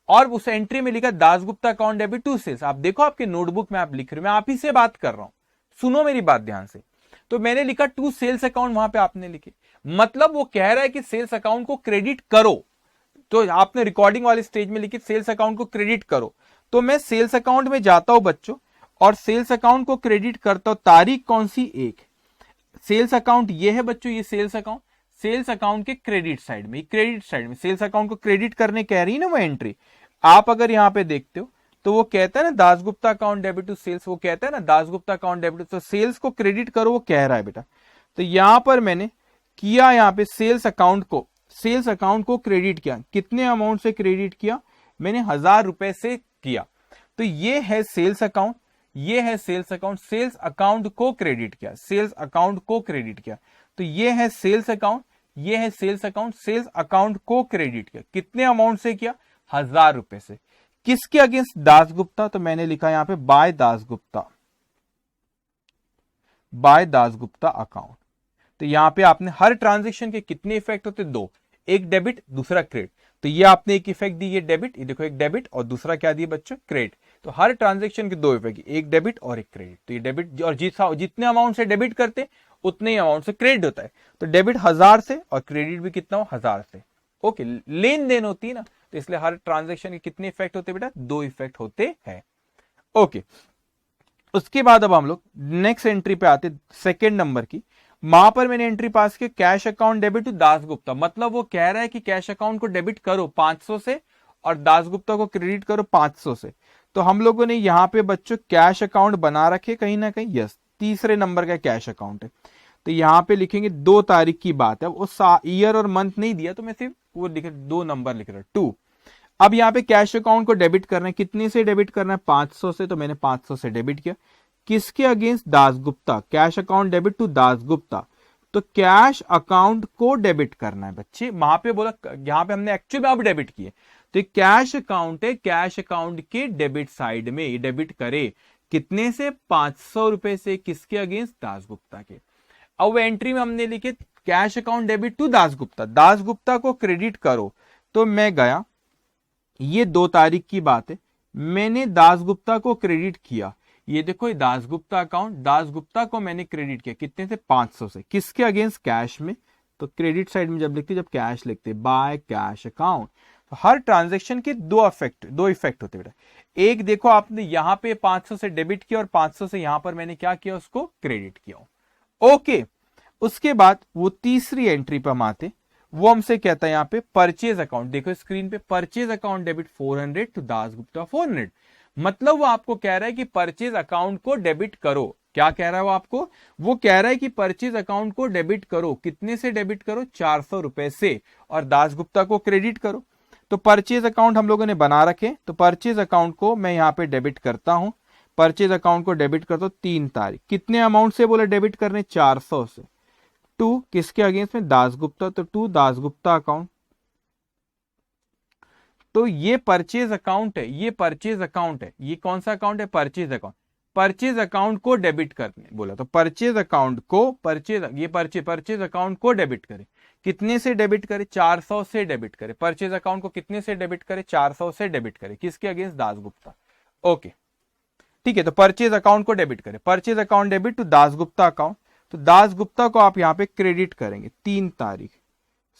और उस एंट्री में लिखा Dasgupta account debit to sales. आप देखो आपके नोटबुक में आप लिख रहे हो, मैं आप ही से बात कर रहा हूं, सुनो मेरी बात ध्यान से। तो मैंने लिखा टू सेल्स अकाउंट, वहां पे आपने लिखे, मतलब वो कह रहा है कि सेल्स अकाउंट को क्रेडिट करो। तो आपने रिकॉर्डिंग वाले स्टेज में लिखी सेल्स अकाउंट को क्रेडिट करो। तो मैं सेल्स अकाउंट में जाता हूं बच्चों और सेल्स अकाउंट को क्रेडिट करता हूं। तारीख कौन सी? एक। सेल्स अकाउंट ये है बच्चों, ये सेल्स अकाउंट, सेल्स अकाउंट के क्रेडिट साइड में, क्रेडिट साइड में सेल्स अकाउंट को क्रेडिट करने कह रही है ना वो एंट्री। आप अगर यहां पे देखते हो तो वो कहता है ना Dasgupta account debit to sales, वो कहता है ना दासगुप्ता अकाउंट डेबिट, तो सेल्स को क्रेडिट करो वो कह रहा है बेटा। तो यहां पर मैंने किया, यहां पे सेल्स अकाउंट को क्रेडिट किया। कितने अमाउंट से क्रेडिट किया? मैंने 1000 रुपए से किया। तो ये है सेल्स अकाउंट, ये है सेल्स अकाउंट, सेल्स अकाउंट को क्रेडिट किया, सेल्स अकाउंट को क्रेडिट किया। तो ये है सेल्स अकाउंट, ये है सेल्स अकाउंट। सेल्स अकाउंट को क्रेडिट किया, कितने अमाउंट से किया? 1000 रुपए से। किसके अगेंस्ट? दासगुप्ता। तो मैंने लिखा यहां पे by Dasgupta, by Dasgupta account. तो यहां पे आपने हर ट्रांजेक्शन के कितने इफेक्ट होते? दो, एक डेबिट दूसरा क्रेडिट। तो ये आपने एक इफेक्ट दी, ये डेबिट, ये देखो एक डेबिट और दूसरा क्या दिया बच्चों? क्रेडिट। तो हर ट्रांजेक्शन के दो इफेक्ट, एक डेबिट और एक क्रेडिट। तो ये डेबिट, और जितने अमाउंट से डेबिट करते उतने ही अमाउंट से क्रेडिट होता है। तो डेबिट 1000 से और क्रेडिट भी कितना हो? 1000 से। ओके, लेन देन होती है ना, तो इसलिए हर ट्रांजेक्शन के कितने इफेक्ट होते बेटा? दो इफेक्ट होते हैं। ओके, उसके बाद अब हम लोग नेक्स्ट एंट्री पे आते, सेकेंड नंबर की। वहां पर मैंने एंट्री पास की, cash account debit to Dasgupta. मतलब वो कह रहा है कि कैश अकाउंट को डेबिट करो 500 से और दासगुप्ता को क्रेडिट करो 500 से। तो हम लोगों ने यहां पे बच्चों कैश अकाउंट बना रखे कहीं ना कहीं। यस, तीसरे नंबर का कैश अकाउंट है। तो यहां पे लिखेंगे 2 तारीख की बात है, वो ईयर और मंथ नहीं दिया, तो मैं सिर्फ वो लिख 2 नंबर लिख रहा 2। अब यहाँ पे कैश अकाउंट को डेबिट करना है, कितने से डेबिट करना है? 500 से। तो मैंने 500 से डेबिट किया। किसके against? Dasgupta. Cash account debit to Dasgupta. तो कैश अकाउंट को डेबिट करना है बच्चे। वहां पे बोला, यहां पे हमने एक्चुअली में अब डेबिट किए। तो कैश अकाउंट है, कैश अकाउंट के डेबिट साइड में ये डेबिट करे कितने से? 500 रुपए से। किसके अगेंस्ट? दासगुप्ता के। अब एंट्री में हमने लिखे cash account debit to Dasgupta, Dasgupta को क्रेडिट करो। तो मैं गया, ये 2 तारीख की बात है, मैंने दासगुप्ता को क्रेडिट किया। ये देखो, ये दासगुप्ता अकाउंट, दासगुप्ता को मैंने क्रेडिट किया कितने से? 500 से। किसके अगेंस्ट? कैश में। तो क्रेडिट साइड में जब लिखते, जब कैश लिखते, बाय कैश अकाउंट। तो हर ट्रांजेक्शन के दो इफेक्ट होते बेटा। एक देखो, आपने यहां पे 500 से डेबिट किया और 500 से यहां पर मैंने क्या किया? उसको क्रेडिट किया। ओके, उसके बाद वो तीसरी एंट्री पर हम आते, वो हमसे कहता है यहां पे परचेज अकाउंट। देखो स्क्रीन पे, purchase account debit 400 to Dasgupta 400। मतलब वो आपको कह रहा है कि परचेज अकाउंट को डेबिट करो। क्या कह रहा है वो आपको? वो कह रहा है कि परचेज अकाउंट को डेबिट करो। कितने से डेबिट करो? 400 रुपए से, और दासगुप्ता को क्रेडिट करो। तो परचेज अकाउंट हम लोगों ने बना रखे, तो परचेज अकाउंट को मैं यहां पे डेबिट करता हूं। परचेज अकाउंट को डेबिट करता हूं 3 तारीख। कितने अमाउंट से बोले डेबिट करने? 400 से। टू किसके अगेंस्ट में? दासगुप्ता। तो टू दासगुप्ता अकाउंट। तो ये परचेज अकाउंट है, ये परचेज अकाउंट है। ये कौन सा अकाउंट है? Purchase account. परचेज अकाउंट को डेबिट करने बोला, तो परचेज अकाउंट को परचेज अकाउंट को डेबिट करे। कितने से डेबिट करे? 400 से डेबिट करे। परचेज अकाउंट को कितने से डेबिट करे? 400 से डेबिट करे। किसके अगेंस्ट? दासगुप्ता। ओके, ठीक है। तो परचेज अकाउंट को डेबिट करे, purchase account debit to Dasgupta account. तो दासगुप्ता को आप यहां पे क्रेडिट करेंगे 3 तारीख।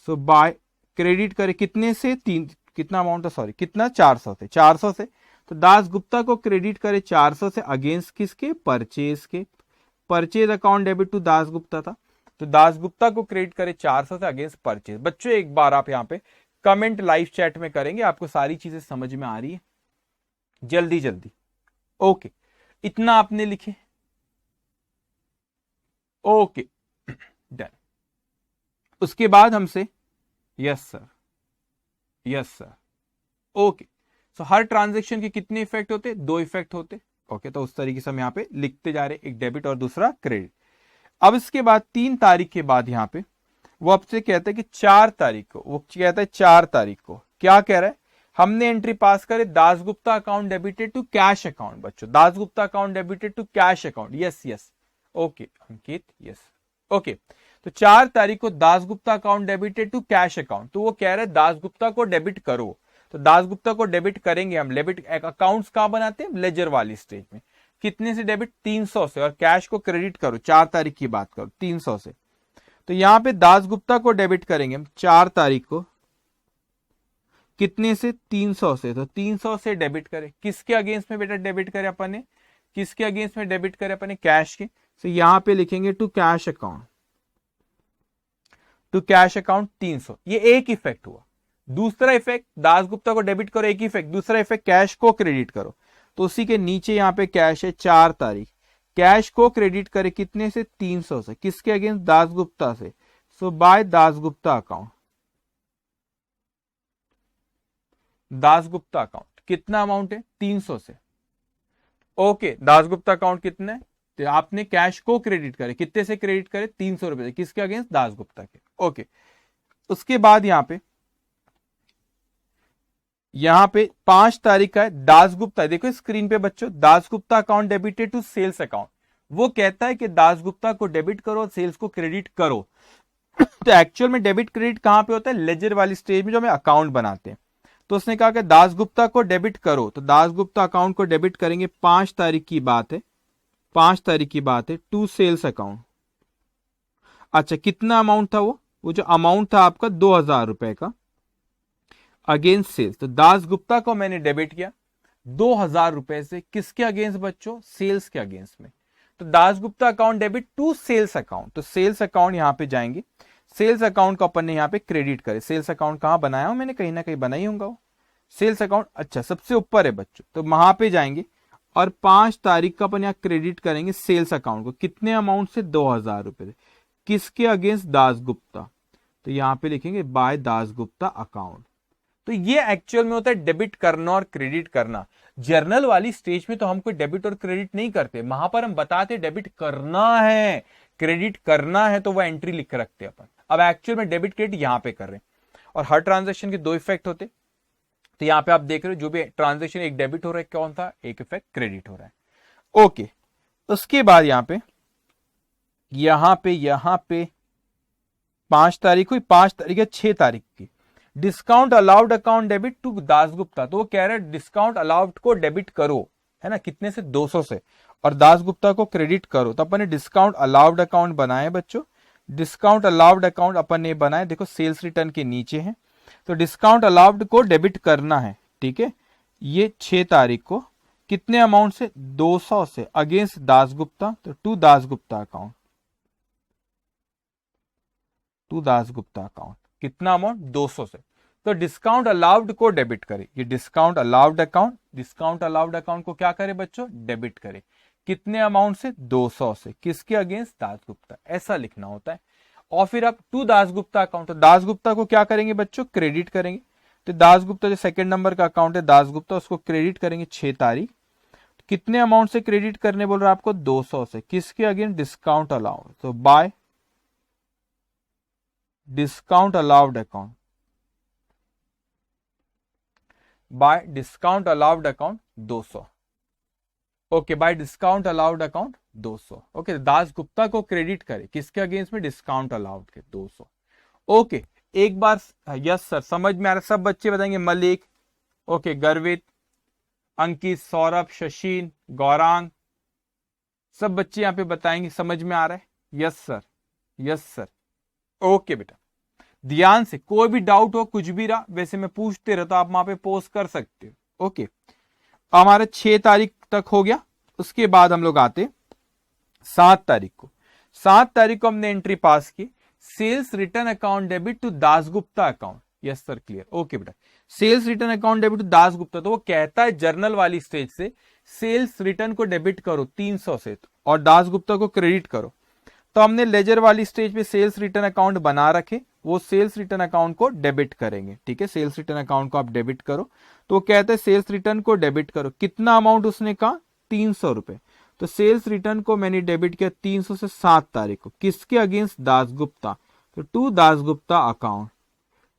सो बाय क्रेडिट करे कितने से? 3, कितना अमाउंट था? सॉरी, कितना? 400 से। 400 से। तो दासगुप्ता को क्रेडिट करे 400 से अगेंस्ट किसके? परचेज के। Purchase account debit to Dasgupta था, तो दासगुप्ता को क्रेडिट करे 400 से अगेंस्ट परचेज। बच्चों एक बार आप यहां पे कमेंट लाइव चैट में करेंगे, आपको सारी चीजें समझ में आ रही है? जल्दी जल्दी। ओके, इतना आपने लिखे। Okay, done. उसके बाद हमसे, yes sir, yes sir. Okay, so हर ट्रांजेक्शन के कितने इफेक्ट होते? 2 इफेक्ट होते। ओके, तो उस तरीके से हम यहाँ पे लिखते जा रहे, एक डेबिट और दूसरा क्रेडिट। अब इसके बाद 3 तारीख के बाद यहाँ पे वो आपसे कहता है कि 4 तारीख को, वो कहता है 4 तारीख को क्या कह रहा है? हमने एंट्री पास करे Dasgupta account debited to cash account. बच्चों, Dasgupta account debited to cash account. Yes yes, okay Ankit, yes. Okay, तो 4 तारीख को Dasgupta account debited to cash account. तो वो कह रहे हैं दासगुप्ता को डेबिट करो। तो दासगुप्ता को डेबिट करेंगे हम। डेबिट अकाउंट्स कहां बनाते हैं? लेजर वाली स्टेज में। कितने से डेबिट? 300 से। और कैश को क्रेडिट करो, 4 तारीख की बात करो, 300 से। तो यहां पे दासगुप्ता को डेबिट करेंगे हम 4 तारीख को। कितने से? 300 से। तो 300 से डेबिट करें। किसके अगेंस्ट में बेटा डेबिट करें अपन ने? किसके अगेंस्ट में डेबिट करें अपन ने? कैश के। तो यहां पे लिखेंगे to cash account, to cash account 300। ये एक इफेक्ट हुआ। दूसरा इफेक्ट, दासगुप्ता को डेबिट करो, एक इफेक्ट। दूसरा इफेक्ट, कैश को क्रेडिट करो। तो उसी के नीचे यहां पे कैश है 4 तारीख। कैश को क्रेडिट करे कितने से? 300 से। किसके अगेंस्ट? दासगुप्ता से। So by Dasgupta account, Dasgupta account कितना अमाउंट है? 300 से। ओके, दासगुप्ता अकाउंट कितना है? तो आपने कैश को क्रेडिट करे, कितने से क्रेडिट करे, 300 रुपए से, किसके अगेंस्ट, दासगुप्ता के। ओके, उसके बाद यहां पे 5 तारीख का है, दासगुप्ता, देखो स्क्रीन पे बच्चों, Dasgupta account debited to sales account, वो कहता है कि दासगुप्ता को डेबिट करो और सेल्स को क्रेडिट करो। तो एक्चुअल में डेबिट क्रेडिट कहां पे होता है, लेजर वाली स्टेज में जो हमें अकाउंट बनाते हैं। तो उसने कहा कि दासगुप्ता को डेबिट करो, तो दासगुप्ता अकाउंट को डेबिट करेंगे, 5 तारीख की बात है, 5 तारीख की बात है, टू सेल्स अकाउंट। अच्छा, कितना अमाउंट था वो जो अमाउंट था आपका 2000 रुपए का अगेंस्ट सेल्स। तो दासगुप्ता को मैंने डेबिट किया 2000 रुपए से, किसके अगेंस्ट बच्चों, सेल्स के अगेंस्ट में। तो Dasgupta account debit to sales account, तो सेल्स अकाउंट यहां पे जाएंगे, सेल्स अकाउंट को अपन ने यहां पे क्रेडिट करे। सेल्स अकाउंट कहां बनाया हूं मैंने, कहीं ना कहीं बनाई होगा वो सेल्स अकाउंट। अच्छा, सबसे ऊपर है बच्चों, तो वहां पे जाएंगे और 5 तारीख का अपन यहां क्रेडिट करेंगे सेल्स अकाउंट को, कितने अमाउंट से, 2000 रुपए से, किसके अगेंस्ट, दासगुप्ता। तो यहां पे लिखेंगे बाय दासगुप्ता अकाउंट। तो ये एक्चुअल में होता है डेबिट करना और क्रेडिट करना। जर्नल वाली स्टेज में तो हम कोई डेबिट और क्रेडिट नहीं करते, वहां पर हम बताते डेबिट करना है, क्रेडिट करना है, तो वो एंट्री लिख के रखते अपन। अब एक्चुअल में डेबिट क्रेडिट यहां पे कर रहे हैं, और हर ट्रांजेक्शन के 2 इफेक्ट होते। तो यहां पे आप देख रहे हो जो भी ट्रांजेक्शन एक डेबिट हो रहा है, कौन था, एक इफेक्ट क्रेडिट हो रहा है। ओके, उसके बाद यहां पे 5 तारीख हुई, 5 तारीख है 6 तारीख की, discount allowed account debit to Dasgupta. तो वो कह रहा है डिस्काउंट अलाउड को डेबिट करो, है ना, कितने से, 200 से, और दासगुप्ता को क्रेडिट करो। तो अपन ने डिस्काउंट अलाउड अकाउंट बनाए बच्चों, डिस्काउंट अलाउड अकाउंट अपन ने बनाए, देखो सेल्स रिटर्न के नीचे है। तो डिस्काउंट अलाउड को डेबिट करना है, ठीक है, ये 6 तारीख को, कितने अमाउंट से, 200 से, अगेंस्ट दासगुप्ता। तो to Dasgupta account, to Dasgupta account, कितना अमाउंट, 200 से। तो डिस्काउंट अलाउड को डेबिट करे, ये discount allowed account, discount allowed account को क्या करे बच्चों, डेबिट करे, कितने अमाउंट से, 200 से, किसके अगेंस्ट, दासगुप्ता, ऐसा लिखना होता है। और फिर अब टू दासगुप्ता अकाउंट, तो दासगुप्ता को क्या करेंगे बच्चों, क्रेडिट करेंगे। तो दासगुप्ता जो सेकंड नंबर का अकाउंट है दासगुप्ता, उसको क्रेडिट करेंगे 6 तारीख, कितने अमाउंट से क्रेडिट करने बोल रहा है आपको, 200 से, किसके अगेंस्ट, डिस्काउंट अलाउड। तो bye discount allowed account, bye discount allowed account 200। Okay, bye discount allowed account 200। Okay, Dasgupta को क्रेडिट करे, किसके अगेंस्ट में, डिस्काउंट अलाउड के 200। ओके, एक बार यस सर समझ में आ रहा है, सब बच्चे बताएंगे, मलिक, ओके, गर्वित, अंकित, सौरभ, शशीन, गौरांग, सब बच्चे यहां पे बताएंगे समझ में आ रहा है, yes sir, yes sir. Okay बेटा, ध्यान से, कोई भी डाउट हो, कुछ भी रहा, वैसे मैं पूछते रहता, आप वहां पे पोस्ट कर सकते हो। ओके, हमारे 6 तारीख तक हो गया। उसके बाद हम लोग आते 7 तारीख को। 7 तारीख को हमने एंट्री पास की, sales return account debit to Dasgupta account. Yes sir, clear. Okay बेटा, sales return account debit to Dasgupta, तो वो कहता है जर्नल वाली स्टेज से सेल्स रिटर्न को डेबिट करो 300 से, और दासगुप्ता को क्रेडिट करो। तो हमने लेजर वाली स्टेज पे सेल्स रिटर्न अकाउंट बना रखे, वो सेल्स रिटर्न अकाउंट को डेबिट करेंगे, ठीक है, सेल्स रिटर्न अकाउंट को आप डेबिट करो। तो कहते हैं सेल्स रिटर्न को डेबिट करो, कितना अमाउंट उसने कहा, 300 रुपए। तो सेल्स रिटर्न को मैंने डेबिट किया 300 से 7 तारीख को, किसके अगेंस्ट, दासगुप्ता। तो to Dasgupta account,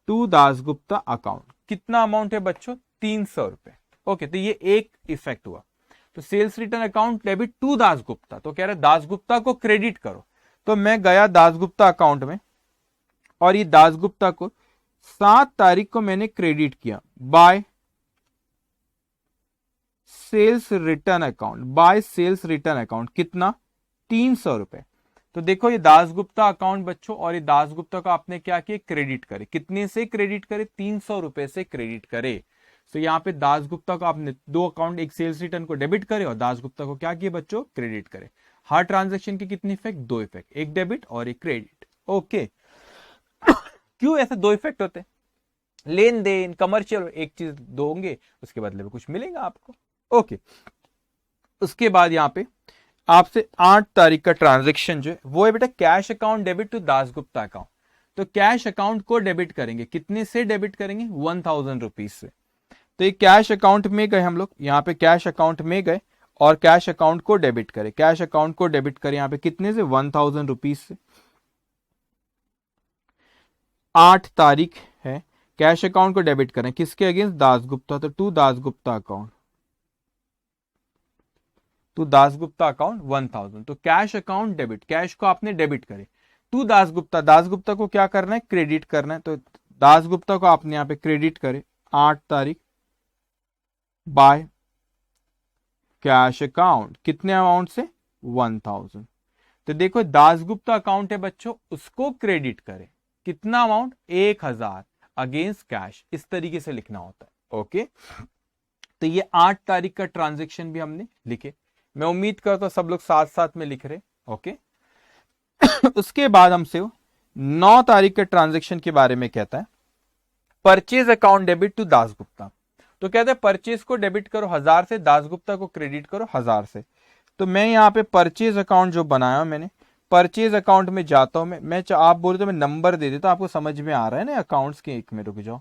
to Dasgupta account, कितना अमाउंट है बच्चों, 300 रुपए। ओके, तो ये एक इफेक्ट हुआ। तो sales return account debit to Dasgupta, तो कह रहे दासगुप्ता को क्रेडिट करो। तो मैं गया दासगुप्ता अकाउंट में, और ये दासगुप्ता को 7 तारीख को मैंने क्रेडिट किया by sales return account, by sales return account, कितना, 300 रुपए। तो देखो ये दासगुप्ता अकाउंट बच्चों, और ये दासगुप्ता को आपने क्या किया, क्रेडिट करे, कितने से क्रेडिट करे, 300 रुपए से क्रेडिट करे। तो यहाँ पे दासगुप्ता को आपने 2 अकाउंट, एक सेल्स रिटर्न को डेबिट करे और दासगुप्ता को क्या किया बच्चों, क्रेडिट करे। हर ट्रांजेक्शन के कितने इफेक्ट, 2 इफेक्ट, एक डेबिट और एक क्रेडिट। ओके, क्यों ऐसे 2 इफेक्ट होते, लेन देन, कमर्शियल, एक चीज दोगे उसके बदले में कुछ मिलेगा आपको। ओके, उसके बाद यहाँ पे आपसे 8 तारीख का ट्रांजेक्शन जो है वो है बेटा cash account debit to Dasgupta account. तो कैश अकाउंट को डेबिट करेंगे, कितने से डेबिट करेंगे, 1000 रुपीज से। तो ये कैश अकाउंट में गए हम लोग, यहाँ पे कैश अकाउंट में गए और कैश अकाउंट को डेबिट करे। कैश अकाउंट को डेबिट करे यहां पे कितने से, 1000 रुपीज से। 8 तारीख है, कैश अकाउंट को डेबिट करें किसके अगेंस्ट, दासगुप्ता। तो to Dasgupta account, to Dasgupta account 1000। तो कैश अकाउंट डेबिट, कैश को आपने डेबिट करे टू दासगुप्ता। दासगुप्ता को क्या करना है, क्रेडिट करना है। तो दासगुप्ता को आपने यहां पे क्रेडिट करे 8 तारीख बाय कैश अकाउंट, कितने अमाउंट से, 1000। तो देखो दासगुप्ता अकाउंट है बच्चों, उसको क्रेडिट करे कितना अमाउंट, 1000 अगेंस्ट कैश। इस तरीके से लिखना होता है। ओके, तो ये 8 तारीख का ट्रांजेक्शन भी हमने लिखे। मैं उम्मीद करता हूं सब लोग साथ साथ में लिख रहे। ओके उसके बाद हमसे 9 तारीख के ट्रांजेक्शन के बारे में कहता है, purchase account debit to Dasgupta. तो कहते हैं परचेज को डेबिट करो 1000 से, दासगुप्ता को क्रेडिट करो 1000 से। तो मैं यहाँ पे परचेज अकाउंट जो बनाया मैंने, परचेज अकाउंट में जाता हूं मैं आप बोले तो मैं नंबर दे देता, आपको समझ में आ रहा है ना अकाउंट्स के। एक में रुक जाओ,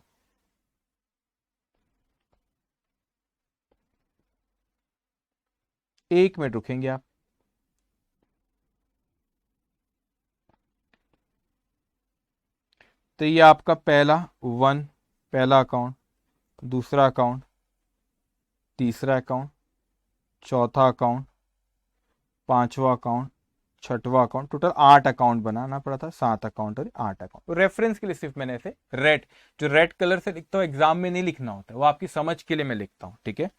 एक मिनट रुकेंगे आप। तो ये आपका पहला पहला अकाउंट, दूसरा अकाउंट, तीसरा अकाउंट, चौथा अकाउंट, पांचवा अकाउंट, छठवां अकाउंट। टोटल 8 अकाउंट बनाना पड़ा था, 7 अकाउंट और 8 अकाउंट। रेफरेंस के लिए सिर्फ मैंने ऐसे रेड कलर से लिखता हूं, एग्जाम में नहीं लिखना होता, वो आपकी समझ के लिए मैं लिखता हूं। ठीक है,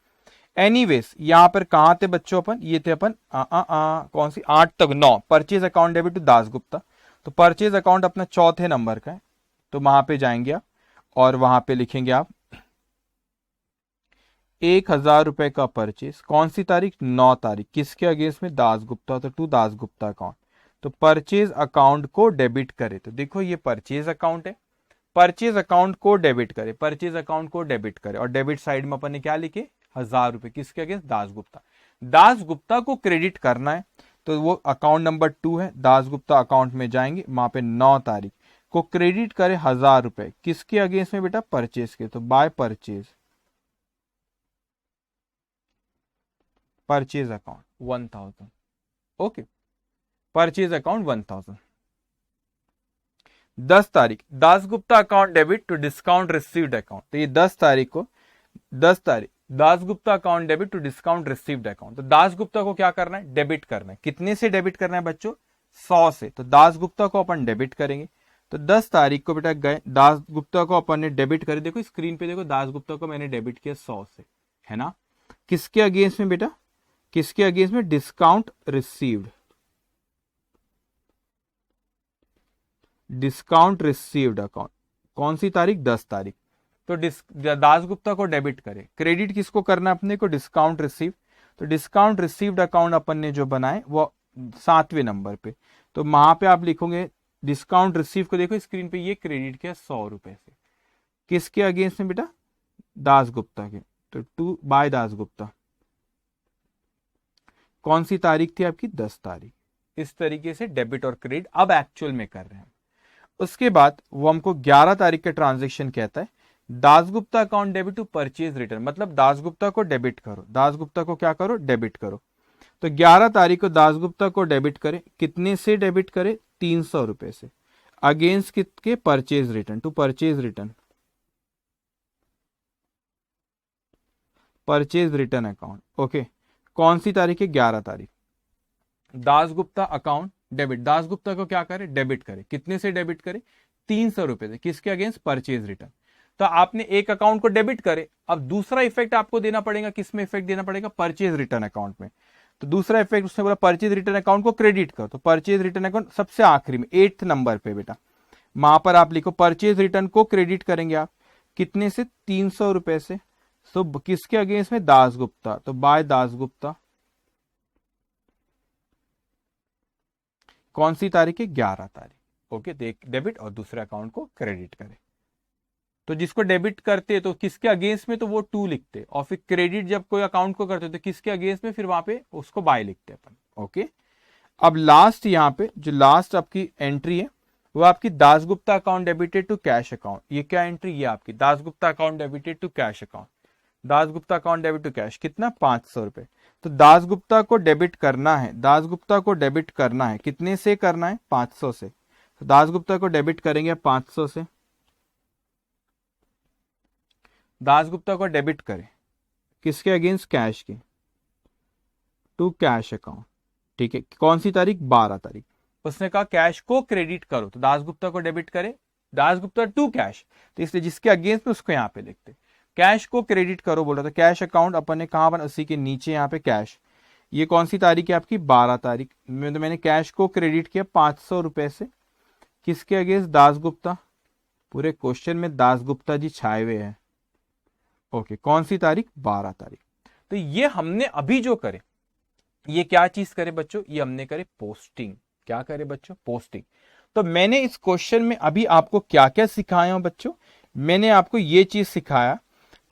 एनीवेज यहां पर कहां थे बच्चों अपन, ये थे अपन कौन सी 8 तक 9, purchase account debit to Dasgupta. तो परचेज अकाउंट अपना चौथे नंबर का है, तो वहां पे जाएंगे आप और वहां पे लिखेंगे आप 1000 रुपए का परचेज, कौन सी तारीख, 9 तारीख, किसके अगेंस्ट में, दासगुप्ता। तो टू दासगुप्ता अकाउंट। तो परचेज अकाउंट को डेबिट करे। तो देखो ये परचेज अकाउंट है, परचेज अकाउंट को डेबिट करे, परचेज अकाउंट को डेबिट करे और डेबिट साइड में अपन ने क्या लिखे, 1000 रुपए, किसके अगेंस्ट, दासगुप्ता। दासगुप्ता को क्रेडिट करना है तो वो अकाउंट नंबर 2 है, दासगुप्ता अकाउंट में जाएंगे, वहां पे 9 तारीख को क्रेडिट करे 1000 रुपए, किसके अगेंस्ट में बेटा, परचेज के। तो by purchase, purchase account 1000। Okay, purchase account 1000। 10 तारीख Dasgupta account debit to discount received account. तो ये 10 तारीख को, 10 तारीख Dasgupta account debit to discount received account. तो दासगुप्ता को क्या करना है, डेबिट करना है। कितने से डेबिट करना है बच्चों, 100 से। तो दासगुप्ता को अपन डेबिट करेंगे। तो 10 तारीख को बेटा गए, दासगुप्ता को अपन ने डेबिट करे, देखो स्क्रीन पे देखो, दासगुप्ता को मैंने डेबिट किया 100 से, है ना। किसके अगेंस्ट में बेटा, किसके अगेंस्ट में, discount received, discount received account. कौन सी तारीख, 10 तारीख। तो दासगुप्ता को डेबिट करे, क्रेडिट किसको करना है अपने को, डिस्काउंट रिसीव। तो डिस्काउंट रिसीव्ड अकाउंट अपन ने जो बनाए वो 7वें नंबर पे। तो वहां पे आप लिखोगे डिस्काउंट रिसीव को, देखो स्क्रीन पे ये क्रेडिट किया 100 रुपए से, किसके अगेंस्ट में बेटा, दासगुप्ता के। तो टू बाय दासगुप्ता, कौन सी तारीख थी आपकी, 10 तारीख। इस तरीके से डेबिट और क्रेडिट अब एक्चुअल में कर रहे हैं। उसके बाद वो हमको 11 तारीख का ट्रांजेक्शन कहता है, Dasgupta account debit to purchase return. मतलब दासगुप्ता को डेबिट करो, दासगुप्ता को क्या करो, डेबिट करो। तो 11 तारीख को दासगुप्ता को डेबिट करे, कितने से डेबिट करे, 300 रुपए से, अगेंस्ट किसके, purchase return, to purchase return, purchase return account. Okay, कौन सी तारीख है, 11 तारीख। दासगुप्ता अकाउंट डेबिट, दासगुप्ता को क्या करे, डेबिट करे, कितने से डेबिट करे, 300 रुपए से, किसके अगेंस्ट, परचेज रिटर्न। तो आपने एक अकाउंट को डेबिट करे, अब दूसरा इफेक्ट आपको देना पड़ेगा, किसमें इफेक्ट देना पड़ेगा, परचेज रिटर्न अकाउंट में। तो दूसरा इफेक्ट उसने बोला परचेज रिटर्न अकाउंट को क्रेडिट करो। तो परचेज रिटर्न अकाउंट सबसे आखिरी में 8th नंबर पे बेटा, वहां पर आप लिखो परचेज रिटर्न को क्रेडिट करेंगे आप, कितने से, 300 रुपए से। तो किसके अगेंस्ट में, दासगुप्ता। तो बाय दासगुप्ता, कौन सी तारीख है, 11 तारीख। ओके, देख डेबिट और दूसरे अकाउंट को क्रेडिट करें। तो जिसको डेबिट करते तो किसके अगेंस्ट में, तो वो 2 लिखते, और फिर क्रेडिट जब कोई अकाउंट को करते तो किसके अगेंस्ट में, फिर वहां पे उसको बाय लिखते अपन। ओके, अब लास्ट यहाँ पे जो लास्ट आपकी एंट्री है वो आपकी Dasgupta account debited to cash account. ये क्या एंट्री, ये आपकी Dasgupta account debited to cash account. Dasgupta account debit to cash कितना 500 रुपए। तो दासगुप्ता को डेबिट करना है, दासगुप्ता को डेबिट करना है, कितने से करना है 500 से। तो दासगुप्ता को डेबिट करेंगे 500 से, दासगुप्ता को डेबिट करें किसके अगेंस्ट, कैश के, टू कैश अकाउंट। ठीक है, कौन सी तारीख, 12 तारीख। उसने कहा कैश को क्रेडिट करो, तो दासगुप्ता को डेबिट करे, दासगुप्ता टू कैश, तो इसलिए जिसके अगेंस्ट में उसको यहाँ पे लिखते, कैश को क्रेडिट करो बोल रहा था। कैश अकाउंट अपन ने कहा बना, उसी के नीचे यहाँ पे कैश। ये कौन सी तारीख है आपकी, 12 तारीख में। तो मैंने कैश को क्रेडिट किया 500 रुपए से, किसके अगेंस्ट, दासगुप्ता। पूरे क्वेश्चन में दासगुप्ता जी छाए हुए हैं। ओके, कौन सी तारीख, 12 तारीख। तो ये हमने अभी जो करे, ये क्या चीज करे बच्चों, ये हमने करे पोस्टिंग। क्या करे बच्चों, पोस्टिंग। तो मैंने इस क्वेश्चन में अभी आपको क्या क्या सिखाया हूं बच्चों, मैंने आपको ये चीज सिखाया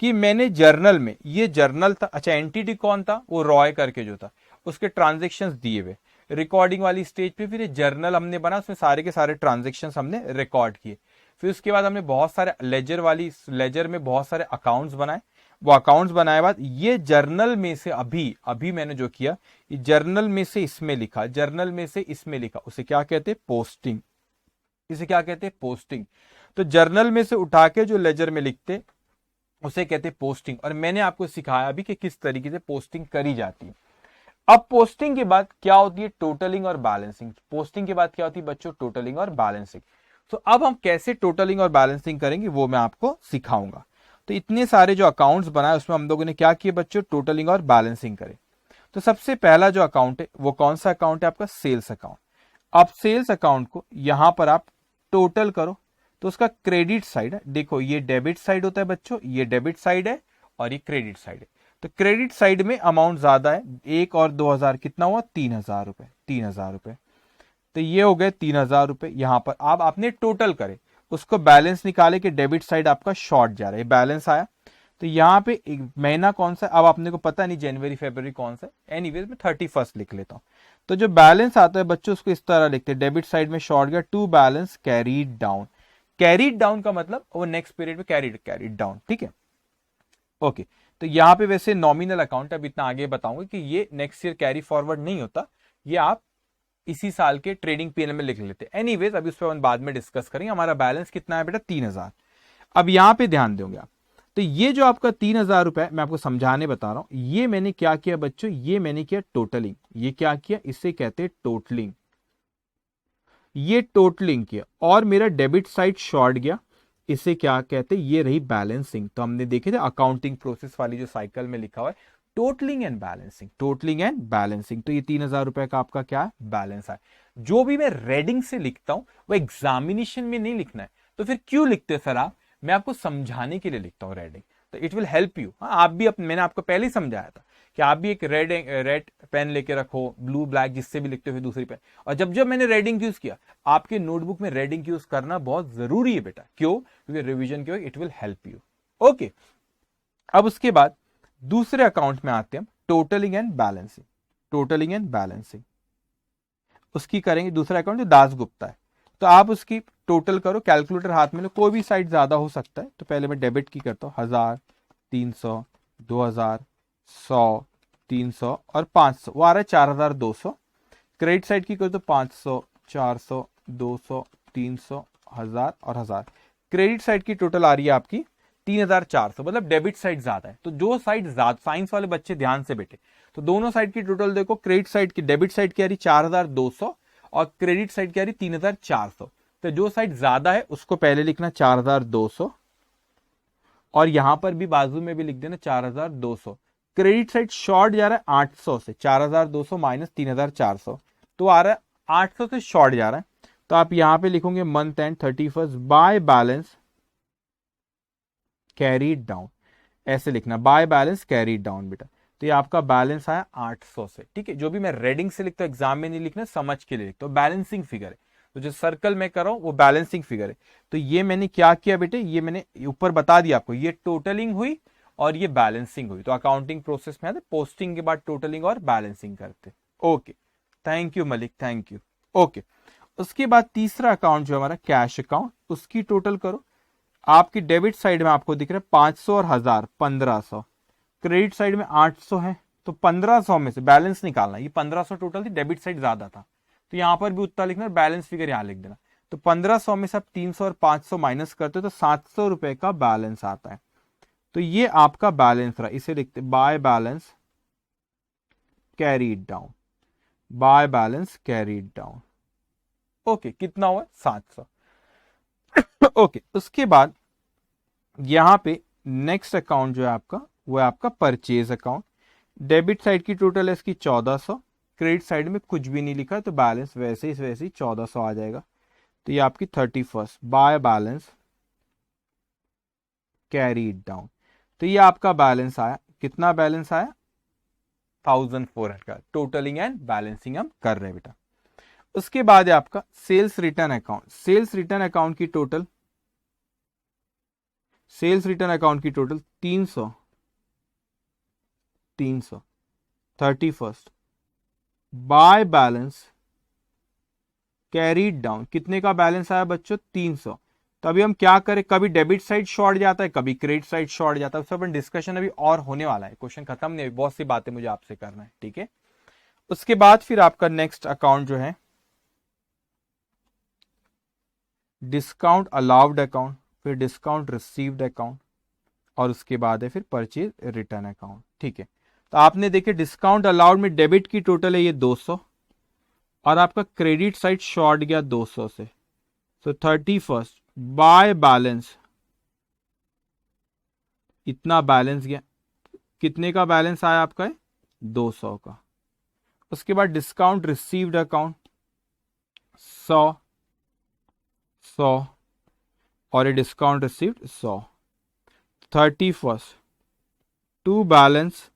कि मैंने जर्नल में, ये जर्नल था, अच्छा एंटिटी कौन था, वो रॉय करके जो था, उसके ट्रांजेक्शंस दिए हुए रिकॉर्डिंग वाली स्टेज पे। फिर ये जर्नल हमने बना, उसमें सारे के सारे ट्रांजेक्शंस हमने रिकॉर्ड किए। फिर उसके बाद हमने बहुत सारे लेजर वाली, लेजर में बहुत सारे अकाउंट्स बनाए। वो अकाउंट्स बनाए बाद ये जर्नल में से अभी मैंने जो किया, ये जर्नल में से इसमें लिखा, जर्नल में से इसमें लिखा, उसे क्या कहते हैं, पोस्टिंग। इसे क्या कहते हैं, पोस्टिंग। तो जर्नल में से उठा के जो लेजर में लिखते उसे कहते हैं पोस्टिंग। और मैंने आपको सिखाया भी कि किस तरीके से पोस्टिंग करी जाती है। अब पोस्टिंग के बाद क्या होती है, टोटलिंग और बैलेंसिंग। पोस्टिंग के बाद क्या होती है बच्चों, टोटलिंग और बैलेंसिंग। तो अब हम कैसे टोटलिंग और बैलेंसिंग करेंगे वो मैं आपको सिखाऊंगा। तो इतने सारे जो अकाउंट्स बनाए उसमें हम लोगों ने क्या किया बच्चों, टोटलिंग और बैलेंसिंग करे। तो सबसे पहला जो अकाउंट है वो कौन सा अकाउंट है आपका, सेल्स अकाउंट। अब सेल्स अकाउंट को यहां पर आप टोटल करो, तो उसका क्रेडिट साइड है, देखो ये डेबिट साइड होता है बच्चों, ये डेबिट साइड है और ये क्रेडिट साइड है। तो क्रेडिट साइड में अमाउंट ज्यादा है, 1 और 2000 कितना हुआ, 3000 रुपए, 3000 रुपए। तो ये हो गए 3000 रुपए। यहां पर अब आपने टोटल करे, उसको बैलेंस निकाले कि डेबिट साइड आपका शॉर्ट जा रहा है, बैलेंस आया। तो यहाँ पे एक महीना कौन सा, अब आपने को पता नहीं जनवरी फरवरी कौन सा, एनीवेज मैं 31 लिख लेता हूँ। तो जो बैलेंस आता है बच्चों उसको इस तरह लिखते हैं, डेबिट साइड में शॉर्ट गया, to balance carried down. Carried down का मतलब वो नेक्स्ट पीरियड में कैरीड डाउन, ठीक है। ओके, तो यहाँ पे वैसे नॉमिनल अकाउंट, अब इतना आगे बताऊंगा कि ये नेक्स्ट ईयर कैरी फॉरवर्ड नहीं होता, ये आप इसी साल के ट्रेडिंग पीएनएल में लिख लेते हैं। एनीवेज अभी उस पर हम बाद में डिस्कस करेंगे। हमारा बैलेंस कितना है बेटा, 3000। अब यहां पे ध्यान दोगे आप, तो ये जो आपका 3000 रुपए मैं आपको समझाने बता रहा हूं, ये मैंने क्या किया बच्चों, ये मैंने किया टोटलिंग। ये क्या किया, इसे कहते हैं टोटलिंग। ये टोटलिंग किया और मेरा डेबिट साइड शॉर्ट गया, इसे क्या कहते हैं, ये रही बैलेंसिंग। तो हमने देखे थे अकाउंटिंग प्रोसेस वाली जो साइकिल में लिखा हुआ है, totalling and balancing, totalling and balancing. तो ये 3000 रुपए का आपका क्या है, बैलेंस है। जो भी मैं रेडिंग से लिखता हूं वो एग्जामिनेशन में नहीं लिखना है। तो फिर क्यों लिखते सर आप, मैं आपको समझाने के लिए लिखता हूं रेडिंग, तो इट विल हेल्प यू। आप भी मैंने आपको पहले ही समझाया था कि आप भी एक रेड पेन लेके रखो, ब्लू ब्लैक जिससे भी लिखते हुए दूसरी पेन। और जब जब मैंने रेडिंग यूज किया, आपके नोटबुक में रेडिंग यूज करना बहुत जरूरी है बेटा। क्यों, क्योंकि रिवीजन के वक्त it will help you. Okay, अब उसके बाद दूसरे अकाउंट में आते हैं हम, totalling and balancing. Totalling and balancing उसकी करेंगे, दूसरा अकाउंट जो दासगुप्ता है। तो आप उसकी टोटल करो, कैलकुलेटर हाथ में लो, कोई भी साइड ज्यादा हो सकता है। तो पहले मैं डेबिट की करता हूँ, 1000, 300, 2000, 100, 300 और 500, वो आ रहा है 4200। क्रेडिट साइड की करो तो 500, 400, 200, 300, 1000 और 1000। क्रेडिट साइड की टोटल आ रही है आपकी 3400, मतलब डेबिट साइड ज्यादा है। तो जो साइड ज्यादा, साइंस वाले बच्चे ध्यान से बैठे, तो दोनों साइड की टोटल देखो, क्रेडिट साइड की, डेबिट साइड की आ रही 4200 और क्रेडिट साइड की आ रही 3400। तो जो साइड ज्यादा है उसको पहले लिखना 4200 और यहां पर भी बाजू में भी लिख देना 4200। क्रेडिट साइड शॉर्ट जा रहा है 800 से, 4200 माइनस 3400 तो आ रहा है 800 से शॉर्ट जा रहा है। तो आप यहां पे लिखोगे month and 31 bye balance carried down, ऐसे लिखना, बाय बैलेंस कैरीड डाउन बेटा। तो ये आपका बैलेंस आया 800 से, ठीक है। जो भी मैं रेडिंग से लिखता हूं एग्जाम में नहीं लिखना, समझ के लिए लिखता हूं, बैलेंसिंग फिगर है। तो जो सर्कल में कर रहा हूं वो बैलेंसिंग फिगर है। तो ये मैंने क्या किया बेटे, ये मैंने ऊपर बता दिया आपको, ये टोटलिंग हुई और ये बैलेंसिंग हुई। तो अकाउंटिंग प्रोसेस में आते पोस्टिंग के बाद टोटलिंग और बैलेंसिंग करते। Okay, thank you Malik, thank you. Okay, उसके बाद तीसरा अकाउंट जो हमारा कैश अकाउंट, उसकी टोटल करो। आपकी डेबिट साइड में आपको दिख रहा है 500 और 1000, 1500। क्रेडिट साइड में 800 है, तो 1500 में से बैलेंस निकालना। ये 1500 टोटल थी, डेबिट साइड ज्यादा था, तो यहां पर भी उतना लिखना, बैलेंस फिगर यहां लिख देना। तो 1500 में से आप 300 और 500 माइनस करते हो तो 700 रुपए का बैलेंस आता है। तो ये आपका बैलेंस रहा, इसे लिखते bye balance carried down, bye balance carried down. Okay, कितना हुआ? 700। ओके, उसके बाद यहां पे नेक्स्ट अकाउंट जो है आपका, वो है आपका परचेज अकाउंट। डेबिट साइड की टोटल है इसकी 1400, क्रेडिट साइड में कुछ भी नहीं लिखा, तो बैलेंस वैसे ही 1400 आ जाएगा। तो ये आपकी 31st by balance carried down. तो ये आपका बैलेंस आया, कितना बैलेंस आया? 1400 का। टोटलिंग एंड बैलेंसिंग हम कर रहे हैं बेटा। उसके बाद है आपका sales return account. Sales return account की total 300 31st by balance carried down. कितने का बैलेंस आया बच्चों? 300। तो अभी हम क्या करें, कभी डेबिट साइड शॉर्ट जाता है, कभी क्रेडिट साइड शॉर्ट जाता है, उस पर डिस्कशन अभी और होने वाला है, क्वेश्चन खत्म नहीं, बहुत सी बातें मुझे आपसे करना है, ठीक है। उसके बाद फिर आपका नेक्स्ट अकाउंट जो है डिस्काउंट अलाउड अकाउंट, फिर डिस्काउंट रिसीव्ड अकाउंट, और उसके बाद है फिर परचेज रिटर्न अकाउंट, ठीक है। तो आपने देखे डिस्काउंट अलाउड में डेबिट की टोटल है ये 200, और आपका क्रेडिट साइड शॉर्ट गया 200 से। सो 31st बाय बैलेंस इतना बैलेंस गया, कितने का बैलेंस आया आपका? 200 का। उसके बाद डिस्काउंट रिसीव्ड अकाउंट 100 और ये discount received 100। 31st to balance,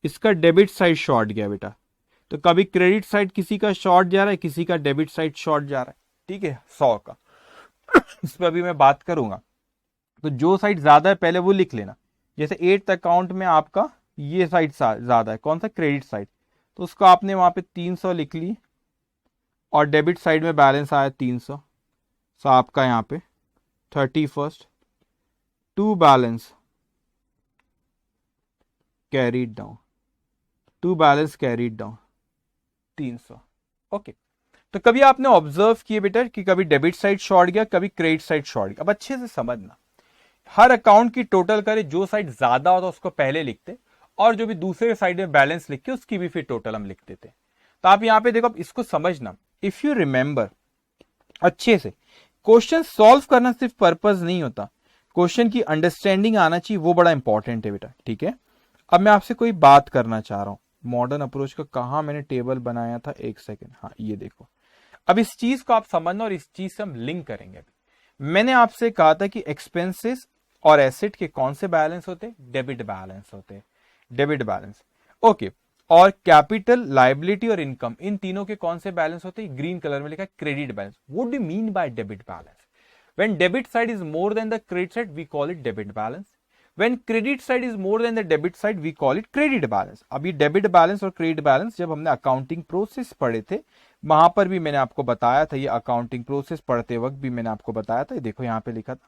इसका डेबिट साइड शॉर्ट गया बेटा, तो कभी क्रेडिट साइड किसी का शॉर्ट जा रहा है, किसी का डेबिट साइड शॉर्ट जा रहा है, ठीक है, 100 का। इस पर अभी मैं बात करूंगा, तो जो साइड ज्यादा है पहले वो लिख लेना। जैसे 8th अकाउंट में आपका ये साइड ज्यादा है, कौन सा? क्रेडिट साइड, तो उसको आपने वहां पे 300 लिख ली, और डेबिट साइड में बैलेंस आया 300। सो आपका यहाँ पे 31st to balance carried down, to balance carried down 300। Okay, तो कभी आपने ऑब्जर्व किए बेटा कि कभी डेबिट साइड शॉर्ट गया, कभी क्रेडिट साइड शॉर्ट गया। अब अच्छे से समझना, हर अकाउंट की टोटल करे, जो साइड ज्यादा होता उसको पहले लिखते, और जो भी दूसरे साइड में बैलेंस लिख के उसकी भी फिर टोटल हम लिख देते। तो आप यहां पे देखो, अब इसको समझना, इफ यू रिमेंबर अच्छे से, क्वेश्चन सॉल्व करना सिर्फ पर्पस नहीं होता, क्वेश्चन की अंडरस्टैंडिंग आना चाहिए, वो बड़ा इंपॉर्टेंट है बेटा, ठीक है। अब मैं आपसे कोई बात करना चाह रहा हूं, मॉडर्न अप्रोच का कहां मैंने टेबल बनाया था, एक सेकेंड, हाँ ये देखो। अब इस चीज को आप समझना, और इस चीज से हम लिंक करेंगे। मैंने आपसे कहा था कि एक्सपेंसेस और एसेट के कौन से बैलेंस होते? डेबिट बैलेंस होते, डेबिट बैलेंस, ओके। और कैपिटल, लायबिलिटी और इनकम, इन तीनों के कौन से बैलेंस होते हैं? ग्रीन कलर में लिखा है credit balance. What do you mean by debit balance? When debit side is more than the credit side we call it debit balance, when credit side is more than the debit side we call it credit balance. अब ये debit balance और credit balance जब हमने accounting process पढ़े थे, वहां पर भी मैंने आपको बताया था, ये अकाउंटिंग प्रोसेस पढ़ते वक्त भी मैंने आपको बताया था, देखो यहां पे लिखा था,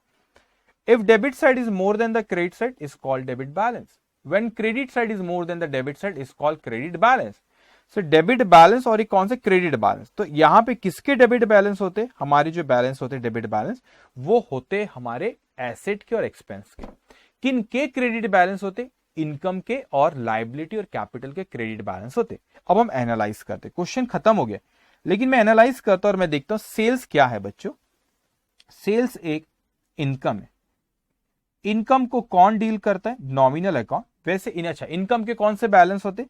if debit side is more than the credit side is called debit balance, when credit side is more than the debit side is called credit balance। so debit balance और एक कौन से? Credit balance. तो यहां पे किसके debit balance होते? हमारे जो बैलेंस होते डेबिट बैलेंस, वो होते हमारे एसेट के और एक्सपेंस के। किन के क्रेडिट बैलेंस होते? इनकम के और लायबिलिटी और कैपिटल के क्रेडिट बैलेंस होते। अब हम एनालाइज करते, क्वेश्चन खत्म हो गया, लेकिन मैं एनालाइज करता हूं और मैं देखता हूं सेल्स क्या है बच्चों। सेल्स एक इनकम है, इनकम को कौन डील करता है? Nominal account. वैसे अच्छा, इनकम के कौन से बैलेंस होते?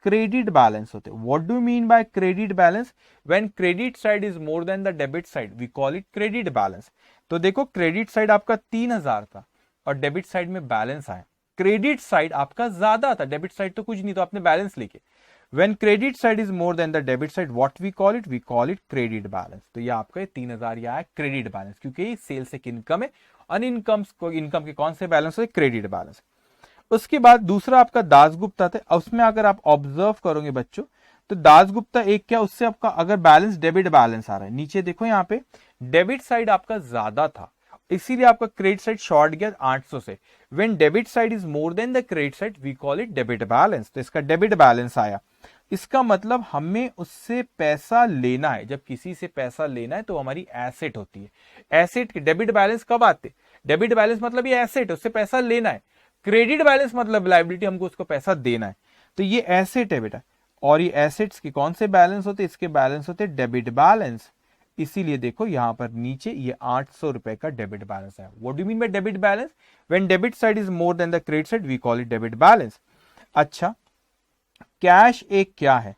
क्रेडिट बैलेंस होते। What do mean by credit balance? When credit side is more than the debit side we call it credit balance. तो देखो, क्रेडिट साइड आपका 3000 था और डेबिट साइड में बैलेंस आया, क्रेडिट साइड आपका ज्यादा था, डेबिट साइड तो कुछ नहीं, तो आपने बैलेंस लिखे। When credit side is more than the debit side, what we call it? We call it credit balance। तो ये आपका 3000 ये आया क्रेडिट बैलेंस, क्योंकि सेल्स एक इनकम है, अनइनकम को इनकम के कौन से बैलेंस होते? Credit balance. उसके बाद दूसरा आपका दासगुप्ता था, उसमें अगर आप ऑब्जर्व करोगे बच्चों, तो दासगुप्ता एक क्या, उससे आपका अगर बैलेंस डेबिट बैलेंस आ रहा है, नीचे देखो यहाँ पे डेबिट साइड आपका ज्यादा था इसीलिए आपका क्रेडिट साइड शॉर्ट गया 800 से। When debit side is more than the credit side we call it debit balance. तो इसका डेबिट बैलेंस आया। इसका मतलब हमें उससे पैसा लेना है। जब किसी से पैसा लेना है तो हमारी एसेट होती है। एसेट के डेबिट बैलेंस कब आते? डेबिट बैलेंस मतलब ये एसेट, उससे पैसा लेना है। क्रेडिट बैलेंस मतलब लायबिलिटी, हमको उसको पैसा देना है। तो ये एसेट है बेटा, और ये एसेट्स के कौन से बैलेंस होते? इसके बैलेंस होते डेबिट बैलेंस। इसीलिए देखो यहां पर नीचे ये 800 रुपए का डेबिट बैलेंस है। What do mean by debit balance? When debit side is more than the credit side we call it debit balance. अच्छा, कैश एक क्या है?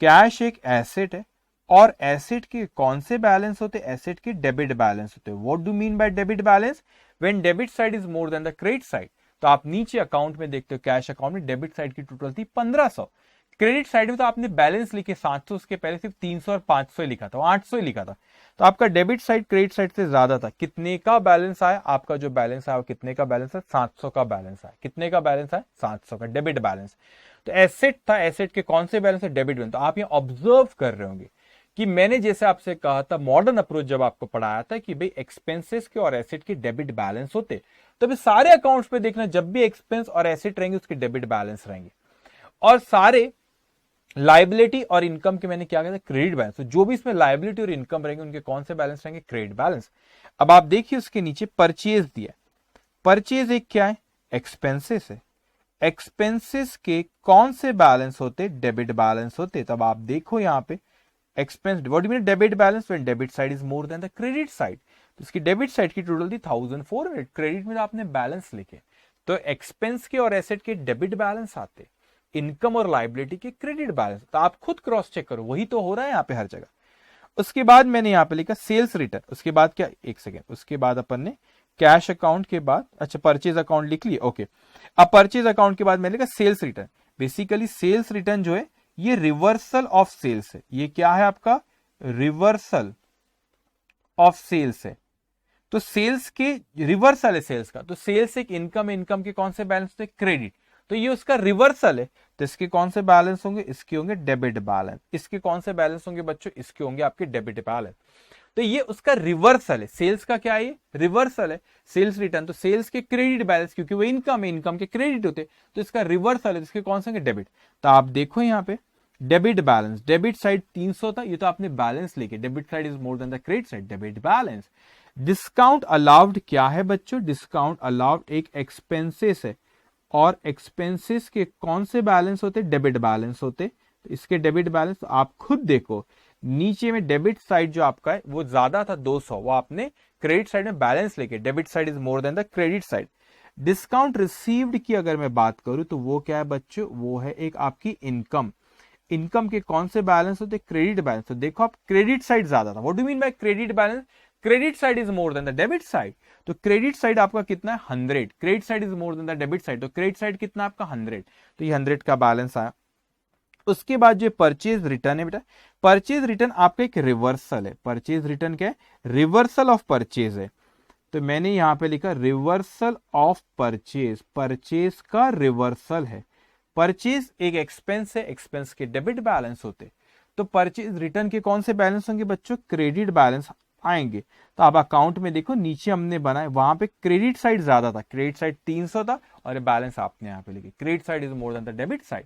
कैश एक एसेट है, और एसेट के कौन से बैलेंस होते? एसेट के डेबिट बैलेंस होते हैं। What do mean by debit balance? When debit side is more than the credit side. तो आप नीचे अकाउंट में देखते हो, कैश अकाउंट में डेबिट साइड की टोटल थी 1500, क्रेडिट साइड में तो आपने बैलेंस लिखे 700, उसके पहले सिर्फ 300 और 500 ही लिखा था, 800 ही लिखा था। तो आपका डेबिट साइड क्रेडिट साइड से ज्यादा था। कितने का बैलेंस आया? आपका जो बैलेंस आया वो कितने का बैलेंस है? 700 का बैलेंस आया। कितने का बैलेंस आया? 700 का डेबिट बैलेंस। तो एसेट था, एसेट के कौन से बैलेंस है? Debit balance. तो आप यहाँ ऑब्जर्व कर रहे होंगे कि मैंने जैसे आपसे कहा था, मॉडर्न अप्रोच जब आपको पढ़ाया था कि भाई एक्सपेंसेस के और एसेट के डेबिट बैलेंस होते, तो सारे अकाउंट्स पे देखना, जब भी एक्सपेंस और एसेट रहेंगे उसके डेबिट बैलेंस रहेंगे। और सारे लाइबिलिटी और इनकम के मैंने क्या कहता है? Credit balance. तो जो भी इसमें लाइबिलिटी और इनकम रहेंगे उनके कौन से बैलेंस रहेंगे? Credit balance. अब आप देखिए उसके नीचे परचेज दिया। परचेज एक क्या है? एक्सपेंसेस है। एक्सपेंसेस के कौन से बैलेंस होते? डेबिट बैलेंस होते। तब आप देखो यहां पे expense, what do mean debit balance? When debit side is more than the credit side. तो इसकी डेबिट साइड की टोटल थी 1400, क्रेडिट में तो आपने बैलेंस लिखे। तो एक्सपेंस के और एसेट के डेबिट बैलेंस आते, इनकम और लाइबिलिटी के क्रेडिट बैलेंस। तो आप खुद क्रॉस चेक करो, वही तो हो रहा है यहाँ पे हर जगह। उसके बाद मैंने यहाँ पे लिखा सेल्स रिटर्न। उसके बाद क्या? एक सेकेंड, उसके बाद अपन ने कैश अकाउंट के बाद, अच्छा परचेज अकाउंट लिख लिए, ओके। अब परचेज अकाउंट के बाद मैंने लिखा sales return. Basically sales return जो है ये रिवर्सल ऑफ सेल्स है। ये क्या है आपका? रिवर्सल ऑफ सेल्स है। तो सेल्स के रिवर्सल है सेल्स का। तो सेल्स एक इनकम है, इनकम के कौन से बैलेंस होते? क्रेडिट। तो ये उसका रिवर्सल है। तो इसके कौन से बैलेंस होंगे? इसके होंगे डेबिट बैलेंस। इसके कौन से बैलेंस होंगे बच्चों? इसके होंगे आपके डेबिट बैलेंस। तो ये उसका रिवर्सल है। सेल्स का क्या है? ये रिवर्सल है। सेल्स रिटर्न तो सेल्स के क्रेडिट बैलेंस, क्योंकि वो इनकम है, इनकम के क्रेडिट होते, तो इसका रिवर्सल है। इसके कौन से होंगे? डेबिट। तो आप देखो यहाँ पे डेबिट बैलेंस, डेबिट साइड 300 था, ये तो आपने बैलेंस लेके, debit side is more than the credit side, debit balance. Discount allowed क्या है बच्चों? डिस्काउंट अलाउड एक एक्सपेंसेस है, और एक्सपेंसेस के कौन से बैलेंस होते? डेबिट बैलेंस होते। तो इसके डेबिट बैलेंस तो आप खुद देखो, नीचे में डेबिट साइड जो आपका है वो ज्यादा था 200, वो आपने क्रेडिट साइड में बैलेंस लेके, debit side is more than the credit side. Discount received की अगर मैं बात करूं तो वो क्या है बच्चों? वो है एक आपकी इनकम। इनकम के कौन से बैलेंस होते? Credit balance. तो देखो आप क्रेडिट साइड ज्यादा था। What do mean by credit balance? Credit side is more than the debit side. तो क्रेडिट साइड आपका कितना है? 100। Credit side is more than the debit side, तो क्रेडिट साइड कितना आपका? 100। तो ये 100 का बैलेंस आया। उसके बाद जो परचेज रिटर्न है बेटा, परचेज रिटर्न आपका एक रिवर्सल है। परचेज रिटर्न क्या है? रिवर्सल ऑफ परचेज है। तो मैंने यहां पे लिखा रिवर्सल ऑफ परचेज, परचेज का रिवर्सल है। परचेज एक एक्सपेंस है, एक्सपेंस के डेबिट बैलेंस होते। तो परचेज रिटर्न के कौन से बैलेंस होंगे बच्चों? क्रेडिट बैलेंस आएंगे। तो आप अकाउंट में देखो, नीचे हमने बनाए, वहां पे क्रेडिट साइड ज्यादा था, क्रेडिट साइड 300 था, और बैलेंस आपने यहां पे लिखे, credit side is more than the debit side.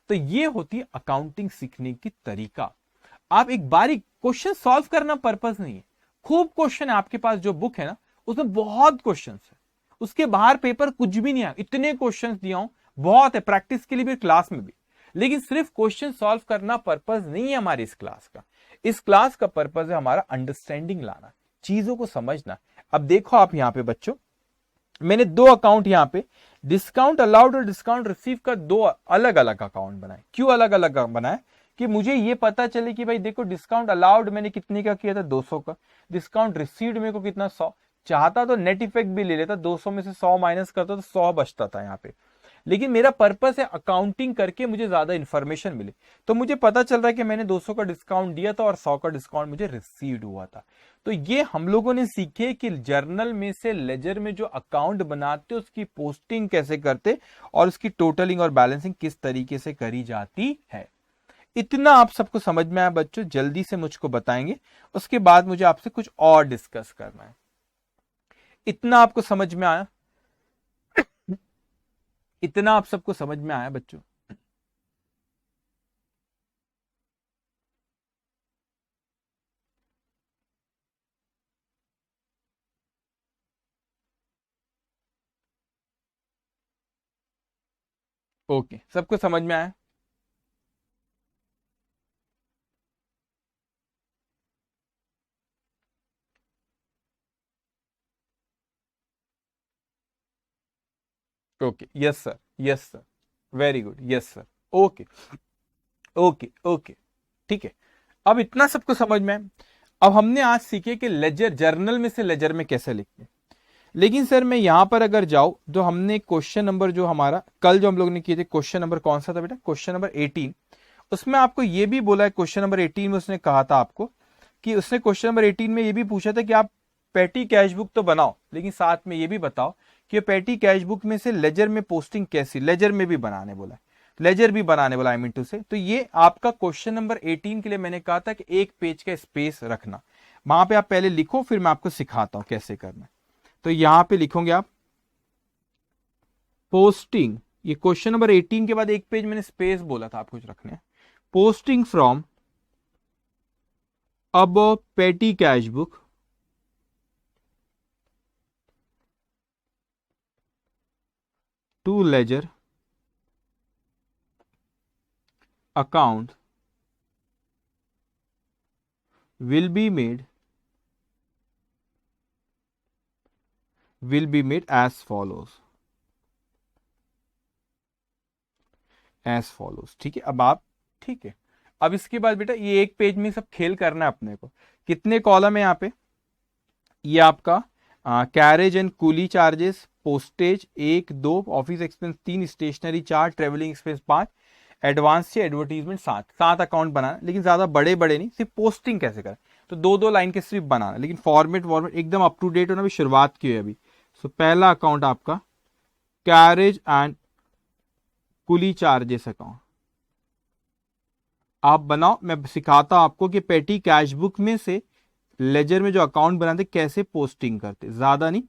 तो ये होती है अकाउंटिंग सीखने की तरीका। आप एक बारीक क्वेश्चन सॉल्व करना पर्पस नहीं है, खूब क्वेश्चन है आपके पास, जो बुक है ना उसमें बहुत क्वेश्चन है, उसके बाहर पेपर कुछ भी नहीं है, इतने क्वेश्चन दिया हूं, बहुत है प्रैक्टिस के लिए भी, क्लास में भी। लेकिन सिर्फ क्वेश्चन सॉल्व करना पर्पस नहीं है हमारी इस क्लास का। इस क्लास का पर्पस है हमारा अंडरस्टैंडिंग लाना, चीजों को समझना। अब देखो आप यहां पे बच्चों, मैंने दो अकाउंट यहां पे, डिस्काउंट अलाउड और डिस्काउंट रिसीव का दो अलग अलग अकाउंट बनाए। क्यों अलग अलग बनाए? कि मुझे ये पता चले कि भाई देखो, डिस्काउंट अलाउड मैंने कितने का किया था? 200 का। डिस्काउंट रिसीव्ड मेरे को कितना? 100। चाहता तो नेट इफेक्ट भी ले लेता, 200 में से 100 माइनस करता तो 100 बचता था यहाँ पे। लेकिन मेरा पर्पस है अकाउंटिंग करके मुझे ज्यादा इंफॉर्मेशन मिले। तो मुझे पता चल रहा है कि मैंने 200 का डिस्काउंट दिया था और 100 का डिस्काउंट मुझे रिसीव्ड हुआ था। तो ये हम लोगों ने सीखे कि जर्नल में से लेजर में जो अकाउंट बनाते उसकी पोस्टिंग कैसे करते, और उसकी टोटलिंग और बैलेंसिंग किस तरीके से करी जाती है। इतना आप सबको समझ में आया बच्चों? जल्दी से मुझको बताएंगे, उसके बाद मुझे आपसे कुछ और डिस्कस करना है। इतना आपको समझ में आया? इतना आप सबको समझ में आया बच्चों? ओके, सबको समझ में आया? Okay, yes sir, yes sir, very good, yes sir. Okay, okay, okay, ठीक है। अब इतना सबको समझ में आया। अब हमने आज सीखे कि लेजर, जर्नल में से लेजर में कैसे लिखते हैं। लेकिन सर मैं यहां पर अगर जाऊं तो हमने क्वेश्चन नंबर जो हमारा कल जो हम लोग ने किए थे, क्वेश्चन नंबर कौन सा था बेटा? Question number 18। उसमें आपको यह भी बोला है, क्वेश्चन नंबर 18 में उसने कहा था आपको कि उसने क्वेश्चन नंबर 18 में यह भी पूछा था कि आप पेटी कैश बुक तो बनाओ, लेकिन साथ में यह भी बताओ कि पेटी कैश बुक में से लेजर में पोस्टिंग कैसी, लेजर में भी बनाने बोला है, लेजर भी बनाने बोला, आई मीन टू से। तो ये आपका क्वेश्चन नंबर 18 के लिए मैंने कहा था कि एक पेज का स्पेस रखना, वहां पे आप पहले लिखो, फिर मैं आपको सिखाता हूं कैसे करना है। तो यहां पे लिखोगे आप पोस्टिंग, ये क्वेश्चन नंबर 18 के बाद एक पेज मैंने स्पेस बोला था आपको कुछ रखने, पोस्टिंग फ्रॉम अब petty cash book to ledger account will be made as follows, as follows, ठीक है। अब आप, ठीक है, अब इसके बाद बेटा ये एक पेज में सब खेल करना है अपने को। कितने कॉलम है यहाँ पे? ये आपका carriage and coolie charges, postage 1 2, office expense 3, stationery 4, travelling expense 5, advance से एडवर्टीजमेंट 7, 7 अकाउंट बनाना, लेकिन ज्यादा बड़े बड़े नहीं, सिर्फ पोस्टिंग कैसे करें तो 2 2 लाइन के सिर्फ बनाना, लेकिन फॉर्मेट फॉर्मेट एकदम अप टू डेट होना, अभी शुरुआत की है अभी। सो पहला अकाउंट आपका carriage and coolie charges account आप बनाओ। मैं सिखाता हूं आपको कि पेटी कैश बुक में से लेजर में जो अकाउंट बनाते कैसे पोस्टिंग करते, ज्यादा नहीं,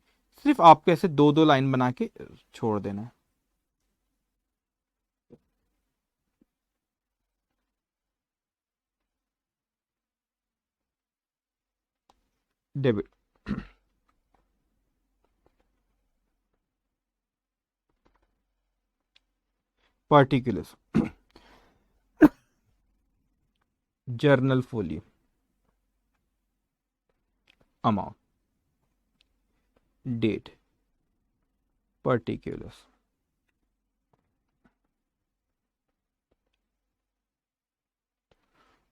सिर्फ आपको ऐसे 2 2 लाइन बना के छोड़ देना है। Debit, particulars, journal folio, amount, date, particulars.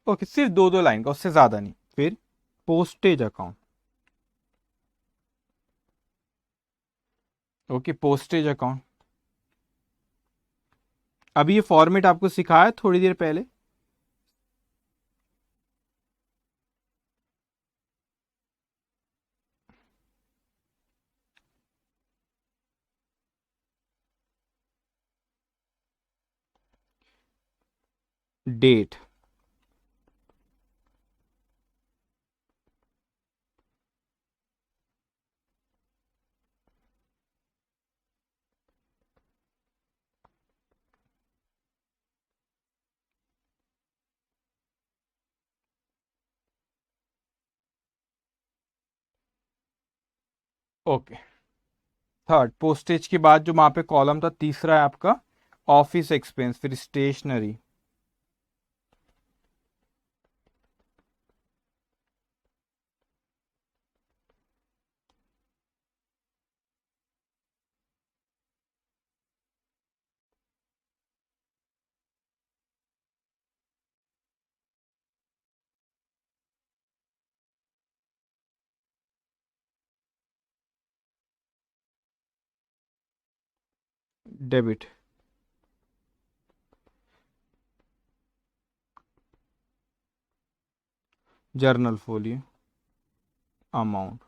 Okay, सिर्फ 2 2 लाइन का, उससे ज्यादा नहीं। फिर postage account, okay, postage account. अभी ये फॉर्मेट आपको सिखाया थोड़ी देर पहले। Date, okay. थर्ड, पोस्टेज के बाद जो वहां पे कॉलम था तीसरा है आपका ऑफिस एक्सपेंस, फिर stationery, debit, journal folio, amount.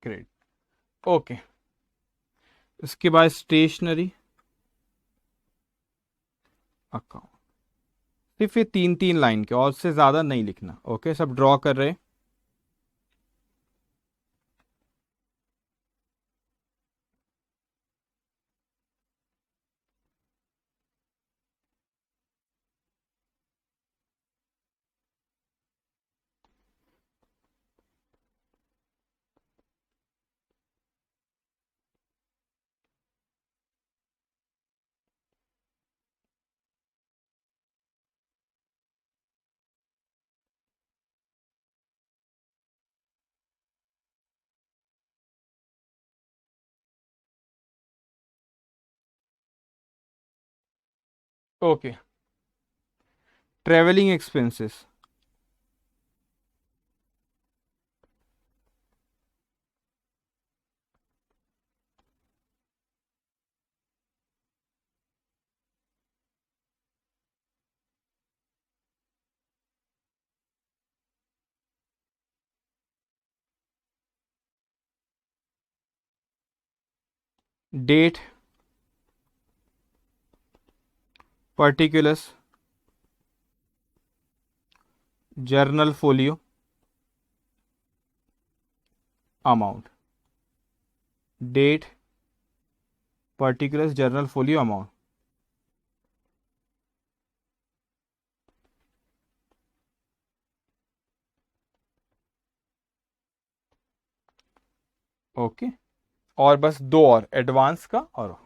Great, okay. इसके बाद स्टेशनरी, अकाउंट, सिर्फ ये 3 लाइन के, और उससे ज्यादा नहीं लिखना। ओके, सब ड्रॉ कर रहे। Okay, travelling expenses, date, particulars, journal folio, amount. Date, particulars, journal folio, amount. Okay, और बस दो और, एडवांस का और।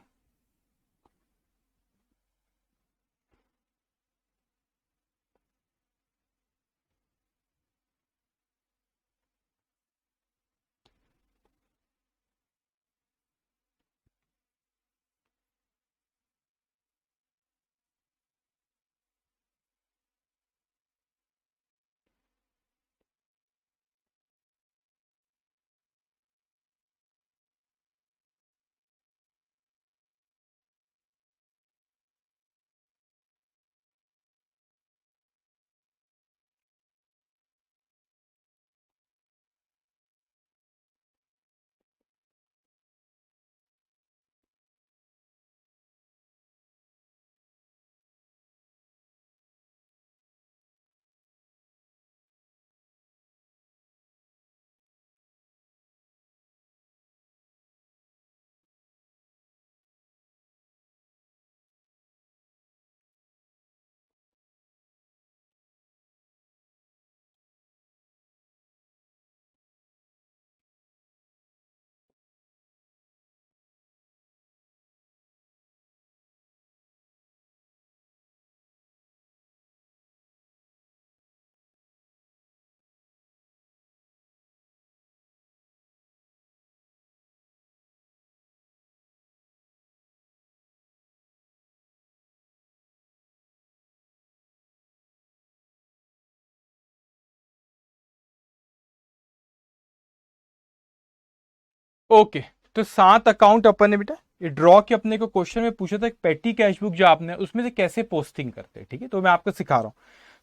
ओके, तो 7 अकाउंट अपन ने बेटा ये ड्रॉ के, अपने को क्वेश्चन में पूछा था पेटी कैश बुक जो आपने, उसमें से कैसे पोस्टिंग करते हैं। ठीक है, तो मैं आपको सिखा रहा हूं,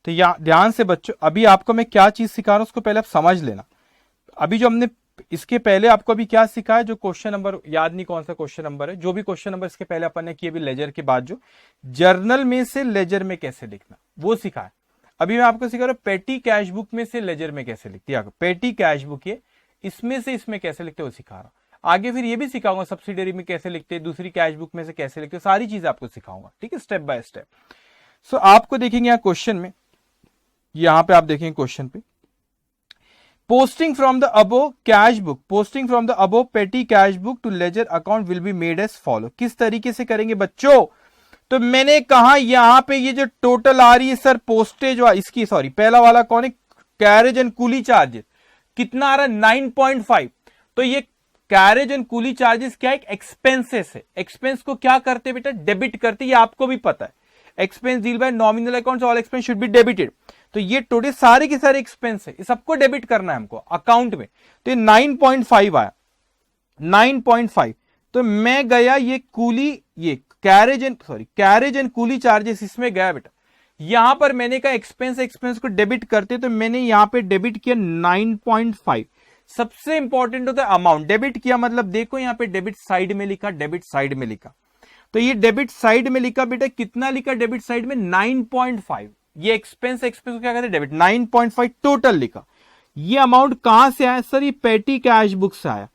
तो या ध्यान से बच्चों, अभी आपको मैं क्या चीज सिखा रहा हूं उसको पहले आप समझ लेना। अभी जो हमने इसके पहले आपको अभी क्या सिखाया, जो क्वेश्चन नंबर याद नहीं कौन सा क्वेश्चन नंबर है, जो भी क्वेश्चन नंबर इसके पहले अपन ने किए भी लेजर के बाद, जो जर्नल में से लेजर में कैसे लिखना वो सिखाया। अभी मैं आपको सिखा रहा हूं पेटी कैश बुक में से लेजर में कैसे लिखती है, पेटी कैश बुक ये इसमें से इसमें कैसे लिखते हैं वो सिखा रहा हूं। आगे फिर ये भी सिखाऊंगा सब्सिडरी में कैसे लिखते हैं, दूसरी कैश बुक में से कैसे लिखते हैं, सारी चीज आपको सिखाऊंगा। ठीक है, स्टेप बाय स्टेप। सो आपको देखेंगे यहाँ क्वेश्चन में, यहां पे आप देखेंगे क्वेश्चन पे, posting from the above cash book, posting from the above petty cash book to ledger account will be made as follow. किस तरीके से करेंगे बच्चों, तो मैंने कहा यहां पे ये जो टोटल आ रही है सर पोस्टेज, इसकी सॉरी पहला वाला कौन है, कैरेज एंड कूली चार्जेस, कितना आ रहा है 9.5। तो ये कैरेज एंड कूली चार्जेस क्या एक एक्सपेंसेस है, एक्सपेंस को क्या करते बेटा डेबिट करते, ये आपको भी पता है। Expense deal by nominal accounts, all expense should be debited. तो ये टोटल सारे के सारे एक्सपेंस है, ये सबको डेबिट करना है हमको अकाउंट में। तो ये 9.5 आया, 9.5। तो मैं गया ये कूली, ये कैरेज एंड कूली चार्जेस इसमें गया बेटा, यहां पर मैंने कहा एक्सपेंस को डेबिट करते, तो मैंने यहां पे डेबिट किया 9.5। सबसे इंपॉर्टेंट होता है अमाउंट, डेबिट किया मतलब देखो यहां पे डेबिट साइड में लिखा, डेबिट साइड में लिखा। तो ये डेबिट साइड में लिखा बेटा, कितना लिखा डेबिट साइड में 9.5, ये एक्सपेंस को क्या कहते हैं डेबिट, 9.5 टोटल लिखा। ये अमाउंट कहां से आया सर, ये पेटी कैश बुक से आया।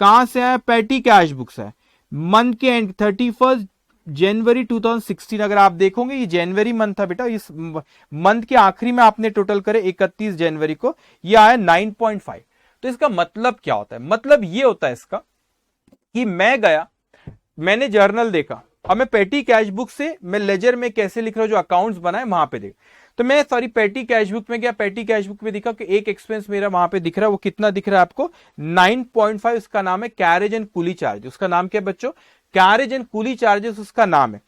कहां से आया, पेटी कैश बुक से आया। मंथ के एंड 31 जनवरी 2016, अगर आप देखोगे ये जनवरी मंथ था बेटा, इस मंथ के आखिरी में आपने टोटल करे 31 जनवरी को, ये आया 9.5। तो इसका मतलब क्या होता है, मतलब ये होता है इसका कि मैं गया, मैंने जर्नल देखा, अब मैं पेटी कैश बुक से मैं लेजर में कैसे लिख रहा हूं, जो अकाउंट्स बनाए वहां पे देख, तो मैं सॉरी पेटी कैश बुक में गया, पेटी कैश बुक में दिखा कि एक एक्सपेंस मेरा वहां पे दिख रहा है, वो कितना दिख रहा है आपको, 9.5। उसका नाम है कैरेज एंड कूली चार्ज। उसका नाम क्या बच्चों, कैरेज एंड कूली चार्जेस उसका नाम है।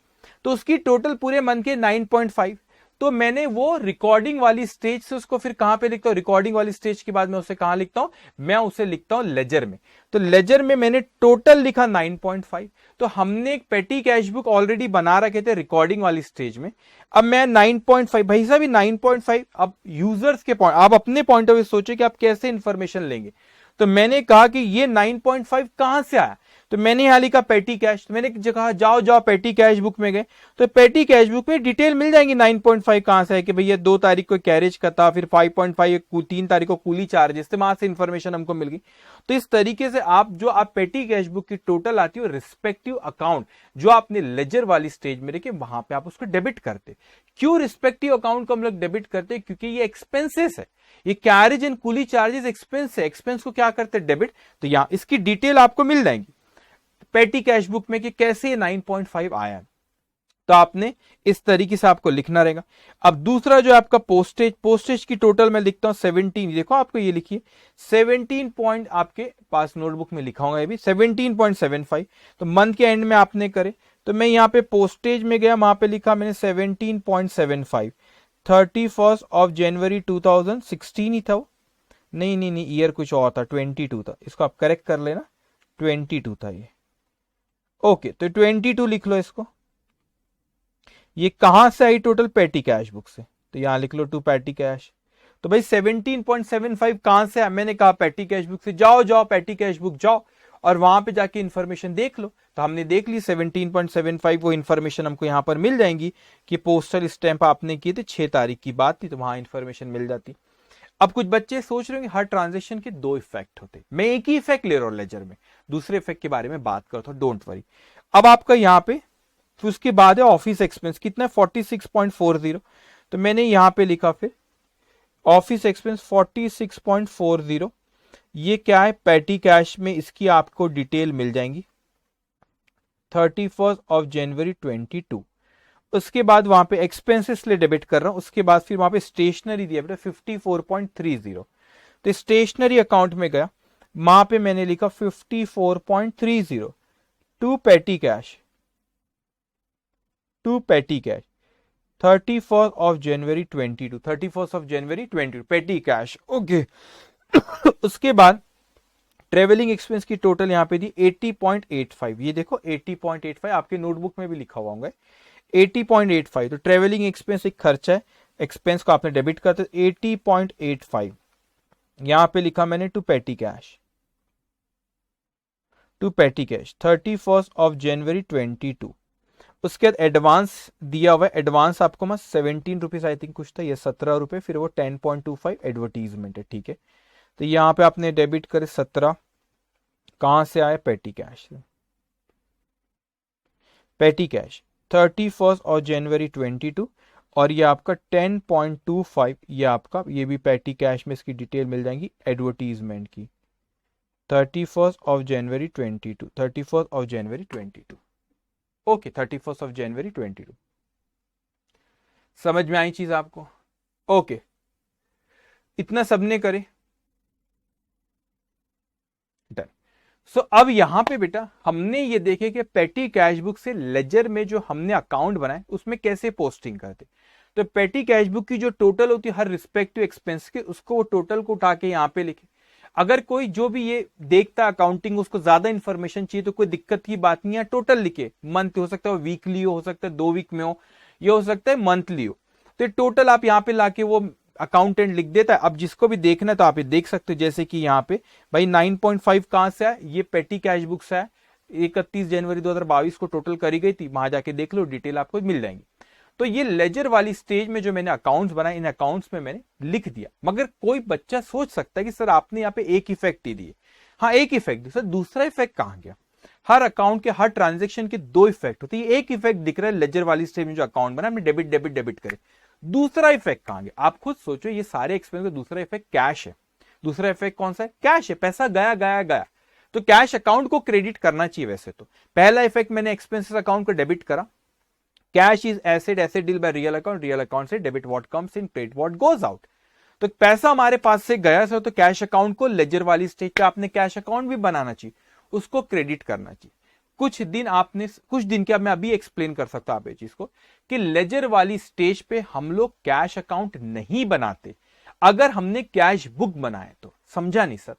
तो उसकी टोटल पूरे मंथ के 9.5। तो मैंने वो रिकॉर्डिंग वाली स्टेज से उसको फिर कहां पे लिखता हूं, रिकॉर्डिंग वाली स्टेज के बाद मैं उसे कहां लिखता हूं, मैं उसे लिखता हूं लेजर में। तो लेजर में मैंने टोटल लिखा 9.5। तो हमने एक पेटी कैश बुक ऑलरेडी बना रखे थे रिकॉर्डिंग वाली स्टेज में। अब मैं 9.5, भाई साहब 9.5, अब यूजर्स के पॉइंट, आप अपने पॉइंट ऑफ व्यू सोचे कि आप कैसे इंफॉर्मेशन लेंगे। तो मैंने कहा कि ये 9.5 कहां से आया, तो मैंने यहां लिखा पेटी कैश। मैंने कहा जाओ जाओ पेटी कैश बुक में गए, तो पेटी कैश बुक में डिटेल मिल जाएंगी 9.5 कहां से है, कि भैया 2 तारीख को कैरेज का था, फिर 5.5 3 तारीख को कूली चार्जेस थे, वहां से इंफॉर्मेशन हमको मिल गई। तो इस तरीके से आप पेटी कैश बुक की टोटल आती है, रिस्पेक्टिव अकाउंट जो आपने लेजर वाली स्टेज में रखे वहां पे आप उसको डेबिट करते। क्यों रिस्पेक्टिव अकाउंट को हम लोग डेबिट करते, क्योंकि ये एक्सपेंसेस है, ये carriage and coolie charges expense है, एक्सपेंस को क्या करते हैं डेबिट। तो यहां इसकी डिटेल आपको मिल जाएंगी पेटी कैश बुक में कि कैसे ये 9.5 आया। तो आपने इस तरीके से आपको लिखना रहेगा। अब दूसरा जो आपका पोस्टेज की टोटल मैं लिखता हूं 17, देखो आपको ये लिखिए 17 पॉइंट, आपके पास नोटबुक में लिखा होगा ये भी 17.75। तो मंथ के एंड में आपने करे, तो मैं यहां पे पोस्टेज में गया, वहां पे लिखा मैंने 17.75। 31 ऑफ जनवरी 2016 ही था वो, नहीं ईयर कुछ और था, 22 था, इसको आप करेक्ट कर लेना, 22 था ये। ओके, तो 22 लिख लो इसको। ये कहां से आई टोटल, पेटी कैश बुक से, तो यहां लिख लो टू पेटी कैश। तो भाई 17.75 कहां से है, मैंने कहा पेटी कैश बुक से। जाओ पेटी कैश बुक जाओ और वहां पे जाके इंफॉर्मेशन देख लो। तो हमने देख ली 17.75, वो इंफॉर्मेशन हमको यहां पर मिल जाएंगी कि पोस्टल स्टैंप आपने किए थे 6 तारीख की बात थी, तो वहां इंफॉर्मेशन मिल जाती। अब कुछ बच्चे सोच रहे होंगे हर ट्रांजेक्शन के 2 इफेक्ट होते, मैं एक ही इफेक्ट ले रहा हूं लेजर में, दूसरे इफेक्ट के बारे में बात करता हूं, डोंट वरी। अब आपका यहां पे फिर उसके बाद है ऑफिस एक्सपेंस, कितना 46.40। तो मैंने यहां पे लिखा फिर ऑफिस एक्सपेंस 46.40। ये क्या है, पेटी कैश में इसकी आपको डिटेल मिल जाएंगी 31 ऑफ जनवरी 22। उसके बाद वहां पे एक्सपेंसेस ले डेबिट कर रहा हूं, उसके बाद फिर वहां पे स्टेशनरी दिया बेटा 54.30। तो स्टेशनरी अकाउंट में गया, वहां पे मैंने लिखा 54.30 to petty cash, 31 of January 22, 31 of January 22 petty cash. Okay उसके बाद ट्रेवलिंग एक्सपेंस की टोटल यहां पे दी 80.85। ये देखो 80.85 आपके नोटबुक में भी लिखा हुआ होगा 80.85। तो ट्रेवलिंग एक्सपेंस एक खर्चा है, एक्सपेंस को आपने डेबिट करते 80.85 यहां पे लिखा मैंने to petty cash, 31 of January 22। उसके बाद एडवांस दिया हुआ है, एडवांस आपको मत 17 रुपीज आई थिंक कुछ था, ये 17 रुपए, फिर वो 10.25 एडवर्टीजमेंट है, ठीक है। तो यहां पे आपने डेबिट करे 17, कहां से आया, पेटी कैश से। पेटी कैश 31 और जनवरी 22, और ये आपका 10.25, ये आपका ये भी पेटी कैश में इसकी डिटेल मिल जाएंगी एडवर्टीजमेंट की। 31 of January 22, 31 of January 22। Okay 31 of January 22। समझ में आई चीज आपको? ओके इतना सबने करे, डन। सो अब यहां पे बेटा हमने ये देखे कि पेटी कैश बुक से लेजर में जो हमने अकाउंट बनाए उसमें कैसे पोस्टिंग करते। तो पेटी कैश बुक की जो टोटल होती है हर रिस्पेक्टिव एक्सपेंस के, उसको वो टोटल को उठा के यहां पे लिखे। अगर कोई जो भी ये देखता अकाउंटिंग उसको ज्यादा इंफॉर्मेशन चाहिए तो कोई दिक्कत की बात नहीं है, टोटल लिखे, मंथ हो सकता है, वीकली हो सकता है 2 वीक में हो, ये हो सकता है मंथली हो। तो टोटल आप यहाँ पे लाके वो अकाउंटेंट लिख देता है। अब जिसको भी देखना है तो आप ये देख सकते हो, जैसे कि यहाँ पे भाई 9.5 कहां से है, ये पेटी कैश बुक से है, 31 जनवरी 2022 को टोटल करी गई थी, वहां जाके देख लो, डिटेल आपको मिल जाएंगी। तो ये लेजर वाली स्टेज में जो मैंने अकाउंट्स बनाए, इन अकाउंट्स में मैंने लिख दिया। मगर कोई बच्चा सोच सकता है कि सर आपने यहाँ पे एक इफेक्ट ही दिए। हाँ एक इफेक्ट दिया, सर दूसरा इफेक्ट कहां गया? हर अकाउंट के हर ट्रांजेक्शन के दो इफेक्ट होते हैं, एक इफेक्ट दिख रहा है लेजर वाली स्टेज में जो अकाउंट बना, हमने डेबिट डेबिट डेबिट करे, दूसरा इफेक्ट कहां गया? आप खुद सोचो, ये सारे एक्सपेंस का दूसरा इफेक्ट कैश है। दूसरा इफेक्ट कौन सा है? कैश है, पैसा गया गया गया। तो कैश अकाउंट को क्रेडिट करना चाहिए वैसे तो। पहला इफेक्ट मैंने एक्सपेंसेस अकाउंट को डेबिट करा, cash is asset, asset deal by real account, real account से debit what comes in, credit what goes out. तो पैसा हमारे पास से गया सर, तो कैश अकाउंट को लेजर वाली स्टेज पे आपने कैश अकाउंट भी बनाना चाहिए, उसको क्रेडिट करना चाहिए। कुछ दिन क्या मैं अभी एक्सप्लेन कर सकता हूं आप ये चीज को, कि लेजर वाली स्टेज पे हम लोग कैश अकाउंट नहीं बनाते। अगर हमने कैश बुक बनाए तो, समझा नहीं सर?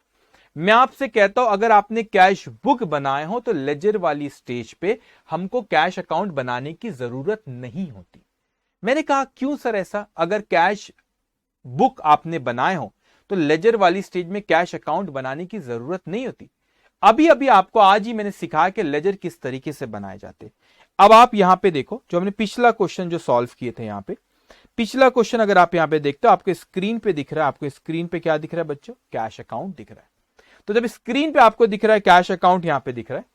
मैं आपसे कहता हूं अगर आपने कैश बुक बनाए हो तो लेजर वाली स्टेज पे हमको कैश अकाउंट बनाने की जरूरत नहीं होती। मैंने कहा क्यों सर ऐसा? अगर कैश बुक आपने बनाए हो तो लेजर वाली स्टेज में कैश अकाउंट बनाने की जरूरत नहीं होती। अभी अभी आपको आज ही मैंने सिखाया कि लेजर किस तरीके से बनाए जाते। अब आप यहां पे देखो, जो हमने पिछला क्वेश्चन जो सॉल्व किए थे, यहां पे पिछला क्वेश्चन अगर आप यहां पे देखते हो, आपको स्क्रीन पे दिख रहा है, आपको स्क्रीन पे क्या दिख रहा है बच्चों? कैश अकाउंट दिख रहा है। तो जब स्क्रीन पे आपको दिख रहा है कैश अकाउंट, यहां पे दिख रहा है,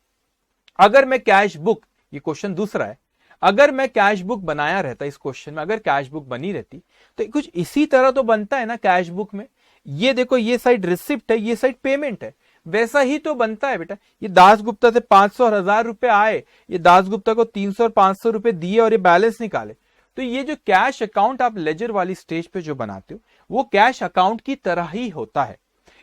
अगर मैं कैश बुक, ये क्वेश्चन दूसरा है, अगर मैं कैश बुक बनाया रहता इस क्वेश्चन में, अगर कैश बुक बनी रहती तो कुछ इसी तरह तो बनता है ना कैश बुक में। ये देखो, ये साइड रिसिप्ट है, ये साइड पेमेंट है, वैसा ही तो बनता है बेटा। ये दास गुप्ता से 500 और 1000 रुपए आए, ये दास गुप्ता को 300 और 500 रुपए दिए और ये बैलेंस निकाले। तो ये जो कैश अकाउंट आप लेजर वाली स्टेज पे जो बनाते हो, वो कैश अकाउंट की तरह ही होता है।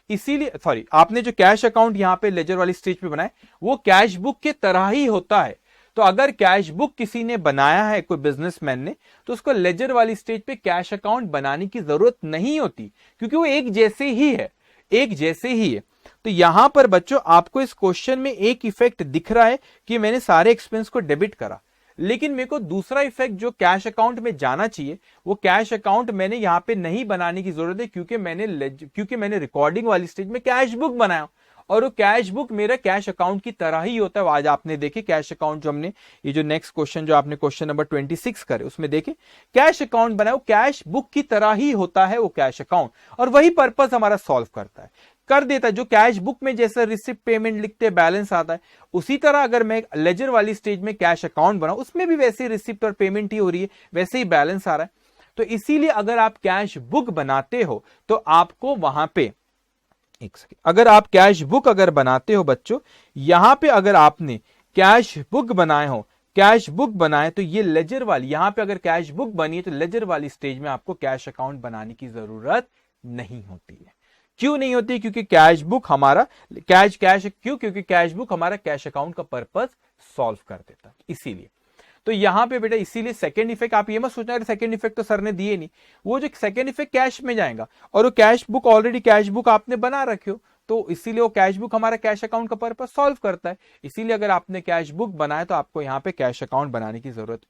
इसीलिए सॉरी, आपने जो कैश अकाउंट यहां पे लेजर वाली स्टेज पे बनाए, वो कैश बुक के तरह ही होता है। तो अगर कैश बुक किसी ने बनाया है, कोई बिजनेसमैन ने, तो उसको लेजर वाली स्टेज पे कैश अकाउंट बनाने की जरूरत नहीं होती, क्योंकि वो एक जैसे ही है, एक जैसे ही है। तो यहां पर बच्चों आपको इस क्वेश्चन में एक इफेक्ट दिख रहा है कि मैंने सारे एक्सपेंस को डेबिट करा, लेकिन मेरे को दूसरा इफेक्ट जो कैश अकाउंट में जाना चाहिए, वो कैश अकाउंट मैंने यहां पे नहीं बनाने की जरूरत है, क्योंकि मैंने रिकॉर्डिंग वाली स्टेज में कैश बुक बनाया, और वो कैश बुक मेरा कैश अकाउंट की तरह ही होता है। आज आपने देखे कैश अकाउंट जो हमने, ये जो नेक्स्ट क्वेश्चन जो आपने क्वेश्चन नंबर 26 करे, उसमें देखे कैश अकाउंट बनाया, वो कैश बुक की तरह ही होता है वो कैश अकाउंट, और वही पर्पस हमारा सॉल्व करता है, कर देता है। जो कैश बुक में जैसे रिसिप्ट पेमेंट लिखते हैं, बैलेंस आता है, उसी तरह अगर मैं लेजर वाली स्टेज में कैश अकाउंट बनाऊं, उसमें भी वैसे रिसिप्ट और पेमेंट ही हो रही है, वैसे ही बैलेंस आ रहा है। तो इसीलिए अगर आप कैश बुक बनाते हो तो आपको वहां पे, एक सेकेंड, अगर आप कैश बुक अगर बनाते हो बच्चों, यहां पे अगर आपने कैश बुक बनाए हो, कैश बुक बनाए, तो ये लेजर वाली, यहां पे अगर कैश बुक बनी है तो लेजर वाली स्टेज में आपको कैश अकाउंट बनाने की जरूरत नहीं होती है। क्यों नहीं होती? क्योंकि कैश बुक हमारा क्योंकि कैश बुक हमारा कैश अकाउंट का पर्पस सॉल्व कर देता है, इसीलिए। तो यहां पे बेटा इसीलिए सेकंड इफेक्ट आप ये मत सोचना सेकंड इफेक्ट तो सर ने दिए नहीं, वो जो सेकंड इफेक्ट कैश में जाएगा, और वो cash book already cash book आपने बना रखे हो, तो इसीलिए वो कैश बुक हमारा कैश अकाउंट का पर्पस सॉल्व करता है। इसीलिए अगर आपने कैश बुक बनाया तो आपको यहां पे कैश अकाउंट बनाने की जरूरत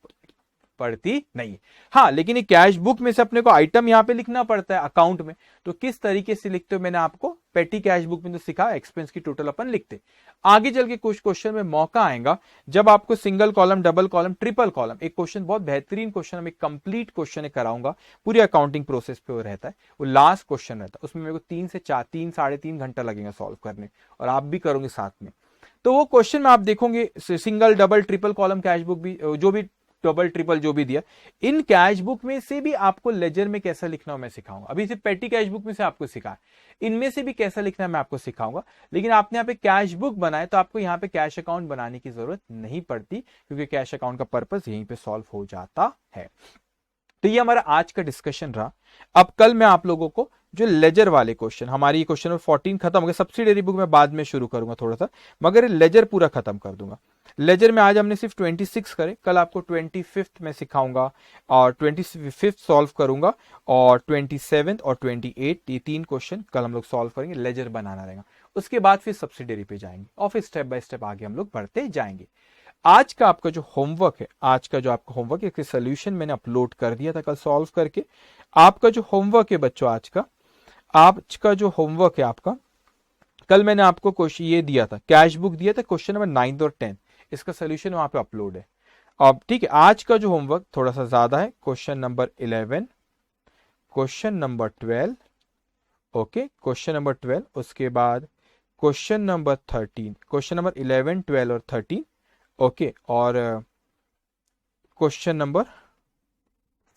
पड़ती नहीं। हाँ, लेकिन ये कैश बुक में से अपने को आइटम यहां पे लिखना पड़ता है अकाउंट में, तो किस तरीके से लिखते हो मैंने आपको पेटी कैश बुक में तो सिखा, एक्सपेंस की टोटल अपन लिखते। आगे चल के कुछ क्वेश्चन में मौका आएगा जब आपको single column, double column, triple column, एक क्वेश्चन बहुत बेहतरीन क्वेश्चन, मैं कंप्लीट क्वेश्चन कराऊंगा, पूरी अकाउंटिंग प्रोसेस पे वो रहता है, वो लास्ट क्वेश्चन रहता है, उसमें मेरे को 3 साढ़े 3 घंटा लगेगा सॉल्व करने, और आप भी करोगे साथ में। तो वो क्वेश्चन में आप देखोगे single, double, triple column cash book भी, जो भी डबल ट्रिपल जो भी दिया, इन कैश बुक में से भी आपको लेजर में कैसा लिखना हो मैं सिखाऊंगा। अभी सिर्फ पेटी कैश बुक में से आपको सिखाया, इनमें से भी कैसा लिखना है मैं आपको सिखाऊंगा। लेकिन आपने यहाँ पे कैश बुक बनाए तो आपको यहाँ पे कैश अकाउंट बनाने की जरूरत नहीं पड़ती, क्योंकि कैश अकाउंट का पर्पस यहीं पे सॉल्व हो जाता है। तो ये हमारा आज का डिस्कशन रहा। अब कल मैं आप लोगों को जो लेजर वाले क्वेश्चन, हमारी क्वेश्चन नंबर 14 खत्म हो गया, सब्सिडियरी बुक में बाद में शुरू करूंगा थोड़ा सा, मगर लेजर पूरा खत्म कर दूंगा। लेजर में आज हमने सिर्फ 26 करे, कल आपको 25th में सिखाऊंगा, और 25th सॉल्व करूंगा, और 27th और 28 ये 3 क्वेश्चन कल हम लोग सॉल्व करेंगे, लेजर बनाना रहेगा। उसके बाद फिर सब्सिडियरी पे जाएंगे, और फिर स्टेप बाय स्टेप आगे हम लोग बढ़ते जाएंगे। आज का आपका जो होमवर्क है, आज का जो आपका होमवर्क है, सोल्यूशन मैंने अपलोड कर दिया था कल सॉल्व करके। आपका जो होमवर्क है बच्चों, आज का जो होमवर्क है आपका, कल मैंने आपको क्वेश्चन ये दिया था, कैश बुक दिया था, क्वेश्चन नंबर 9 और 10, इसका सोल्यूशन वहां पे अपलोड है। अब ठीक है, आज का जो होमवर्क थोड़ा सा ज्यादा है, question number 11, question number 12, okay, question number 12, उसके बाद क्वेश्चन नंबर 13, क्वेश्चन नंबर 11, 12 और 13, ओके, और क्वेश्चन नंबर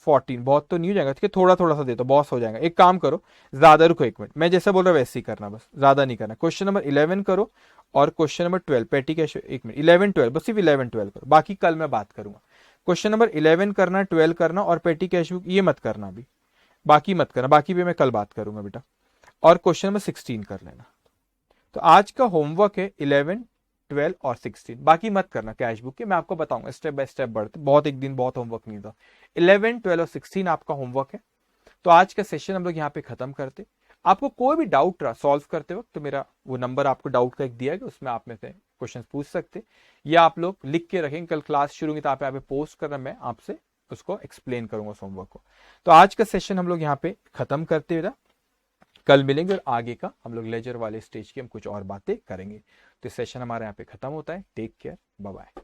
14। बहुत तो नहीं हो जाएगा, ठीक है, थोड़ा थोड़ा सा दे तो बॉस हो जाएगा। एक काम करो, ज्यादा रुको, 1 मिनट, मैं जैसा बोल रहा हूँ वैसे ही करना, बस ज्यादा नहीं करना। क्वेश्चन नंबर 11 करो और क्वेश्चन नंबर 12 पेटी कैश, 1 मिनट, 11 12, बस सिर्फ 11 12 करो, बाकी कल मैं बात करूंगा। क्वेश्चन नंबर 11 करना, 12 करना, और पेटी कैश बुक ये मत करना अभी, बाकी मत करना, बाकी भी मैं कल बात करूंगा बेटा। और क्वेश्चन नंबर 16 कर लेना। तो आज का होमवर्क है 11, 12 और 16, बाकी मत करना कैश बुक के, मैं आपको बताऊंगा स्टेप बाय स्टेप बढ़ते, बहुत एक दिन बहुत होमवर्क नहीं था। 11, 12 और 16 आपका होमवर्क है। तो आज का सेशन हम लोग यहाँ पे खत्म करते। आपको कोई भी डाउट रहा सॉल्व करते वक्त तो मेरा वो नंबर आपको डाउट का एक दिया गया, उसमें आप में से क्वेश्चन पूछ सकते, या आप लोग लिख के रखेंगे, कल क्लास शुरू होगी तो आप यहाँ पे पोस्ट करना, मैं आपसे उसको एक्सप्लेन करूंगा उस होमवर्क को। तो आज का सेशन हम लोग यहाँ पे खत्म करते बेटा, कल मिलेंगे और आगे का हम लोग लेजर वाले स्टेज की हम कुछ और बातें करेंगे। तो सेशन हमारे यहाँ पे खत्म होता है। Take care, bye bye.